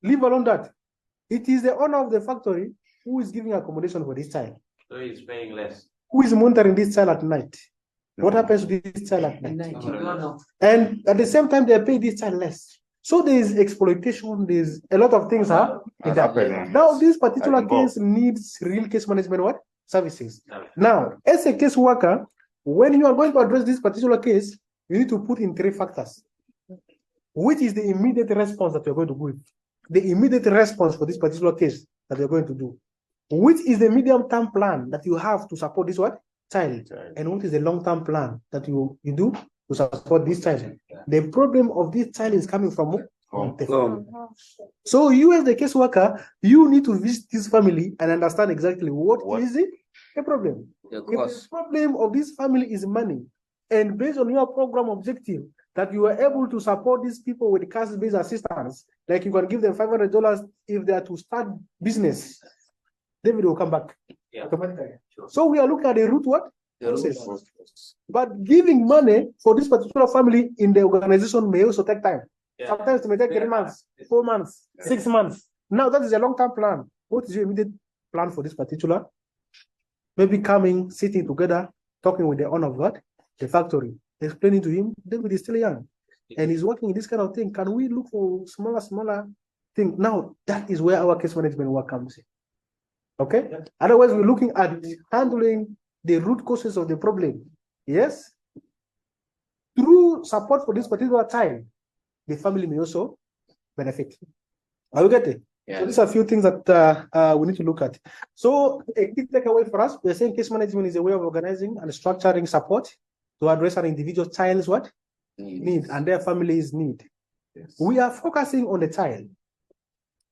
Leave alone that. It is the owner of the factory who is giving accommodation for this child. So he's paying less. Who is monitoring this child at night? What happens to this child at night? And at the same time, they pay this child less. So there is exploitation, there's a lot of things in that. Now, this particular case needs real case management what? Services. Now, as a case worker, when you are going to address this particular case, you need to put in 3 factors. Which is the immediate response that you're going to give? The immediate response for this particular case that you're going to do. Which is the medium-term plan that you have to support this what? Child. And what is the long-term plan that you do to support this child? The problem of this child is coming from home. So you as the case worker, you need to visit this family and understand exactly what is it? The problem. If the problem of this family is money, and based on your program objective, that you are able to support these people with cash-based assistance, like you can give them $500 if they are to start business, David will come back. So we are looking at the root what? Process. But giving money for this particular family in the organization may also take time. Sometimes it may take 3 months, 4 months, 6 months. Now that is a long-term plan. What is your immediate plan for this particular? Maybe coming, sitting together, talking with the owner of what? The factory, explaining to him, David is still young and he's working in this kind of thing. Can we look for smaller thing? Now that is where our case management work comes in. Okay. Otherwise, we're looking at handling the root causes of the problem. Yes. Through support for this particular child, the family may also benefit. Are you getting? Yeah. So these are a few things that we need to look at. So a key takeaway for us, we're saying case management is a way of organizing and structuring support to address an individual child's what? Need and their family's need. Yes. We are focusing on the child.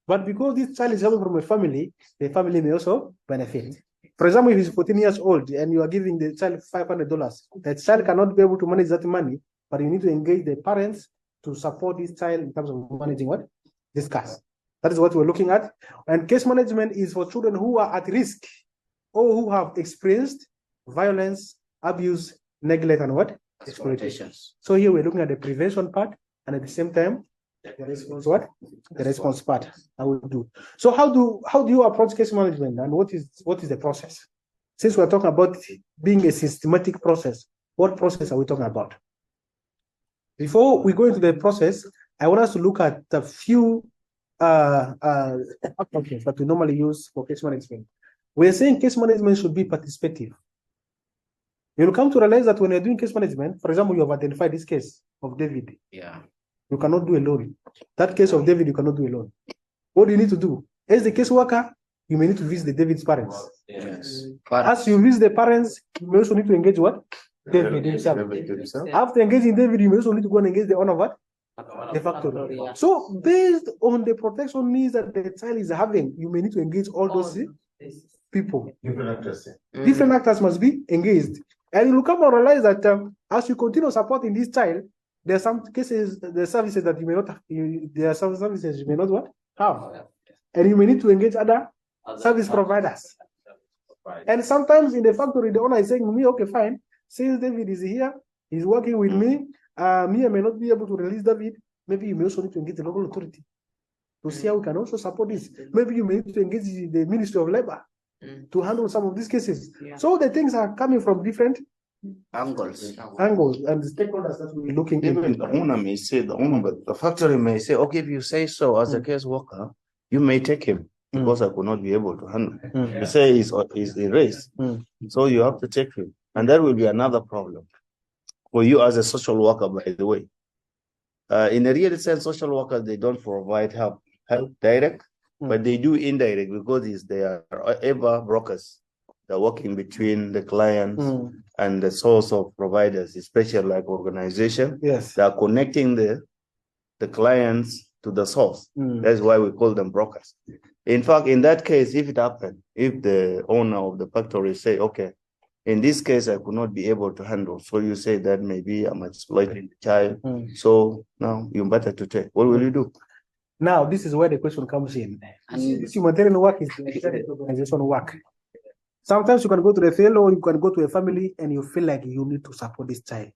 But because this child is coming from a family, the family may also benefit. For example, if he's 14 years old and you are giving the child $500, the child cannot be able to manage that money, but you need to engage the parents to support this child in terms of managing what? This cash. That is what we're looking at. And case management is for children who are at risk or who have experienced violence, abuse, neglect, and what? Exploitation. So here we're looking at the prevention part, and at the same time, the response what? The response part. I will do. So how do you approach case management, and what is the process? Since we're talking about being a systematic process, what process are we talking about? Before we go into the process, I want us to look at a few approaches that we normally use for case management. We're saying case management should be participative. You'll come to realize that when you're doing case management, for example, you have identified this case of David. Yeah. You cannot do alone. That case of David, you cannot do alone. What do you need to do? As the case worker, you may need to visit David's parents. Yes. As you visit the parents, you may also need to engage what? David himself. After engaging David, you may also need to go and engage the owner of what? The factory. Yeah. So based on the protection needs that the child is having, you may need to engage all those people. Different actors. Different actors must be engaged. And you will come and realize that as you continue supporting this child, there are some cases, the services that you may not have, there are some services you may not what? Have. And you may need to engage other service providers. And sometimes in the factory, the owner is saying, me, okay, fine. Since David is here, he's working with me, I may not be able to release David. Maybe you may also need to engage the local authority to see how we can also support this. Maybe you may need to engage the Ministry of Labor to handle some of these cases. Yeah. So the things are coming from different angles, and the stakeholders that we're looking even into. The owner may say, but the factory may say, okay, if you say so, as a case worker, you may take him because I could not be able to handle him. You say he's erased, so you have to take him, and that will be another problem for you as a social worker. By the way, in a real sense, social workers, they don't provide help direct, but they do indirect because they are ever brokers. They're working between the clients and the source of providers, especially like organization. Yes. They are connecting the clients to the source. That's why we call them brokers. In fact, in that case, if it happened, if the owner of the factory say, okay, in this case, I could not be able to handle. So you say that maybe I'm exploiting the child. So now you better to take. What will you do? Now, this is where the question comes in. This humanitarian work is the organization work. Sometimes you can go to the field or you can go to a family and you feel like you need to support this child,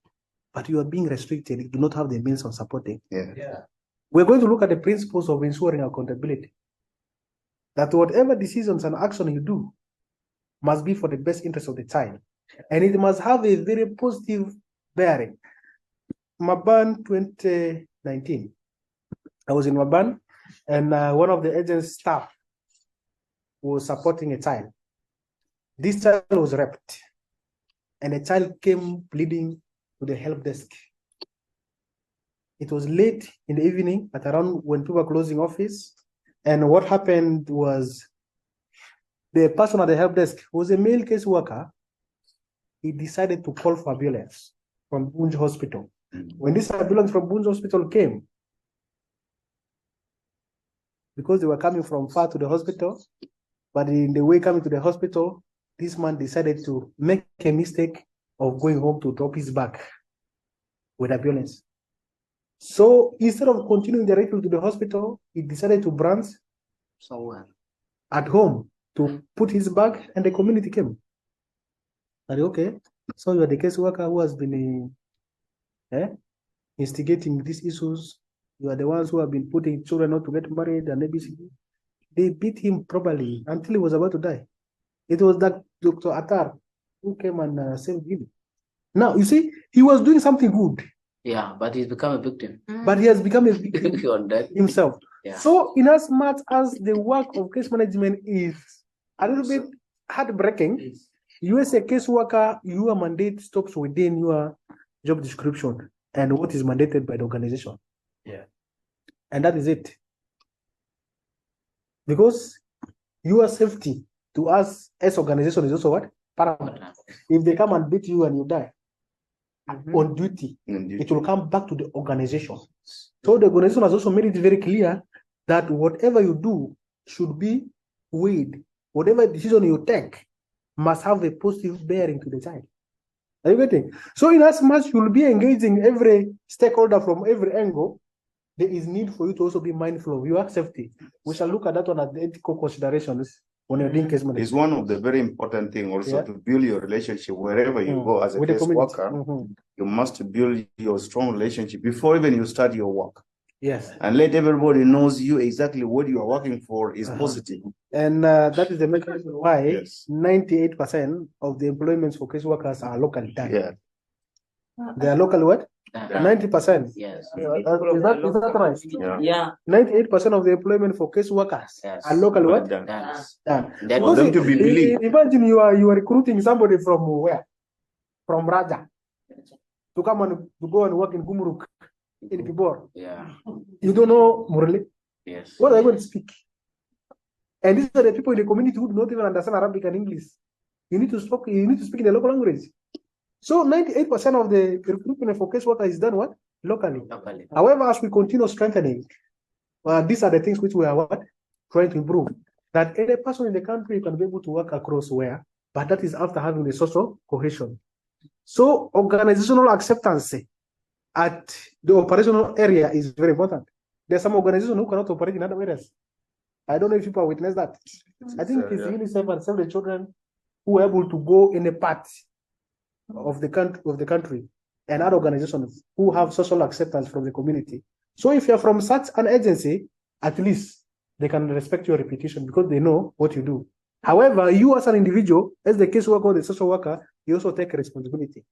but you are being restricted. You do not have the means of supporting. Yeah. We're going to look at the principles of ensuring accountability. That whatever decisions and action you do must be for the best interest of the child. And it must have a very positive bearing. Maban 2019. I was in Maban, and one of the agent's staff was supporting a child. This child was raped, and a child came bleeding to the help desk. It was late in the evening, at around when people were closing office. And what happened was the person at the help desk was a male case worker. He decided to call for ambulance from Bunj Hospital. When this ambulance from Bunj Hospital came, because they were coming from far to the hospital, but in the way coming to the hospital, this man decided to make a mistake of going home to drop his bag with ambulance. So instead of continuing the vehicle to the hospital, he decided to branch somewhere at home to put his bag, and the community came. And okay, so you are the case worker who has been instigating these issues. You are the ones who have been putting children not to get married and ABCD. They beat him properly until he was about to die. It was that Dr. Attar who came and saved him. Now, you see, he was doing something good. Yeah, but he's become a victim. But he has become a victim himself. Yeah. So, in as much as the work of case management is a little bit heartbreaking, you as a case worker, your mandate stops within your job description and what is mandated by the organization. Yeah. And that is it. Because your safety to us as organization is also what? Paramount. If they come and beat you and you die on duty, it will come back to the organization. So the organization has also made it very clear that whatever you do should be weighed. Whatever decision you take must have a positive bearing to the child. Are you getting? So in as much you'll be engaging every stakeholder from every angle, there is need for you to also be mindful of your safety. We shall look at that one at the ethical considerations when you're doing case management. It's one of the very important things also to build your relationship wherever you go as a with the case community. worker. You must build your strong relationship before even you start your work. Yes. And let everybody knows you exactly what you are working for is positive. And that is the main reason why 98% of the employments for case workers are locally done. Yeah. They are local what? 90%. Yes. Is that right? Yeah. 98% of the employment for case workers are local what? Done. Done. For them to be believed. Imagine you are recruiting somebody from where? From Raja to come and to go and work in Gumruk in Pibor. Yeah. You don't know Murali? Yes. What are they going to speak? And these are the people in the community who do not even understand Arabic and English. You need to speak in the local language. So 98% of the recruitment for case worker is done what? Locally. However, as we continue strengthening, these are the things which we are what? Trying to improve. That any person in the country can be able to work across where, but that is after having the social cohesion. So organizational acceptance at the operational area is very important. There's some organizations who cannot operate in other areas. I don't know if people witness that. I think it's UNICEF and Save the Children who are able to go in a part of the country and other organizations who have social acceptance from the community. So if you're from such an agency, at least they can respect your reputation because they know what you do. However, you as an individual, as the case worker or the social worker, you also take a responsibility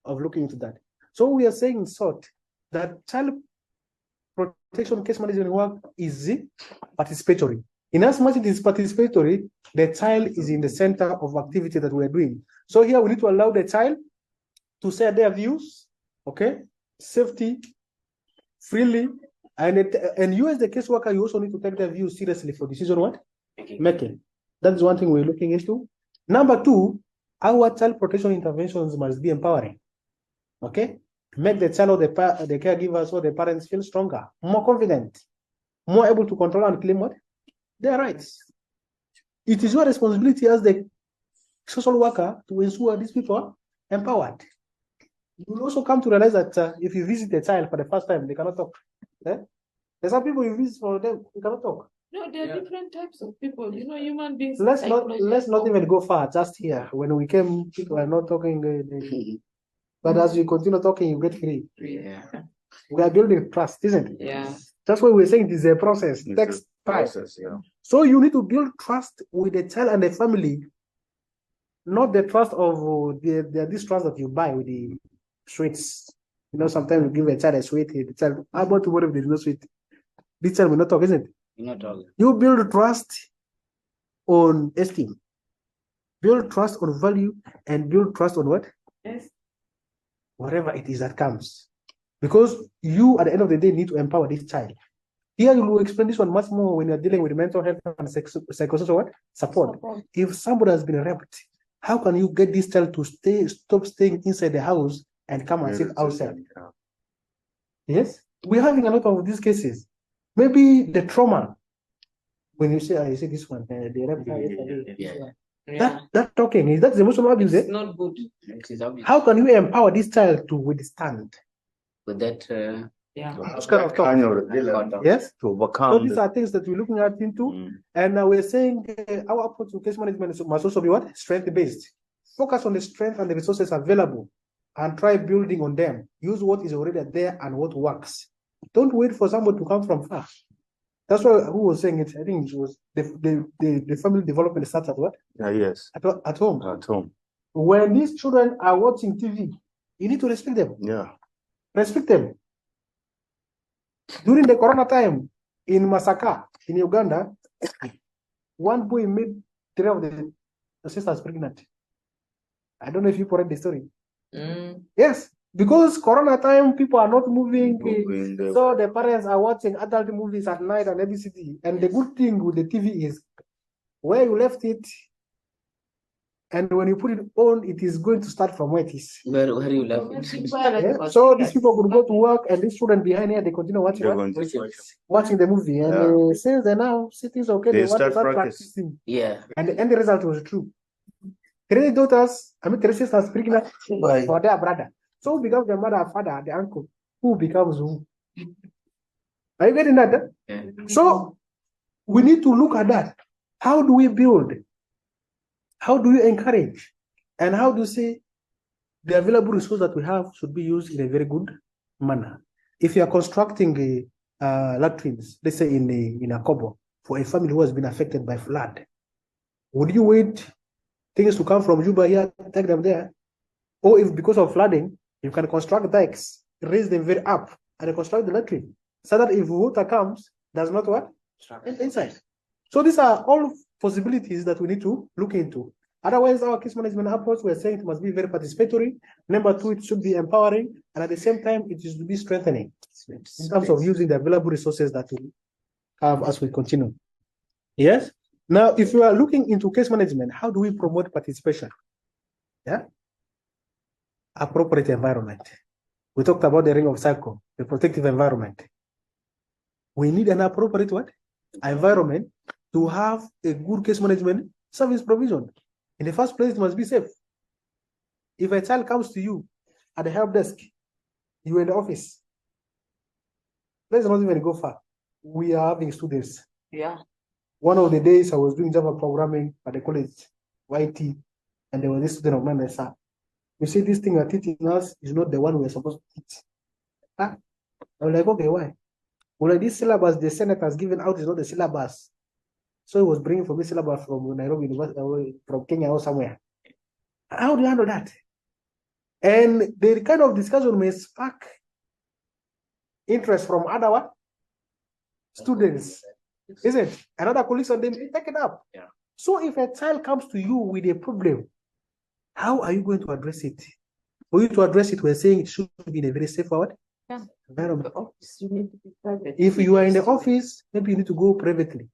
of looking into that. So we are saying in short that child protection case management work is participatory. In as much as it is participatory, the child is in the center of activity that we are doing. So here we need to allow the child to share their views, okay, safety, freely, and you as the case worker, you also need to take their views seriously for decision what? Making. That is one thing we're looking into. Number two, our child protection interventions must be empowering, okay? Make the child or the caregivers or the parents feel stronger, more confident, more able to control and claim what? their rights. It is your responsibility as the social worker to ensure these people are empowered. You will also come to realize that if you visit a child for the first time, they cannot talk. There's some people you visit for them, they cannot talk. No, there are different types of people. You know, human beings. Let's not even go far. Just here, when we came, people are not talking. But as we continue talking, you get free. Yeah. We are building trust, isn't it? Yeah. That's why we're saying it is a process. It takes time. Yeah. So you need to build trust with the child and the family, not the trust of this trust that you buy with the sweets. You know, sometimes you give a child a sweet, the child, how about tomorrow if there's no sweet? This child will not talk, isn't it? Not all. You build trust on esteem, build trust on value, and build trust on what? Yes. Whatever it is that comes. Because you, at the end of the day, need to empower this child. Here you will explain this one much more when you're dealing with mental health and psychosocial what? Support. If somebody has been raped, how can you get this child to stop staying inside the house and come and sit outside? Yes? We're having a lot of these cases. Maybe the trauma, when you say this one, the rape, that talking, is that the emotional abuse? It's not good. How can you empower this child to withstand? With that, Those kind of talk. Yes? To overcome. So these are things that we're looking at into. And we're saying our approach to case management must also be what? Strength-based. Focus on the strength and the resources available and try building on them. Use what is already there and what works. Don't wait for somebody to come from far. That's why who was saying it? I think it was the family development starts at what? Yes. At home. At home. When these children are watching TV, you need to respect them. Yeah. Respect them. During the Corona time in Masaka, in Uganda, one boy made 3 of the sisters pregnant. I don't know if you read the story. Yes, because Corona time, people are not moving. So the parents are watching adult movies at night on ABCD. And the good thing with the TV is where you left it, and when you put it on, it is going to start from where it is. Where you left it. Yeah. So these people could go to work, and these children behind here, they continue watching the movie. And since they now see things okay, they want to start practicing. Yeah. And the end result was true. 3 daughters, 3 sisters pregnant for their brother. So who becomes the mother, father, the uncle? Who becomes who? Are you getting that? Yeah. So we need to look at that. How do we build? How do you encourage? And how do you say the available resources that we have should be used in a very good manner? If you are constructing latrines, let's say in a Kobo, for a family who has been affected by flood, would you wait things to come from Juba here, take them there? Or if because of flooding, you can construct dikes, raise them very up, and construct the latrine, so that if water comes, does not what? Inside. So these are all possibilities that we need to look into. Otherwise, our case management approach, we're saying it must be very participatory. Number 2, it should be empowering, and at the same time, it should be strengthening in terms of using the available resources that we have as we continue. Yes? Now, if you are looking into case management, how do we promote participation? Yeah? Appropriate environment. We talked about the ring of cycle, the protective environment. We need an appropriate what? Environment to have a good case management service provision. In the first place, it must be safe. If a child comes to you at the help desk, you're in the office. Let's not even go far. We are having students. Yeah. One of the days I was doing Java programming at the college, YT, and there was this student of mine that said, you see, this thing you're teaching us is not the one we're supposed to teach. I was like, okay, why? Well, like this syllabus the Senate has given out is not the syllabus. So he was bringing for me syllabus from Nairobi University, from Kenya or somewhere. How do you handle that? And the kind of discussion may spark interest from other students, isn't it? Another colleagues and then take it up. Yeah. So if a child comes to you with a problem, how are you going to address it? For you to address it, we're saying it should be in a very safe environment. If you are in the office, maybe you need to go privately.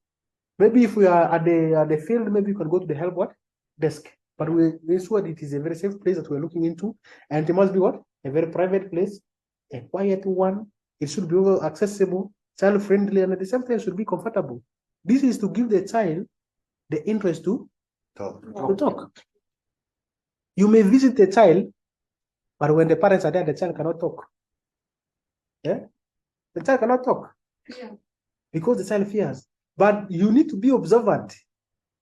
Maybe if we are at the field, maybe you can go to the help desk. But we ensure it is a very safe place that we're looking into, and it must be what? A very private place, a quiet one. It should be accessible, child friendly, and at the same time should be comfortable. This is to give the child the interest to talk. You may visit the child, but when the parents are there, the child cannot talk. Yeah? The child cannot talk. Yeah. Because the child fears. But you need to be observant.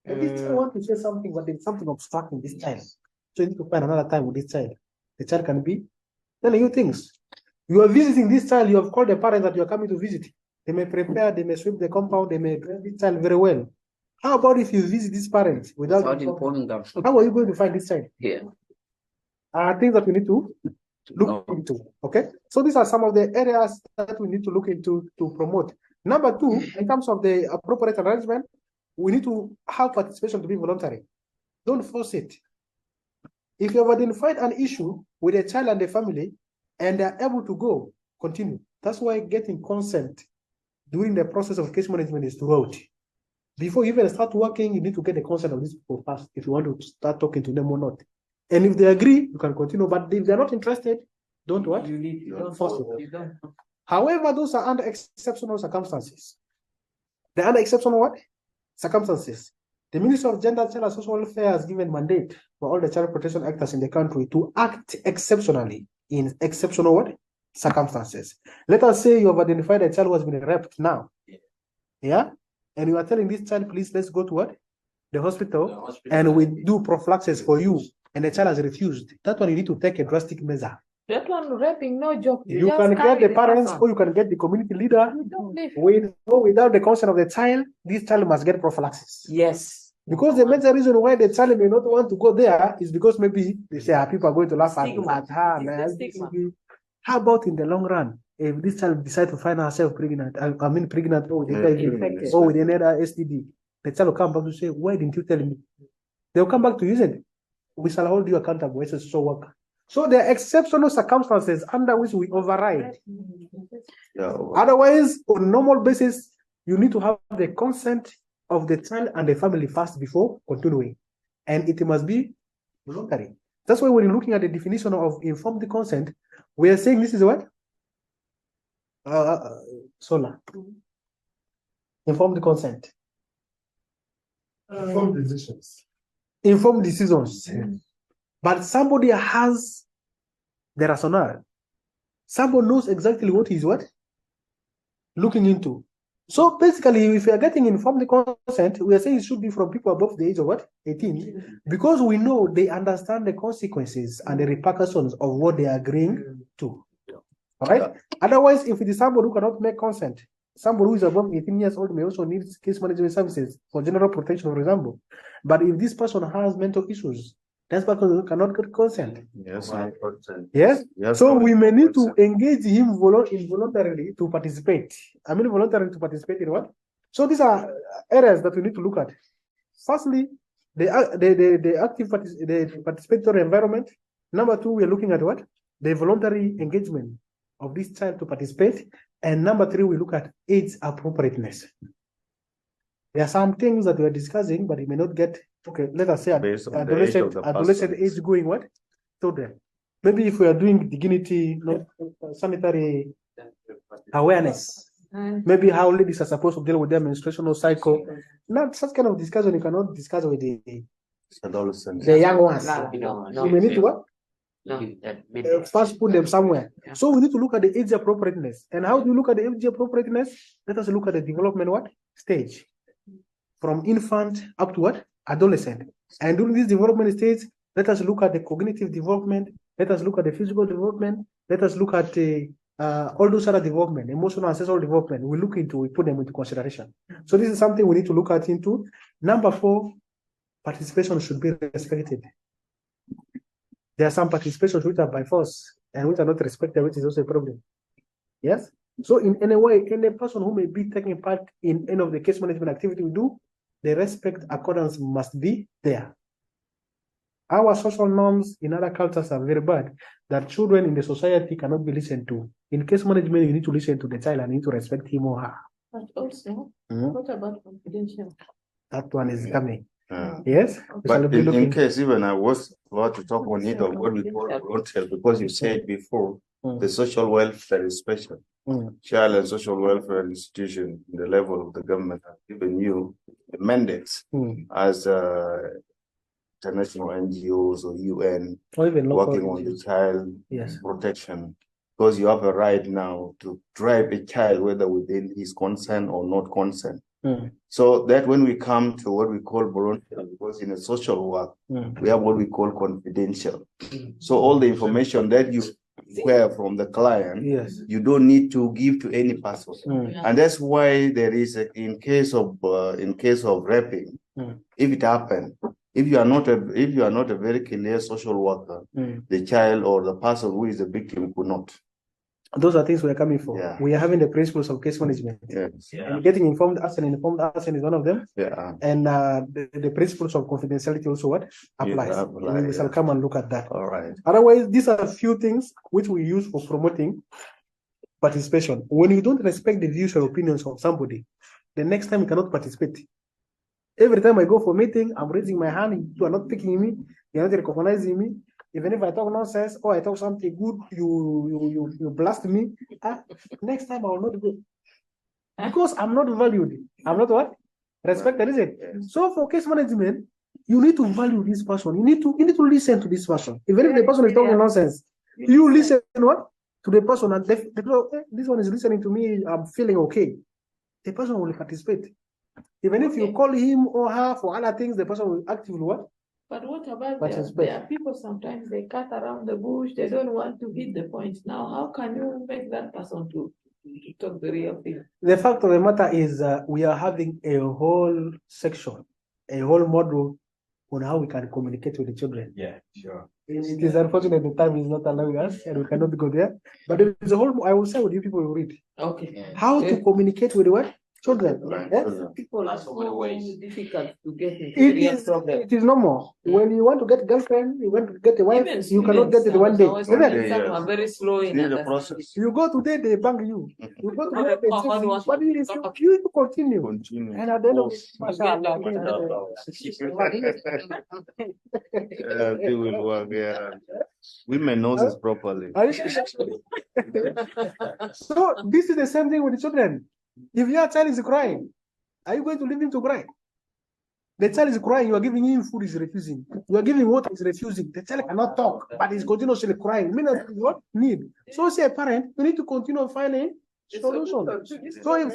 And this child wants to say something, but there's something obstructing this child. So you need to find another time with this child. The child can be telling you things. You are visiting this child, you have called the parents that you are coming to visit. They may prepare, they may sweep the compound, they may dress this child very well. How about if you visit these parents without informing them? How are you going to find this child? Yeah. Things that we need to look into. Okay. So these are some of the areas that we need to look into to promote. Number two, in terms of the appropriate arrangement, we need to have participation to be voluntary. Don't force it. If you have identified an issue with a child and the family and they are able to go, continue. That's why getting consent during the process of case management is throughout. Before you even start working, you need to get the consent of these people first if you want to start talking to them or not. And if they agree, you can continue. But if they're not interested, don't what? Don't force it. However, those are under exceptional circumstances. The under exceptional what? Circumstances. The Ministry of Gender, Child and Social Welfare has given mandate for all the child protection actors in the country to act exceptionally in exceptional what? Circumstances. Let us say you have identified a child who has been raped now. Yeah? And you are telling this child, please, let's go to what? The hospital, and we do prophylaxis for you. And the child has refused. That one you need to take a drastic measure. That one raping, no joke. You can get the parents or you can get the community leader. Without the consent of the child, this child must get prophylaxis. Yes. Because the major reason why the child may not want to go there is because maybe they say people are going to laugh at her. How about in the long run? If this child decides to find herself pregnant, pregnant or with HIV or with another STD, the child will come back to say, why didn't you tell me? They'll come back to use it. We shall hold you accountable as a social worker. So there are exceptional circumstances under which we override. Yeah. Otherwise, on a normal basis, you need to have the consent of the child and the family first before continuing. And it must be voluntary. That's why when you're looking at the definition of informed consent, we are saying this is what? Solar. Informed consent. Informed decisions. Informed decisions. But somebody has the rationale. Somebody knows exactly what he's what? Looking into. So basically, if we are getting informed consent, we are saying it should be from people above the age of what? 18. Because we know they understand the consequences and the repercussions of what they are agreeing to. All right? Otherwise, if it is somebody who cannot make consent, somebody who is above 18 years old may also need case management services for general protection, for example. But if this person has mental issues, that's because he cannot get consent. Yes, consent. Yes? So we may need to engage him voluntarily to participate. Voluntarily to participate in what? So these are areas that we need to look at. Firstly, the active the participatory environment. Number two, we are looking at what? The voluntary engagement of this child to participate. And number three, we look at age appropriateness. There are some things that we are discussing, but we may not get, okay, let us say adolescent age going what? Children. Maybe if we are doing dignity, sanitary awareness, maybe how ladies are supposed to deal with their menstruational cycle. Not such kind of discussion you cannot discuss with the adolescents. The young ones. You may need to what? First put them somewhere. Yeah. So we need to look at the age appropriateness. And how do you look at the age appropriateness? Let us look at the development what? Stage. From infant up to what? Adolescent. And during this development stage, let us look at the cognitive development. Let us look at the physical development. Let us look at all those other development, emotional and sexual development. We put them into consideration. So this is something we need to look at into. Number 4, participation should be respected. There are some participations which are by force and which are not respected, which is also a problem. Yes? So in any way, any person who may be taking part in any of the case management activity we do, the respect accordance must be there. Our social norms in other cultures are very bad, that children in the society cannot be listened to. In case management, you need to listen to the child and you need to respect him or her. But also, what about confidential? That one is coming. Yes? But in case even I was about to talk on it of what we call volunteer, because you said before, the social welfare is special. child and social welfare institution, the level of the government have given you a mandate as international NGOs or UN or even local working on the child Yes. protection, because you have a right now to drive a child whether within his consent or not consent. So that when we come to what we call voluntary, because in a social work, we have what we call confidential. So all the information that you acquire from the client, Yes. you don't need to give to any person. And that's why there is in case of raping, if it happened, if you are not a very clear social worker, the child or the person who is the victim could not. Those are things we are coming for. Yeah. We are having the principles of case management. Yes. And getting informed assent is one of them. Yeah. And the principles of confidentiality also what applies. We shall come and look at that. All right. Otherwise, these are a few things which we use for promoting participation. When you don't respect the views or opinions of somebody, the next time you cannot participate. Every time I go for a meeting, I'm raising my hand, you are not picking me, you are not recognizing me. Even if I talk nonsense or I talk something good, you blast me. Next time I will not go. Because I'm not valued. I'm not what? Respected, is it? So for case management, you need to value this person. You need to listen to this person. Even if the person is talking nonsense, you listen what? To the person, and this one is listening to me, I'm feeling okay. The person will participate. Even if you call him or her for other things, the person will actively what? But what about there are people sometimes they cut around the bush, they don't want to hit the point. Now, how can you make that person to talk the real thing? The fact of the matter is we are having a whole section, a whole module on how we can communicate with the children. Yeah, sure. It is unfortunate the time is not allowing us and we cannot go there. But there is a whole, I will say what you people will read. Okay. How to communicate with what? Children. Yes? People are so difficult to get into real problem. It is normal. When you want to get a girlfriend, you want to get a wife, you cannot get it one day. Some are very slow in the process. You go today, they bang you. You go today, they chase you. But you need to continue. And at the end of it, mashallah. They will work, yeah. Women know this properly. So this is the same thing with the children. If your child is crying, are you going to leave him to cry? The child is crying, you are giving him food, he's refusing. You are giving water, he's refusing. The child cannot talk, but he's continuously crying. What need? So as a parent, you need to continue finding solutions. So if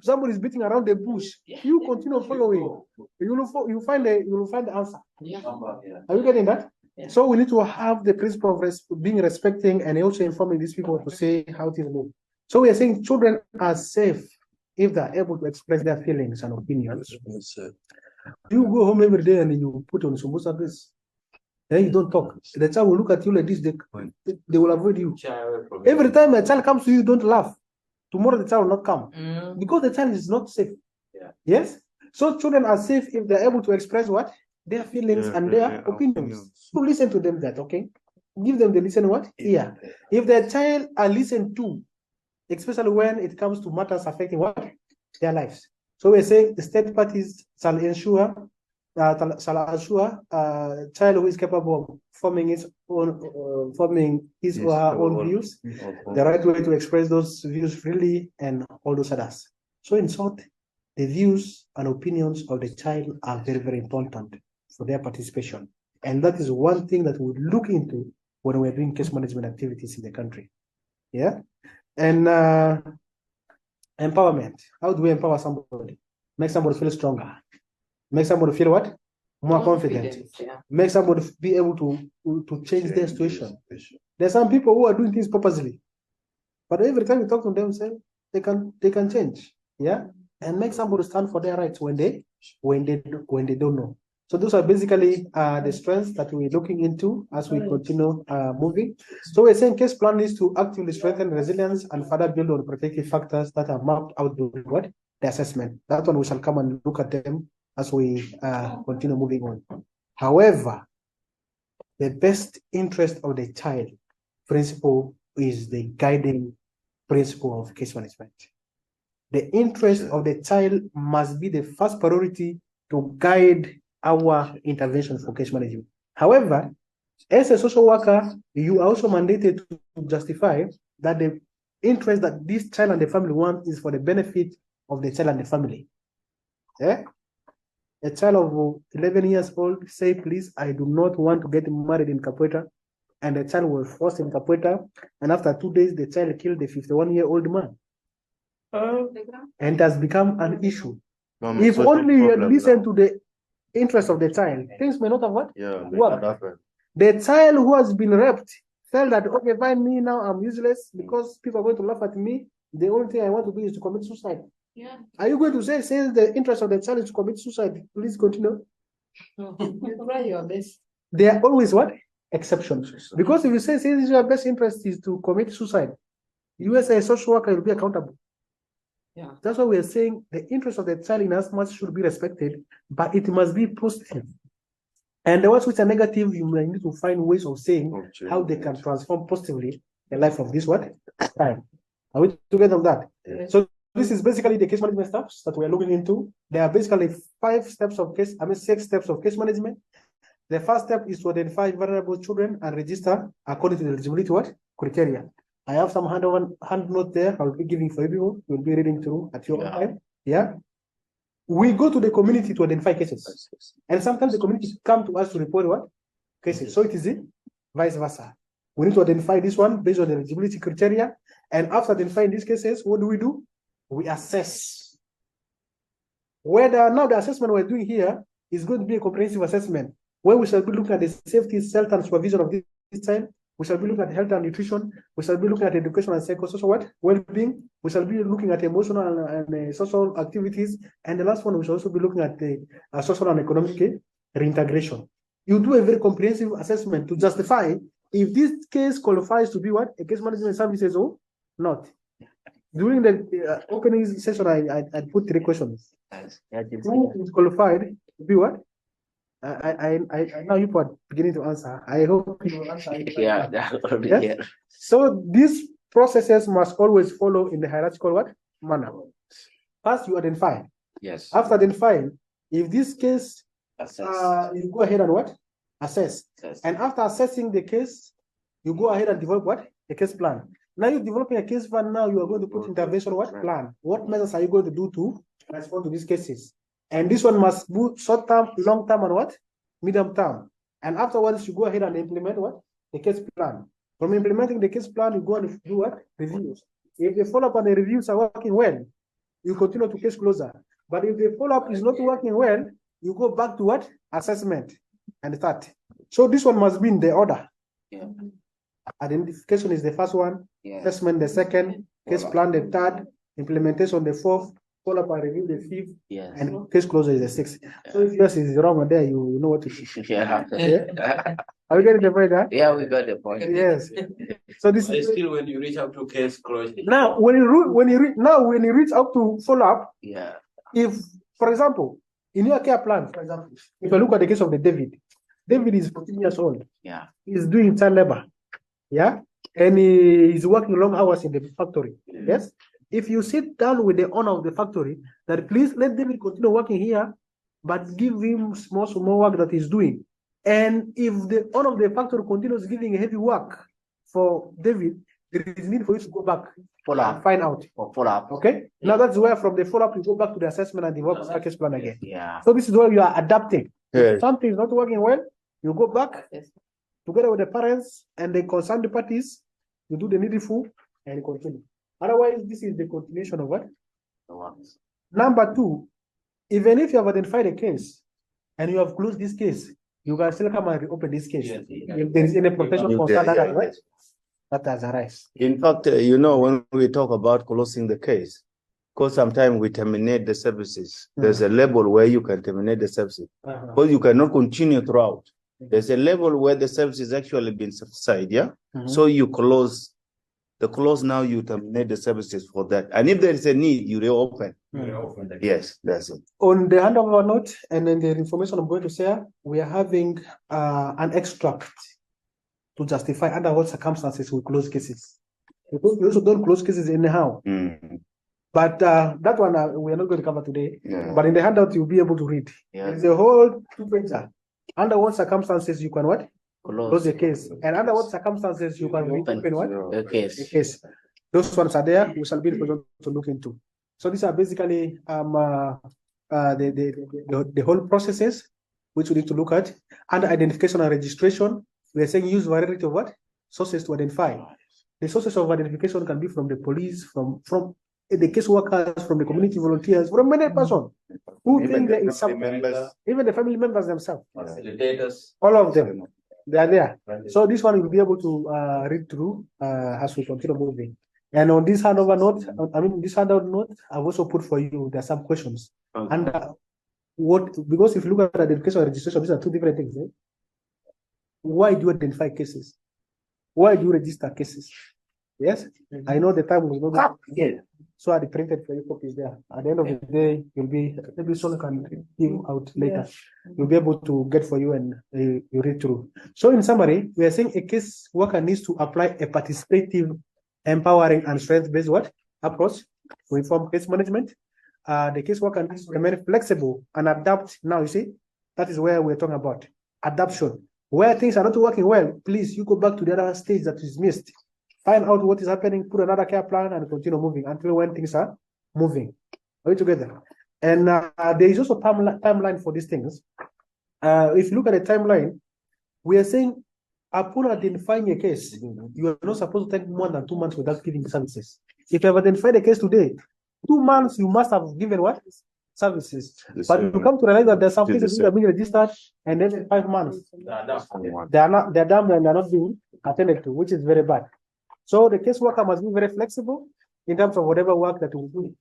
somebody is beating around the bush, you continue following. You will find the answer. Are you getting that? So we need to have the principle of being respecting and also informing these people to say how things move. So we are saying children are safe if they are able to express their feelings and opinions. You go home every day and you put on some this, then you don't talk. The child will look at you like this, they will avoid you. Every time a child comes to you, don't laugh. Tomorrow the child will not come. Because the child is not safe. Yes? So children are safe if they're able to express what? Their feelings and their opinions. So listen to them that, okay? Give them the listen what? Ear. If the child are listened to, especially when it comes to matters affecting what? Their lives. So we're saying the state parties shall ensure a child who is capable of forming his or her own views, the right way to express those views freely, and all those others. So in short, the views and opinions of the child are very, very important for their participation. And that is one thing that we look into when we're doing case management activities in the country. Yeah. And empowerment. How do we empower somebody? Make somebody feel stronger. Make somebody feel what? More confident. Make somebody be able to change their situation. There's some people who are doing things purposely, but every time you talk to them, say they can change. Yeah, and make somebody stand for their rights when they don't know. So those are basically the strengths that we're looking into as we continue moving. So we're saying case plan is to actively strengthen resilience and further build on protective factors that are mapped out during what? The assessment. That one we shall come and look at them as we continue moving on. However, the best interest of the child principle is the guiding principle of case management. The interest of the child must be the first priority to guide our intervention for case management. However, as a social worker, you are also mandated to justify that the interest that this child and the family want is for the benefit of the child and the family. Yeah? A child of 11 years old say, please, I do not want to get married in Capoeira. And the child was forced in Capoeira. And after 2 days, the child killed the 51-year-old man. And it has become an issue. If only you had listened to the interest of the child, things may not have what? Worked. The child who has been raped felt that, okay, find me now, I'm useless because people are going to laugh at me. The only thing I want to do is to commit suicide. Yeah. Are you going to say, since the interest of the child is to commit suicide, please continue? You try your best. There are always what? Exceptions. Because if you say, since your best interest is to commit suicide, you as a social worker will be accountable. Yeah. That's why we are saying the interest of the child in as much should be respected, but it must be positive. And the ones which are negative, you may need to find ways of saying how they can transform positively the life of this what? Child. Are we together on that? Yes. So this is basically the case management steps that we are looking into. There are basically 6 steps of case management. The first step is to identify vulnerable children and register according to the eligibility what? Criteria. I have some hand note there. I'll be giving for you. You'll be reading through at your own time. Yeah. We go to the community to identify cases. And sometimes the community come to us to report what? Cases. So it is vice versa. We need to identify this one based on the eligibility criteria. And after identifying these cases, what do? We assess. Whether now the assessment we're doing here is going to be a comprehensive assessment where we shall be looking at the safety, health, and supervision of this child. We shall be looking at health and nutrition. We shall be looking at education and psychosocial what? Well-being. We shall be looking at emotional and social activities. And the last one, we shall also be looking at the social and economic reintegration. You do a very comprehensive assessment to justify if this case qualifies to be what? A case management services or not. During the opening session, I put 3 questions. Who is qualified to be what? I know you are beginning to answer. I hope you will answer. Yes? So these processes must always follow in the hierarchical what? Manner. First, you identify. Yes. After identifying, if this case, you go ahead and what? Assess. And after assessing the case, you go ahead and develop what? A case plan. Now you're developing a case plan. Now you are going to put intervention what? Plan. What measures are you going to do to respond to these cases? And this one must be short term, long term, and what? Medium term. And afterwards, you go ahead and implement what? The case plan. From implementing the case plan, you go and do what? Reviews. If the follow-up and the reviews are working well, you continue to case closer. But if the follow-up is not working well, you go back to what? Assessment and start. So this one must be in the order. Yeah. Identification is the first one, assessment the second, case plan the third, implementation the fourth, follow up and review the fifth, and case closure is the sixth. So if yours is wrong there, you know what to do. Yeah. Are we getting the point? Huh? Yeah, we got the point. Yes. So this is still when you reach out to case closure. now when you reach out to follow up. Yeah. If, for example, in your care plan, for example, if you look at the case of the David is 14 years old. Yeah. He's doing child labor. Yeah. And he's working long hours in the factory. Yes. If you sit down with the owner of the factory, that please let David continue working here, but give him small work that he's doing. And if the owner of the factory continues giving heavy work for David, there is need for you to go back and find out. Follow up. Okay. Now that's where from the follow up you go back to the assessment and develop a case plan again. Yeah. So this is where you are adapting. Yes. If something is not working well, you go back together with the parents and the concerned parties. You do the needful and you continue. Otherwise, this is the continuation of what? Number 2, even if you have identified a case and you have closed this case, you can still come and reopen this case. If there is any protection concern that has arisen. In fact, when we talk about closing the case, because sometimes we terminate the services, there's a level where you can terminate the services, because you cannot continue throughout. There's a level where the service is actually been set aside, so you close. The close now, you terminate the services for that. And if there is a need, you reopen. Yes, that's it. On the handover note and then the information I'm going to share, we are having an extract to justify under what circumstances we close cases. Because we also don't close cases anyhow. But that one we are not going to cover today. But in the handout, you'll be able to read. There's a whole 2-pager. Under what circumstances you can what? Close the case. And under what circumstances you can reopen what? The case. The case. Those ones are there. We shall be able to look into. So these are basically the whole processes which we need to look at. Under identification and registration, we are saying use variety of what? Sources to identify. The sources of identification can be from the police, from the caseworkers, from the community volunteers, from many persons who think there is something, even the family members themselves. Facilitators. All of them, they are there. So this one will be able to read through as we continue moving. And on this handover note, this handout note, I've also put for you, there are some questions. Okay. And because if you look at identification and registration, these are two different things. Why do you identify cases? Why do you register cases? Yes, I know the time was not good. So I printed for you copies there. At the end of the day, you'll be maybe someone can give out later. You'll be able to get for you and you read through. So in summary, we are saying a case worker needs to apply a participative, empowering, and strength-based approach to inform case management. The case worker needs to remain flexible and adapt. Now you see, that is where we're talking about adaptation. Where things are not working well, please, you go back to the other stage that is missed. Find out what is happening, put another care plan, and continue moving until when things are moving. Are we together? And there is also timeline for these things. If you look at the timeline, we are saying upon identifying a case, you are not supposed to take more than 2 months without giving services. If you have identified a case today, 2 months you must have given what? Services. But you come to realize that there's some cases that are being registered and then in 5 months they're done and they're not being attended to, which is very bad. So the caseworker must be very flexible in terms of whatever work that we do.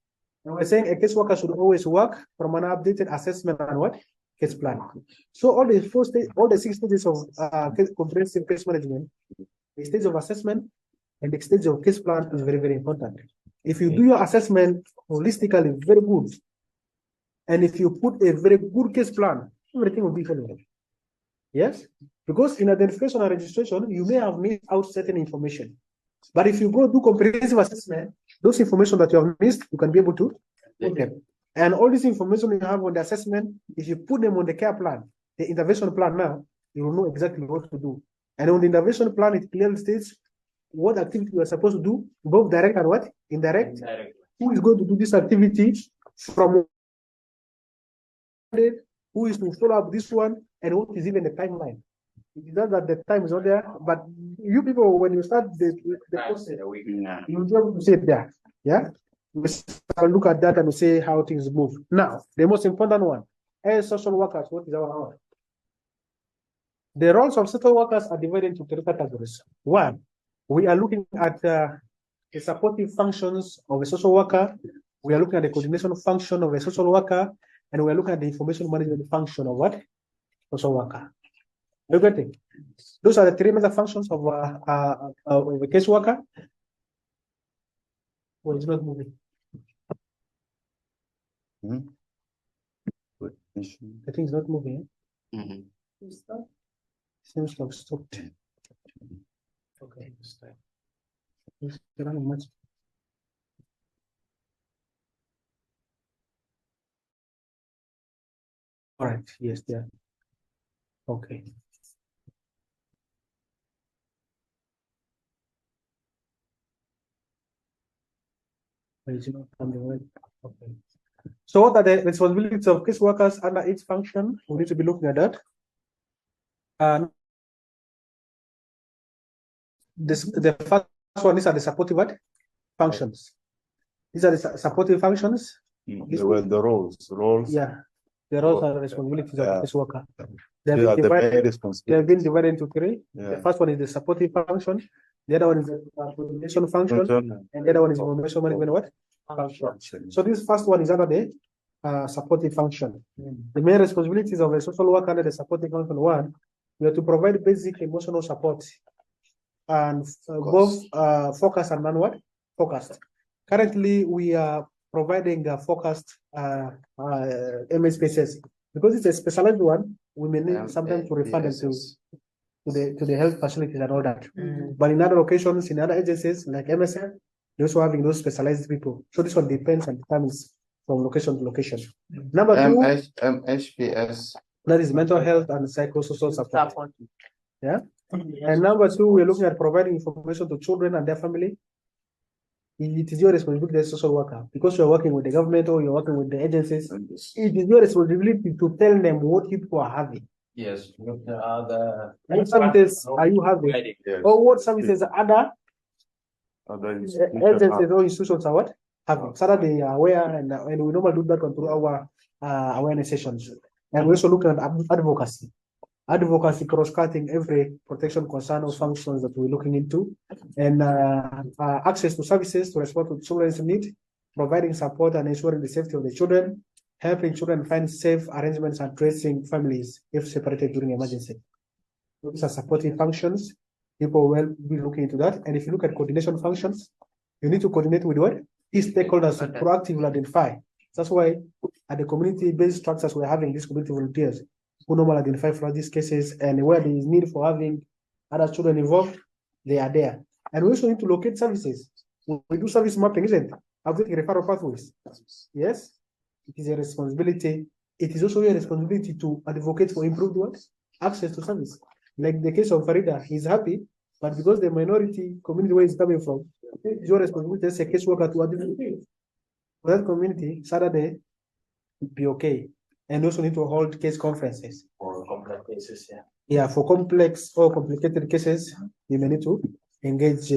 And we're saying a caseworker should always work from an updated assessment and what? Case plan. So all the 6 stages of comprehensive case management, the stage of assessment and the stage of case plan is very, very important. If you do your assessment holistically, very good. And if you put a very good case plan, everything will be fine. Yes? Because in identification and registration, you may have missed out certain information. But if you go do comprehensive assessment, those information that you have missed, you can be able to put them. And all this information you have on the assessment, if you put them on the care plan, the intervention plan now, you will know exactly what to do. And on the intervention plan, it clearly states what activity you are supposed to do, both direct and what? Indirect. Who is going to do this activity, from who is to follow up this one, and what is even the timeline. It is not that the time is not there, but you people, when you start the process, you'll be able to see it there. Yeah? We look at that and we say how things move. Now, the most important one, as social workers, what is our role? The roles of social workers are divided into 3 categories. One, we are looking at the supportive functions of a social worker. We are looking at the coordination function of a social worker, and we are looking at the information management function of what? Social worker. You get it? Those are the 3 major functions of a caseworker. Well, it's not moving. The thing is not moving. Seems to have stopped. Okay. It's running much. All right. Yes, there. Okay. Okay. So what are the responsibilities of caseworkers under each function? We need to be looking at that. The first one, these are the supportive functions. These are the supportive functions. The roles. Yeah, the roles are the responsibilities of the caseworker. They have been divided into 3. Yeah. The first one is the supportive function. The other one is the coordination function, and the other one is information management function. So this first one is under the supportive function. The main responsibilities of a social worker under the supportive function: 1, we have to provide basic emotional support, and both focused and non-focused. Currently, we are providing focused MS spaces because it's a specialized one. We may need sometimes to refer them to the health facilities and all that. But in other locations, in other agencies like MSF, they're also having those specialized people. So this one depends and determines from location to location. Number 2, MHPS. That is mental health and psychosocial support. Yeah. And number 2, we're looking at providing information to children and their family. it is your responsibility as a social worker, because you're working with the government or you're working with the agencies. It is your responsibility to tell them what people are having. Yes. What services are you having? Or what services other agencies or institutions are what? Having. So that they are aware, and we normally do that through our awareness sessions. And we also look at advocacy. Advocacy cross-cutting every protection concern or functions that we're looking into, and access to services to respond to children's need, providing support and ensuring the safety of the children, helping children find safe arrangements, and tracing families if separated during emergency. These are supporting functions. People will be looking into that. And if you look at coordination functions, you need to coordinate with what? Key stakeholders to proactively identify. That's why at the community-based structures, we're having these community volunteers who normally identify for these cases, and where there is need for having other children involved, they are there. And we also need to locate services. We do service mapping, isn't it? Updating referral pathways. Yes, it is a responsibility. It is also your responsibility to advocate for improved what? Access to service. Like the case of Farida, he's happy, but because the minority community where he's coming from, it's your responsibility as a caseworker to advocate for that community, Saturday, be okay. And also need to hold case conferences. For complex cases, yeah. Yeah, for complex or complicated cases, you may need to engage.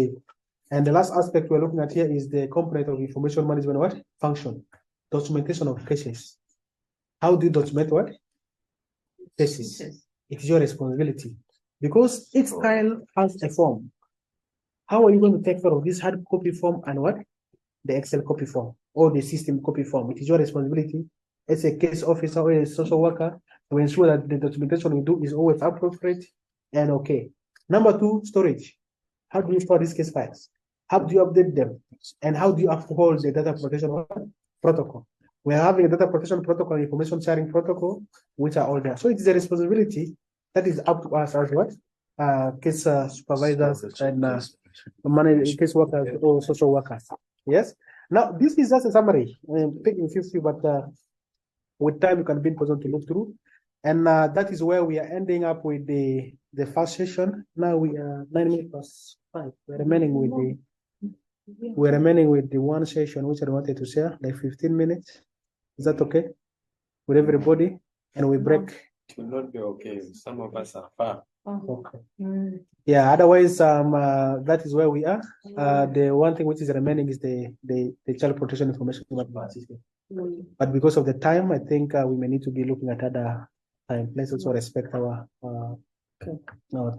And the last aspect we're looking at here is the component of information management what? Function. Documentation of cases. How do you document what? Cases. It is your responsibility. Because each file has a form. How are you going to take care of this hard copy form and what? The Excel copy form or the system copy form? It is your responsibility as a case officer or a social worker to ensure that the documentation we do is always appropriate and okay. Number two, storage. How do you store these case files? How do you update them? And how do you uphold the data protection protocol? We're having a data protection protocol, information sharing protocol, which are all there. So it is a responsibility that is up to us as what? Case supervisors and case workers or social workers. Yes. Now, this is just a summary. I'm picking 50, but with time, you can be in position to look through. And that is where we are ending up with the first session. Now we are 9 minutes past 5. We're remaining with the one session which I wanted to share, like 15 minutes. Is that okay with everybody? And we break. It will not be okay. Some of us are far. Okay. Yeah, otherwise, that is where we are. The one thing which is remaining is the child protection information management system. But because of the time, I think we may need to be looking at other time. Let's also respect our time.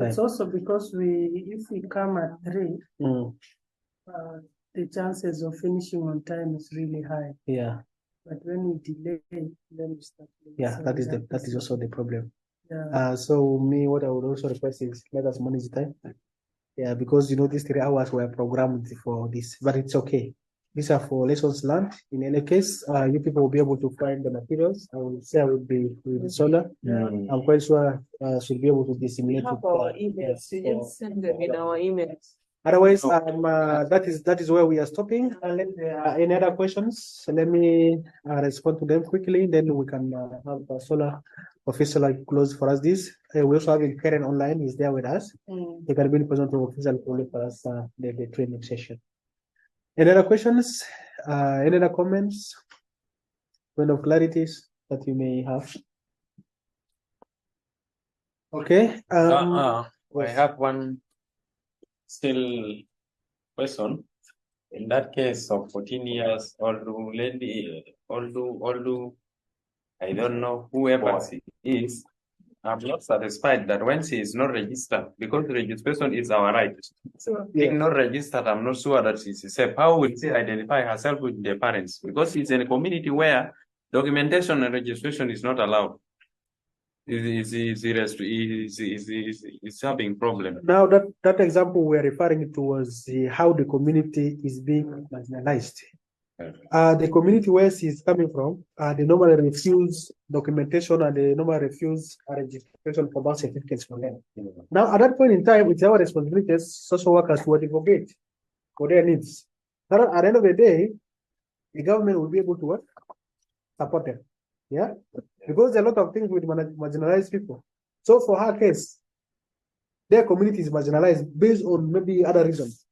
It's also because if we come at 3, the chances of finishing on time is really high. Yeah. But when we delay, then we start. Yeah, that is also the problem. Yeah. So what I would also request is let us manage the time. Yeah, because these 3 hours were programmed for this, but it's okay. These are for lessons learned. In any case, you people will be able to find the materials. I will share with the solar. I'm quite sure should be able to disseminate. We have our emails. You just send them in our emails. Otherwise, that is where we are stopping. Unless there are any other questions, let me respond to them quickly. Then we can have Solar officially close for us this. We also have Karen online. Is there with us. He can be in person to officially close for us the training session. Any other questions? Any other comments? Point of clarities that you may have? Okay. I have one still question. In that case of 14 years old lady, I don't know whoever she is, I'm not satisfied that when she is not registered, because registration is our right. So being not registered, I'm not sure that she's safe. How will she identify herself with the parents? Because she's in a community where documentation and registration is not allowed. Is having problem. Now that example we're referring to was how the community is being marginalized. The community where she is coming from, they normally refuse documentation and they normally refuse registration for birth certificates for them. Now, at that point in time, it's our responsibility as social workers to advocate for their needs. Now, at the end of the day, the government will be able to support them. Yeah, because there are a lot of things with marginalized people. So for her case, their community is marginalized based on maybe other reasons.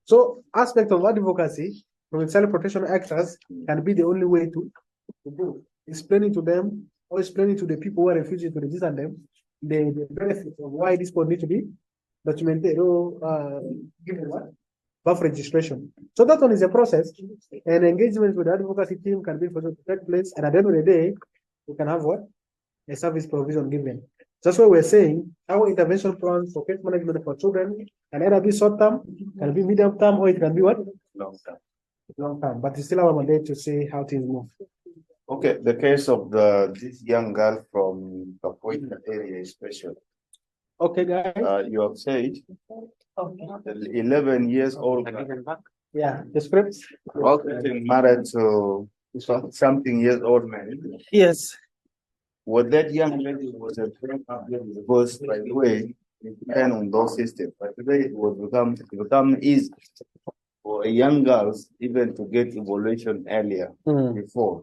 So aspect of advocacy from the child protection actors can be the only way to do. Explaining to them or explaining to the people who are refugees to register them the benefits of why this code need to be documented or given what? Buff registration. So that one is a process, and engagement with the advocacy team can be for to take place, and at the end of the day, we can have what? A service provision given. That's why we're saying our intervention plans for case management for children can either be short term, can be medium term, or it can be what? Long term. Long term. But it's still our mandate to see how things move. Okay, the case of this young girl from the Point area is special. Okay, guys. You have said 11 years old. Yeah, the script. Married to something years old man. Yes. What that young lady was a because, by the way, it depends on those systems. But today it was become easy for a young girls even to get evaluation earlier before.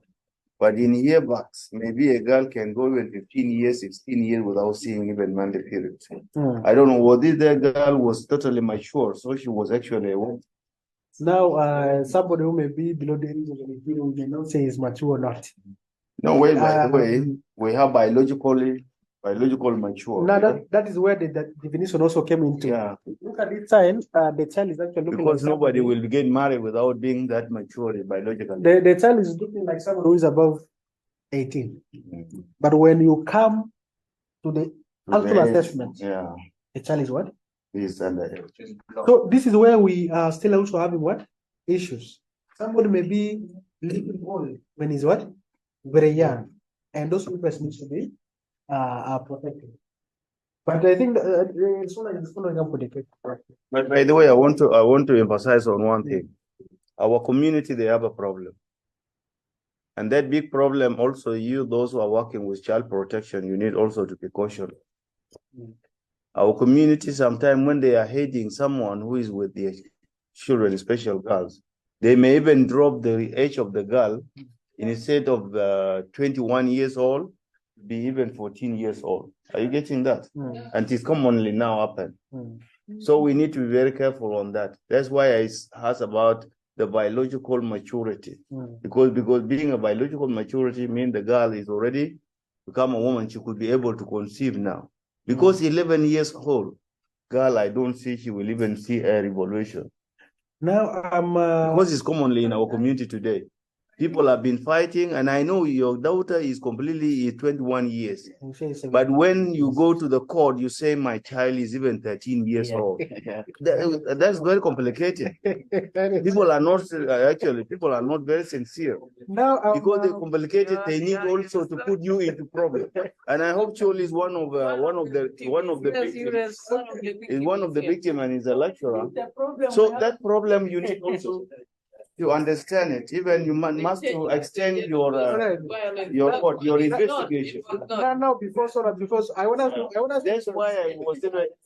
But in yearbacks, maybe a girl can go even 15 years, 16 years without seeing even monthly periods. I don't know, what this girl was totally mature, so she was actually a woman. Now, somebody who may be below the age of 18, we may not say is mature or not. No way, by the way, we have biological mature. Now that is where the definition also came into. Yeah. Look at this sign, the child is actually looking because like nobody will get married without being that mature biologically. The child is looking like someone who is above 18. But when you come to the actual assessment, the child is what? Is under. So this is where we are still also having what? Issues. Somebody may be living old when he's what? Very young. And those people need to be protected. But I think it's following up with the case. But by the way, I want to emphasize on one thing. Our community, they have a problem. And that big problem also, those who are working with child protection, you need also to be cautious. Our community, sometimes when they are hating someone who is with their children, special girls, they may even drop the age of the girl instead of 21 years old, be even 14 years old. Are you getting that? And it's commonly now happen. So we need to be very careful on that. That's why I asked about the biological maturity. Because being a biological maturity means the girl is already become a woman, she could be able to conceive now. Because 11 years old, girl, I don't see she will even see a revolution. Now because it's commonly in our community today. People have been fighting, and I know your daughter is completely 21 years. But when you go to the court, you say my child is even 13 years old. That's very complicated. People are not very sincere. Now, because they're complicated, they need also to put you into problem. And I hope Chol is one of the victims. Is one of the victims and is a lecturer. So that problem you need also to understand it. Even you must to extend your investigation. No, because I want to. That's why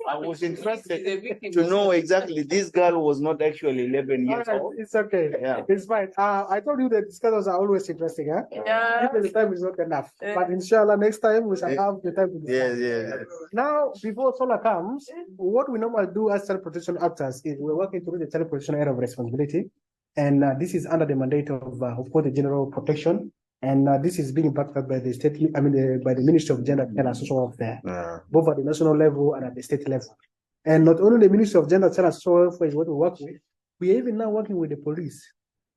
I was interested to know exactly this girl was not actually 11 years old. It's okay. Yeah. It's fine. I told you that discussions are always interesting, huh? Yeah. Even the time is not enough. But inshallah, next time we shall have the time to discuss. Yeah. Now, before Solar comes, what we normally do as child protection actors is we're working through the child protection area of responsibility. And this is under the mandate of course, the General Protection. And this is being backed up by the state, by the Ministry of Gender and Social Welfare, both at the national level and at the state level. And not only the Ministry of Gender and Social Welfare is what we work with, we are even now working with the police,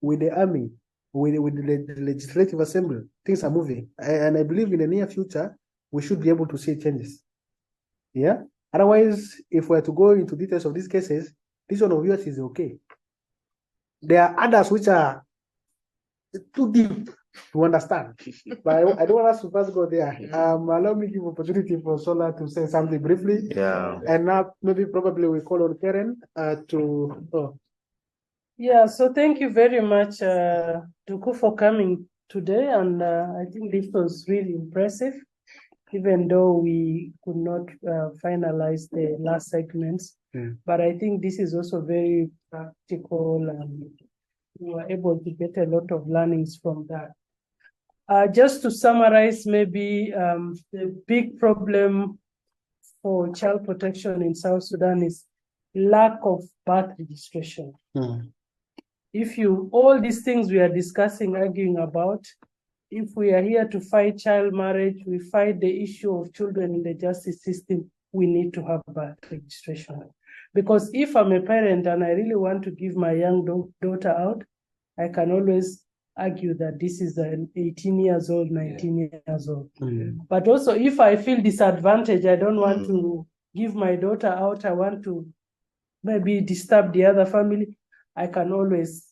with the army, with the legislative assembly. Things are moving. And I believe in the near future, we should be able to see changes. Yeah. Otherwise, if we are to go into details of these cases, this one of yours is okay. There are others which are too deep to understand, but I don't want us to first go there. Allow me to give opportunity for Sola to say something briefly. Yeah. And now probably we call on Karen to. Yeah. So thank you very much, Duku, for coming today, and I think this was really impressive. Even though we could not finalize the last segments, but I think this is also very practical, and we were able to get a lot of learnings from that. Just to summarize, maybe the big problem for child protection in South Sudan is lack of birth registration. If all these things we are discussing, arguing about, if we are here to fight child marriage, we fight the issue of children in the justice system, we need to have birth registration. Because if I'm a parent and I really want to give my young daughter out, I can always argue that this is an 18 years old, 19 years old. But also if I feel disadvantaged, I don't want to give my daughter out, I want to maybe disturb the other family, I can always,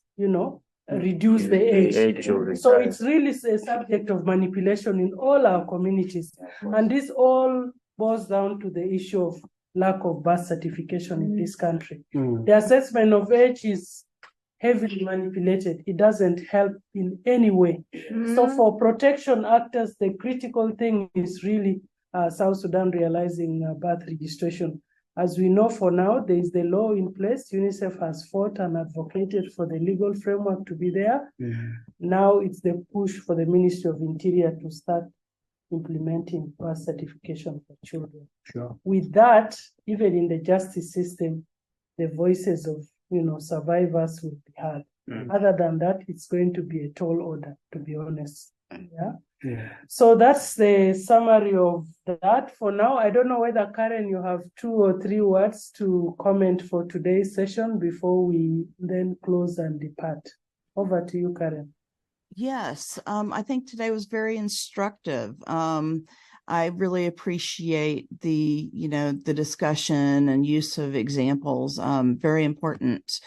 reduce the age. So it's really a subject of manipulation in all our communities. And this all boils down to the issue of lack of birth certification in this country. The assessment of age is heavily manipulated. It doesn't help in any way. So for protection actors, the critical thing is really South Sudan realizing birth registration. As we know for now, there is the law in place. UNICEF has fought and advocated for the legal framework to be there. Now it's the push for the Ministry of Interior to start implementing birth certification for children. With that, even in the justice system, the voices of survivors will be heard. Other than that, it's going to be a tall order, to be honest. So that's the summary of that for now. I don't know whether, Karen, you have 2 or 3 words to comment for today's session before we then close and depart. Over to you, Karen. Yes, I think today was very instructive. I really appreciate the discussion and use of examples. Very important